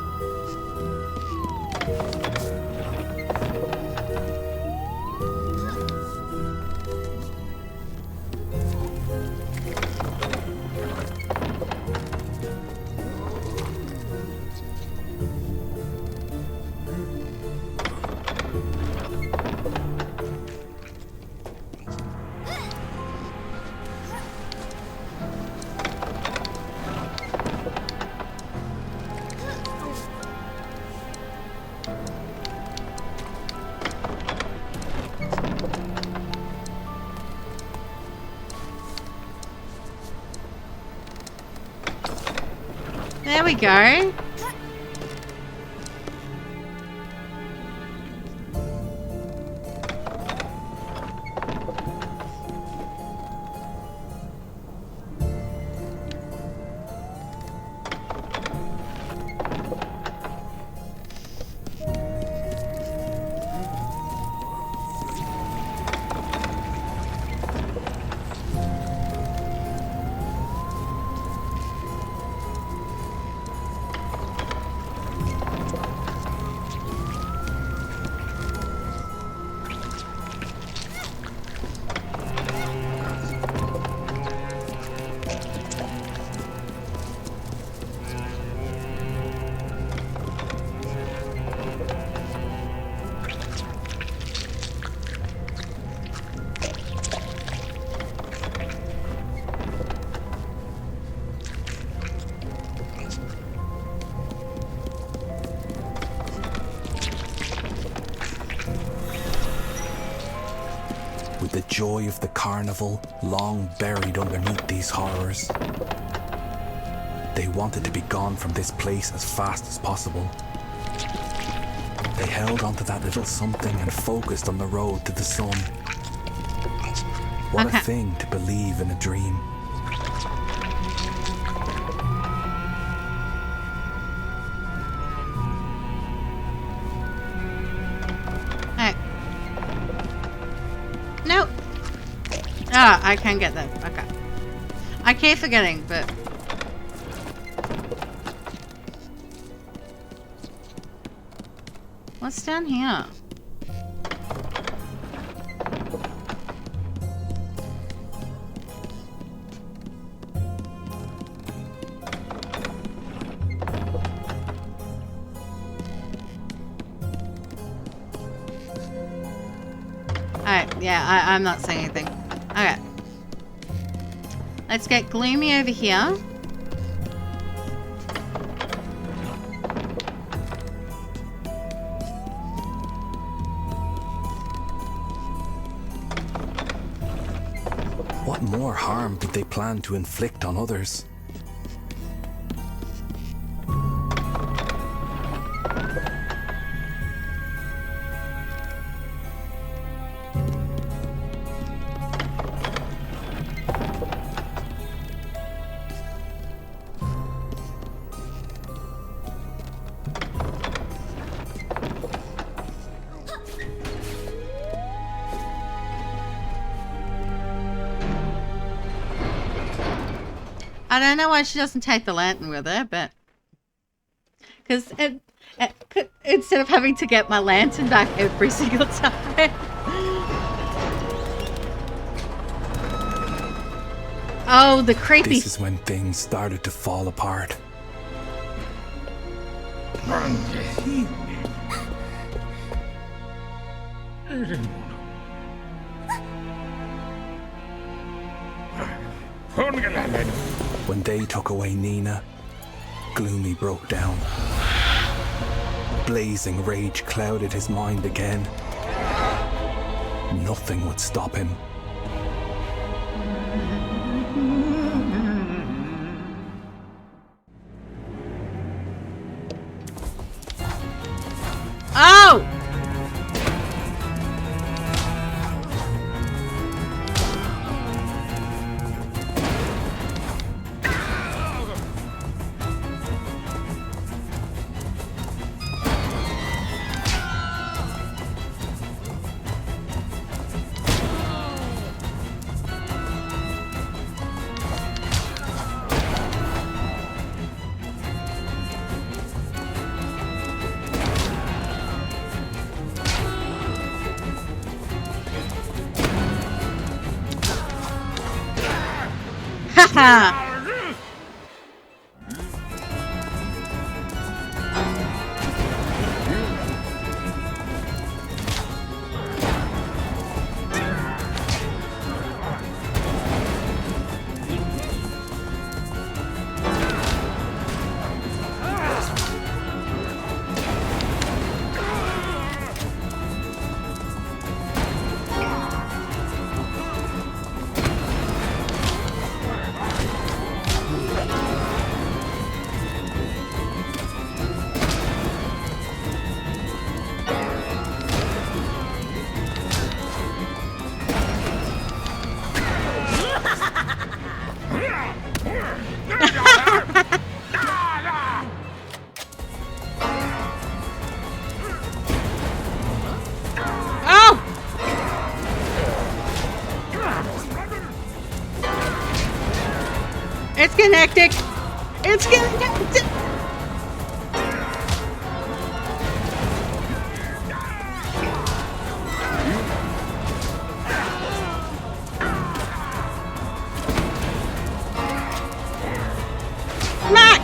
There we go. With the joy of the carnival long buried underneath these horrors. They wanted to be gone from this place as fast as possible. They held onto that little something and focused on the road to the sun. What Okay. a thing to believe in a dream. Hey. Nope. Ah, I can get them. Okay. I keep forgetting, but... What's down here? Alright, yeah, I'm not saying anything. Okay. Let's get Gloomy over here. What more harm did they plan to inflict on others? I don't know why she doesn't take the lantern with her, but... Because instead of having to get my lantern back every single time. Oh, the creepy... This is when things started to fall apart. When they took away Nina, Gloomy broke down. Blazing rage clouded his mind again. Nothing would stop him. Oh! Haha! It's connected. It's connected. Mac.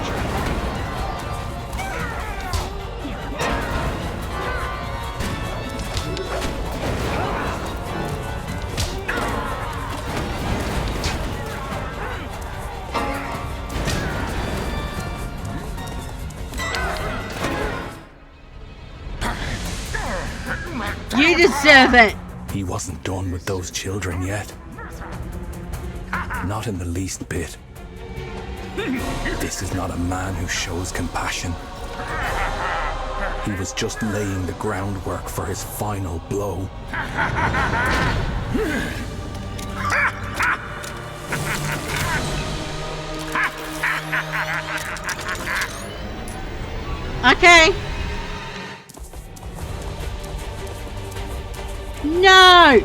You deserve it. He wasn't done with those children yet. Not in the least bit. This is not a man who shows compassion. He was just laying the groundwork for his final blow. Okay. No!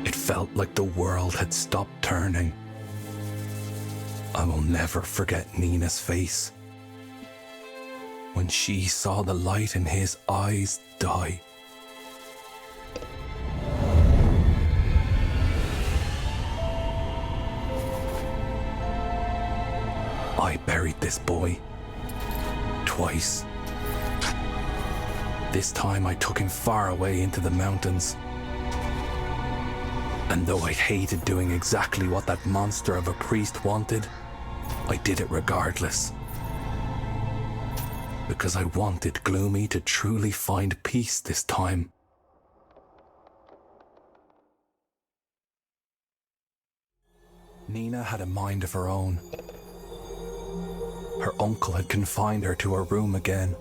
It felt like the world had stopped turning. I will never forget Nina's face when she saw the light in his eyes die. I buried this boy twice. This time I took him far away into the mountains. And though I hated doing exactly what that monster of a priest wanted, I did it regardless. Because I wanted Gloomy to truly find peace this time. Nina had a mind of her own. Her uncle had confined her to her room again.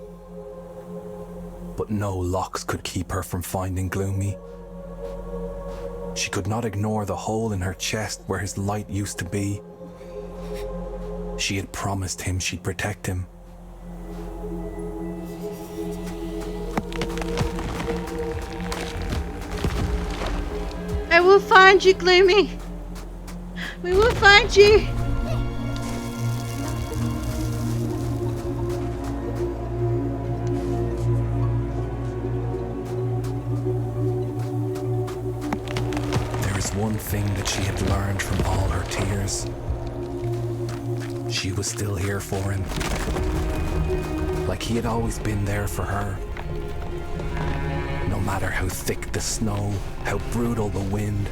But no locks could keep her from finding Gloomy. She could not ignore the hole in her chest where his light used to be. She had promised him she'd protect him. I will find you, Gloomy. We will find you. One thing that she had learned from all her tears. She was still here for him. Like he had always been there for her. No matter how thick the snow, how brutal the wind,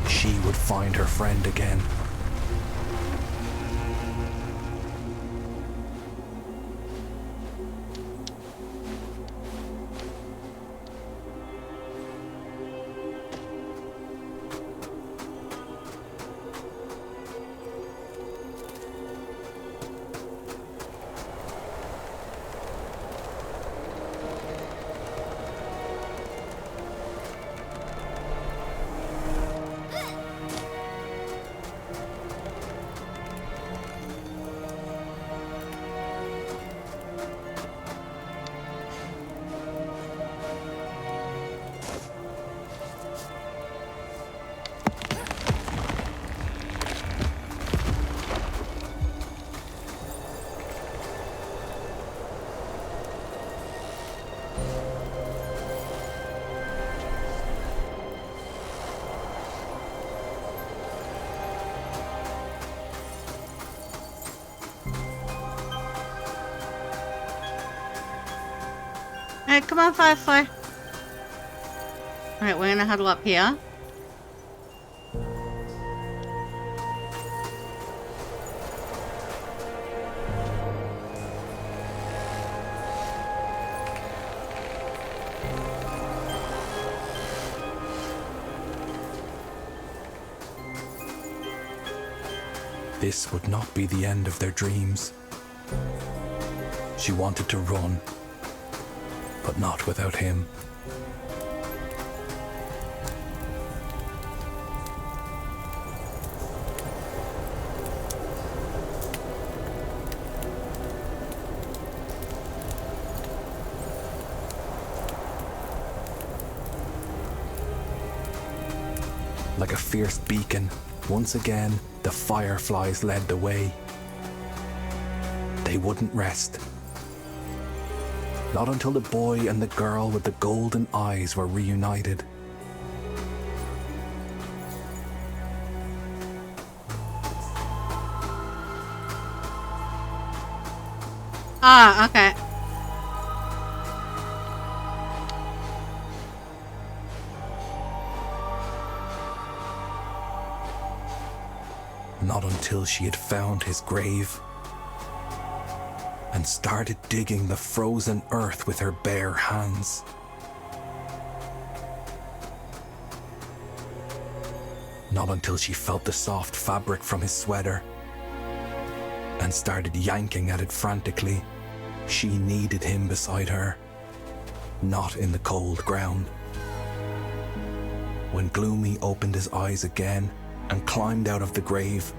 she would find her friend again. Alright, come on, Firefly. Alright, we're gonna huddle up here. This would not be the end of their dreams. She wanted to run, but not without him. Like a fierce beacon, once again, the fireflies led the way. They wouldn't rest. Not until the boy and the girl with the golden eyes were reunited. Ah, okay. Not until she had found his grave and started digging the frozen earth with her bare hands. Not until she felt the soft fabric from his sweater and started yanking at it frantically. She needed him beside her, not in the cold ground. When Gloomy opened his eyes again and climbed out of the grave,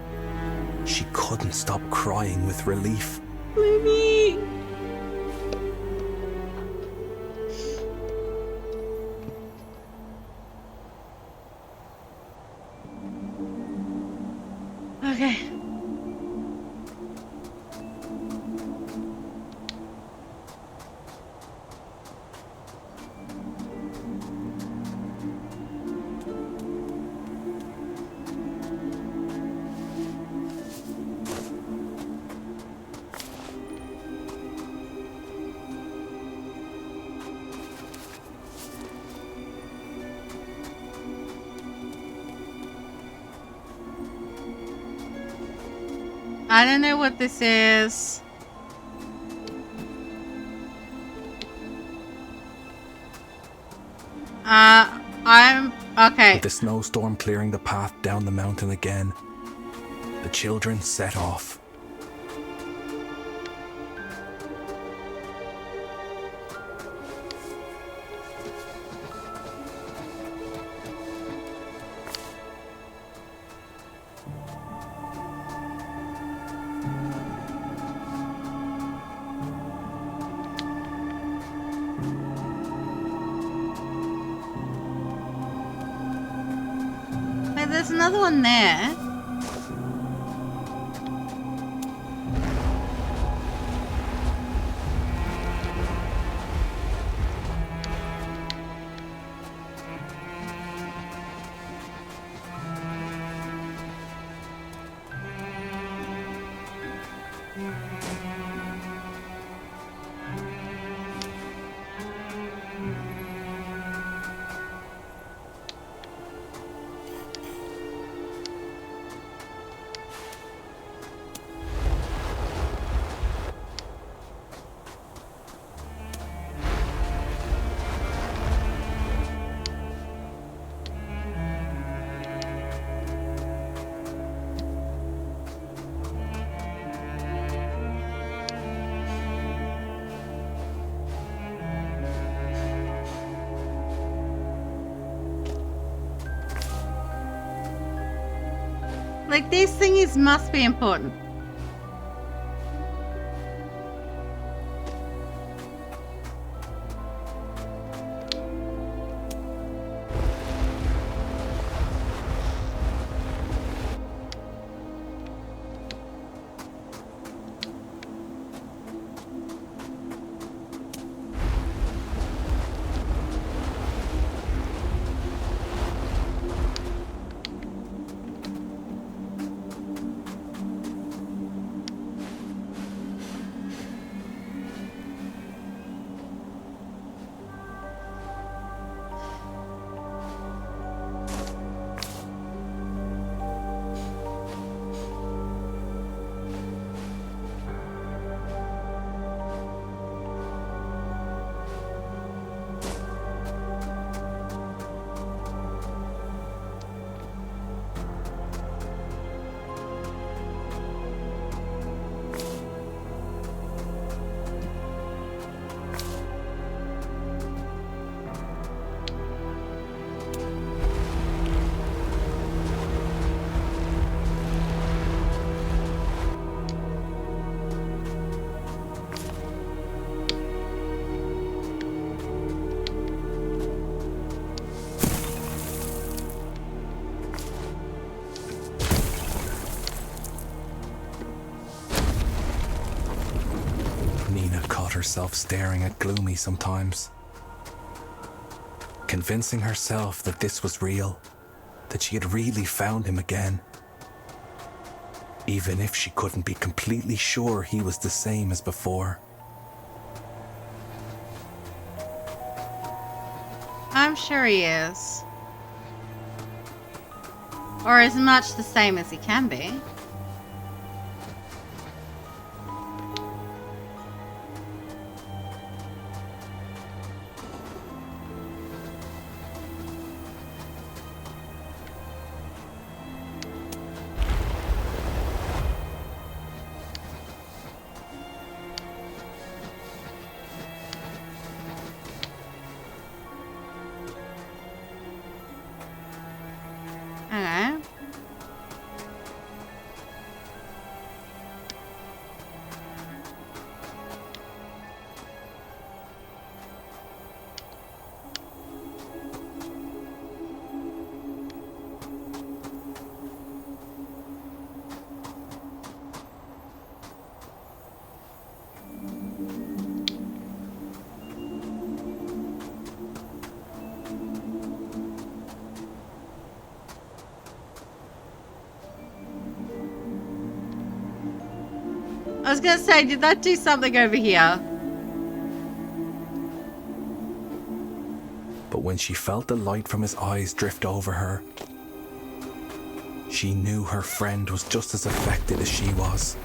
she couldn't stop crying with relief. Gloomy! Okay. I don't know what this is. I'm okay. With the snowstorm clearing the path down the mountain again, the children set off. Wait, there's another one there. Like, these things must be important. herself staring at Gloomy sometimes, convincing herself that this was real, that she had really found him again, even if she couldn't be completely sure he was the same as before. I'm sure he is. Or as much the same as he can be. Okay. I was gonna say, did that do something over here? But when she felt the light from his eyes drift over her, she knew her friend was just as affected as she was.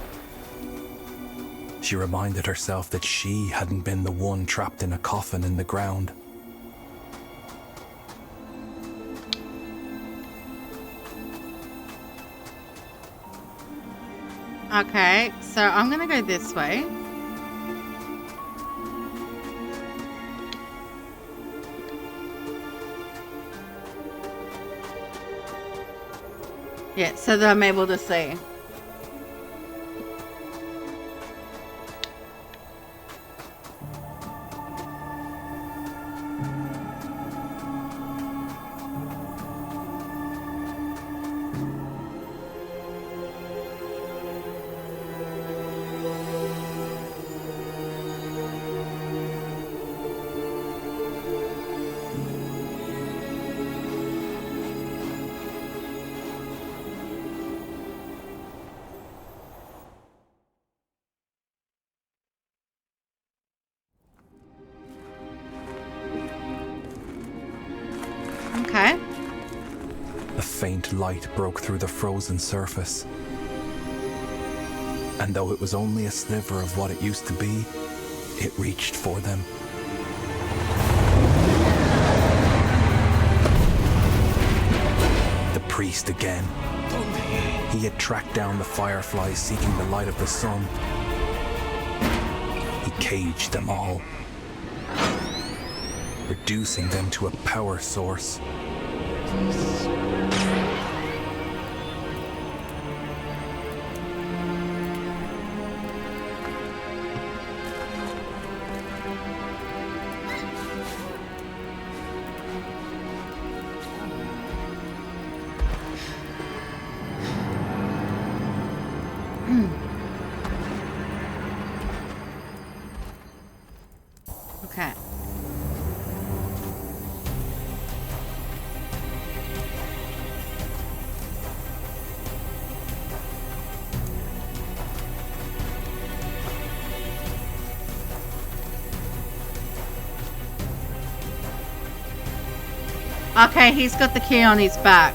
She reminded herself that she hadn't been the one trapped in a coffin in the ground. Okay, so I'm gonna go this way. Yeah, so that I'm able to see. Okay. A faint light broke through the frozen surface. And though it was only a sliver of what it used to be, it reached for them. The priest again. He had tracked down the fireflies seeking the light of the sun. He caged them all, reducing them to a power source. Okay. Okay, he's got the key on his back.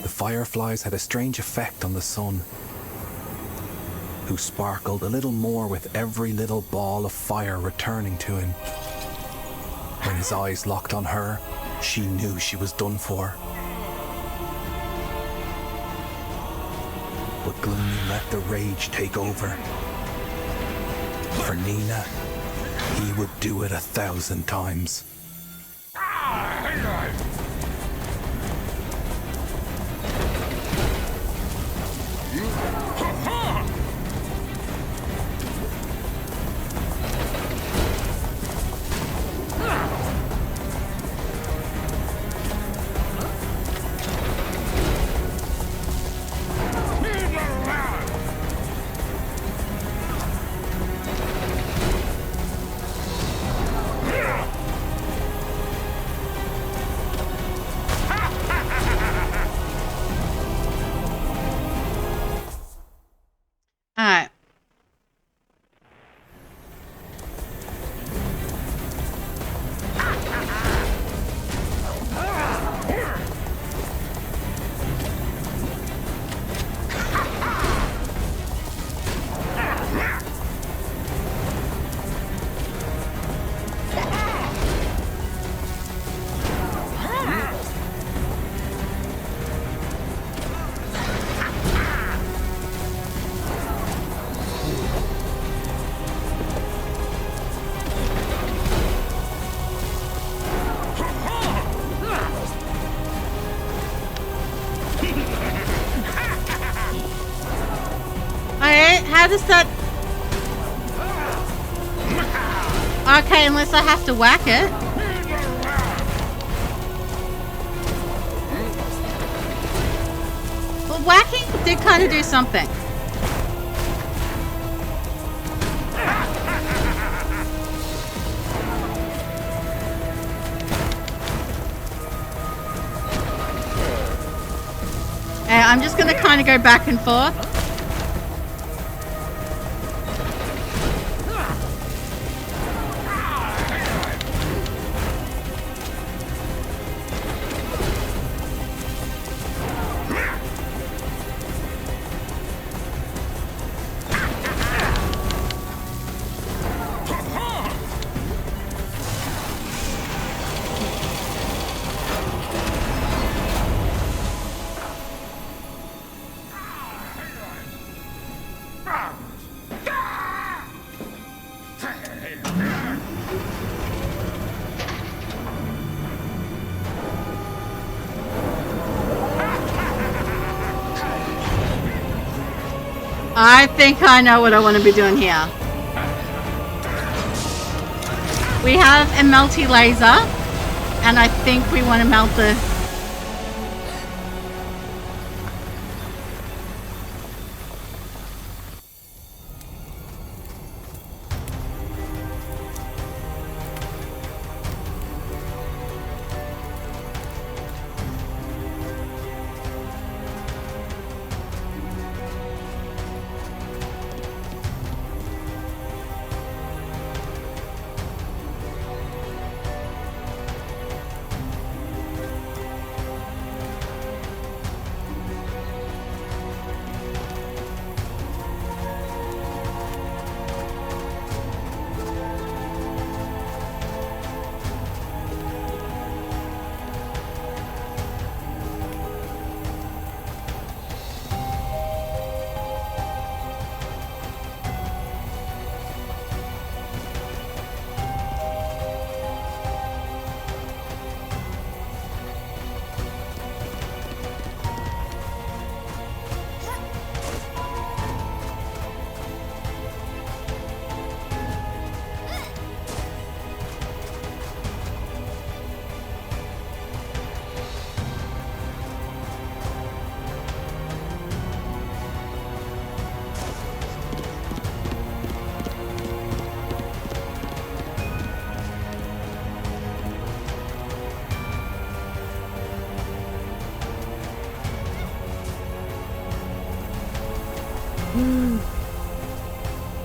The fireflies had a strange effect on the sun, who sparkled a little more with every little ball of fire returning to him. When his eyes locked on her, she knew she was done for. But Gloomy let the rage take over. For Nina, he would do it 1,000 times. how does that... Okay, unless I have to whack it. Well, whacking did kind of do something. And I'm just going to kind of go back and forth. I think I know what I want to be doing here. We have a melty laser, and I think we want to melt the...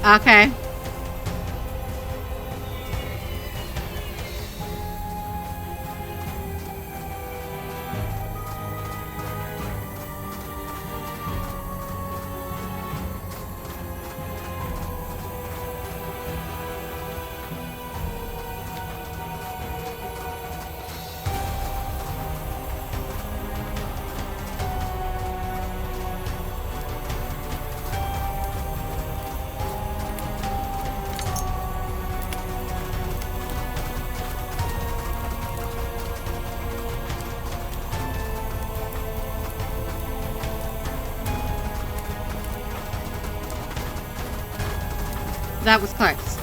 Okay. That was close.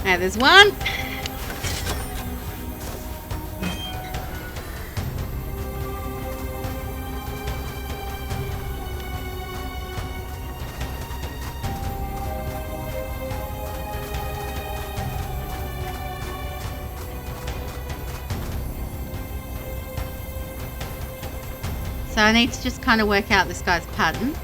There's one. So I need to just kind of work out this guy's pattern.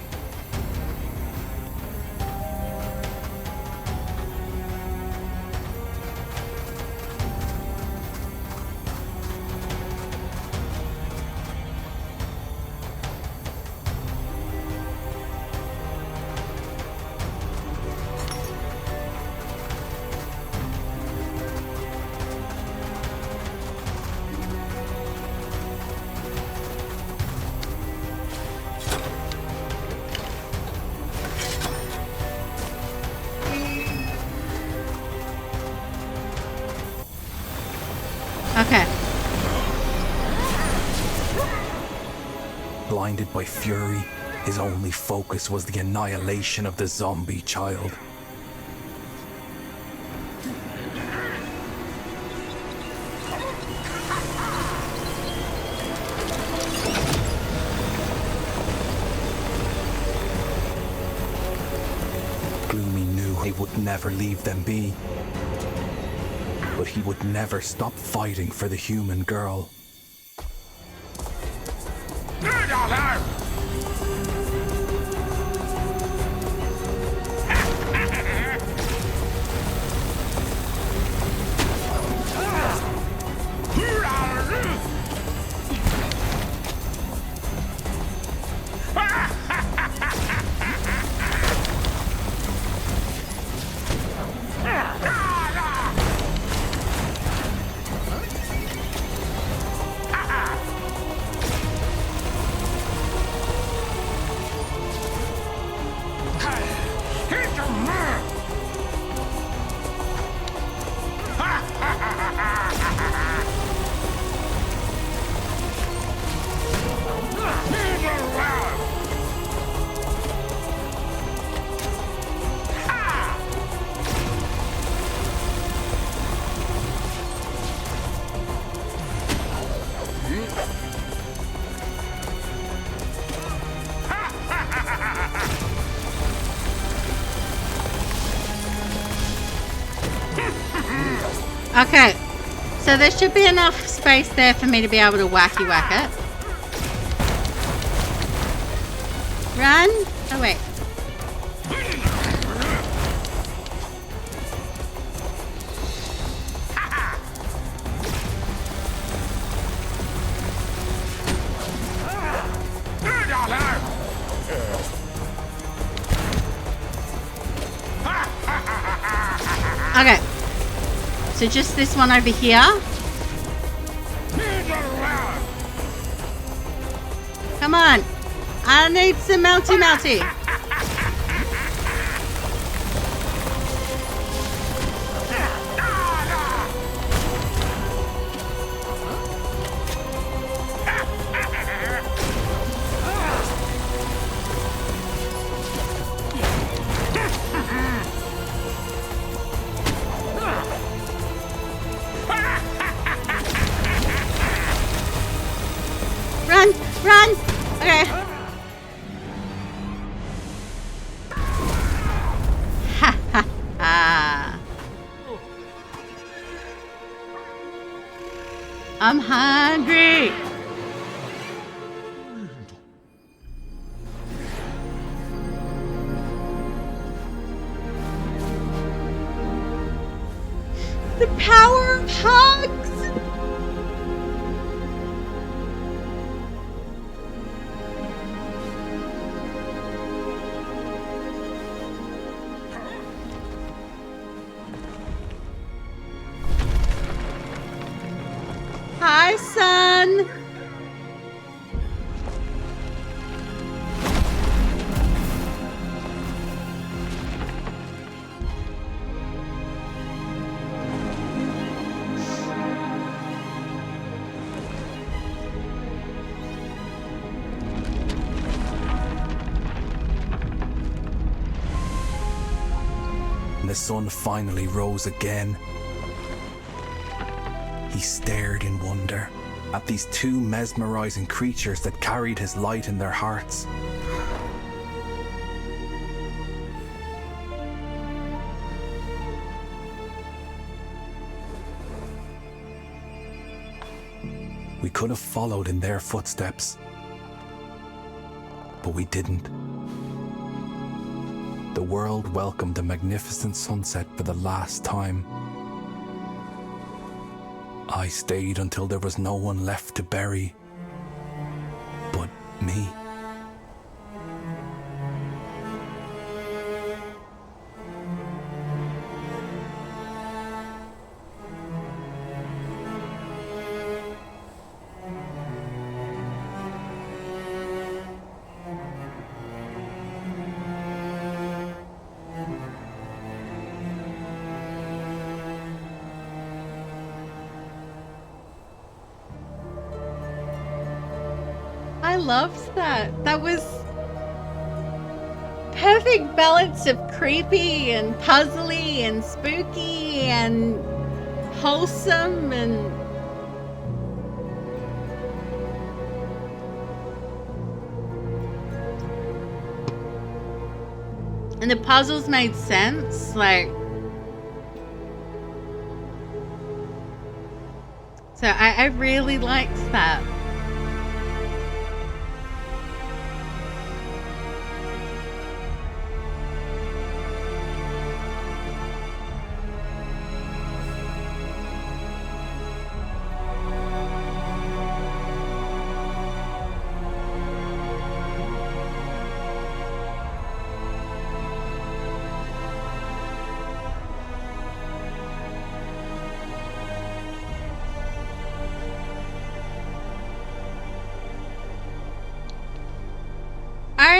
Okay. Blinded by fury, his only focus was the annihilation of the zombie child. Gloomy knew he would never leave them be, but he would never stop fighting for the human girl. Okay. So there should be enough space there for me to be able to wacky whack it. Run. Oh, wait. Okay. So just this one over here. Come on. I need some melty. Run! Okay. Ha ha ha. I'm hungry. The power of hugs. Hi, son. And the sun finally rose again. He stared in wonder at these two mesmerizing creatures that carried his light in their hearts. We could have followed in their footsteps, but we didn't. The world welcomed the magnificent sunset for the last time. I stayed until there was no one left to bury but me. I loved that. That was perfect balance of creepy and puzzly and spooky and wholesome and the puzzles made sense, like. So I really liked that.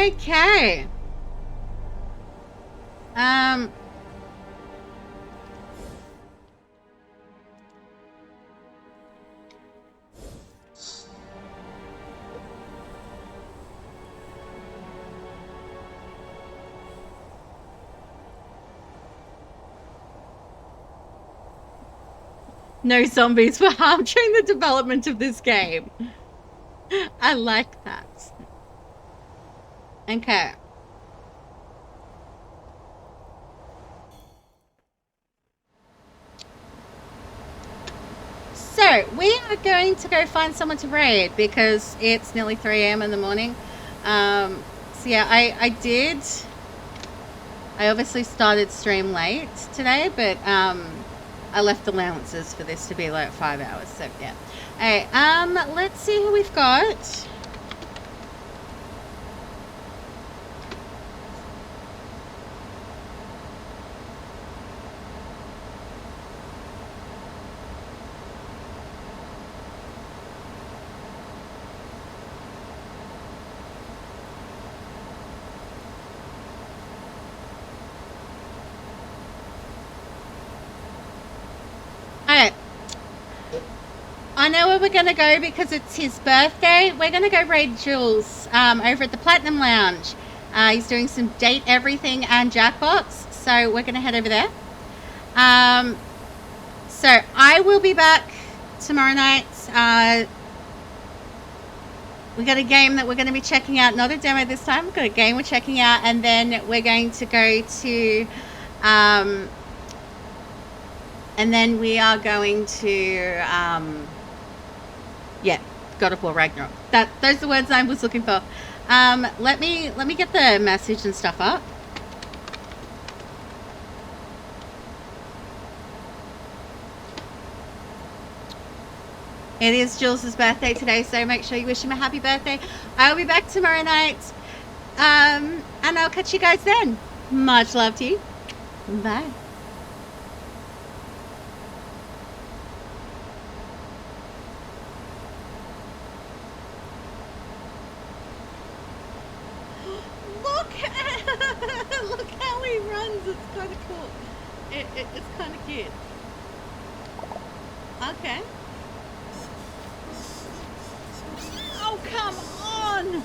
Okay. No zombies were harmed during the development of this game. I like that. Okay. So, we are going to go find someone to raid because it's nearly 3 a.m. in the morning. So yeah, I obviously started stream late today, but I left allowances for this to be like 5 hours, so yeah. Hey, let's see who we've got. I know where we're going to go because it's his birthday. We're going to go raid Jules over at the Platinum Lounge. He's doing some date everything and jackpots, so we're going to head over there. So I will be back tomorrow night. We got a game that we're going to be checking out, not a demo this time. We've got a game we're checking out, and then we're going to go to and then we are going to yeah, God of War Ragnarok. Those are the words I was looking for. Let me get the message and stuff up. It is Jules' birthday today, so make sure you wish him a happy birthday. I'll be back tomorrow night, and I'll catch you guys then. Much love to you. Bye. Look how he runs. It's kind of cool. It's kind of cute. Okay. Oh, come on!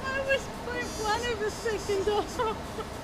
I was 0.1 of a second off.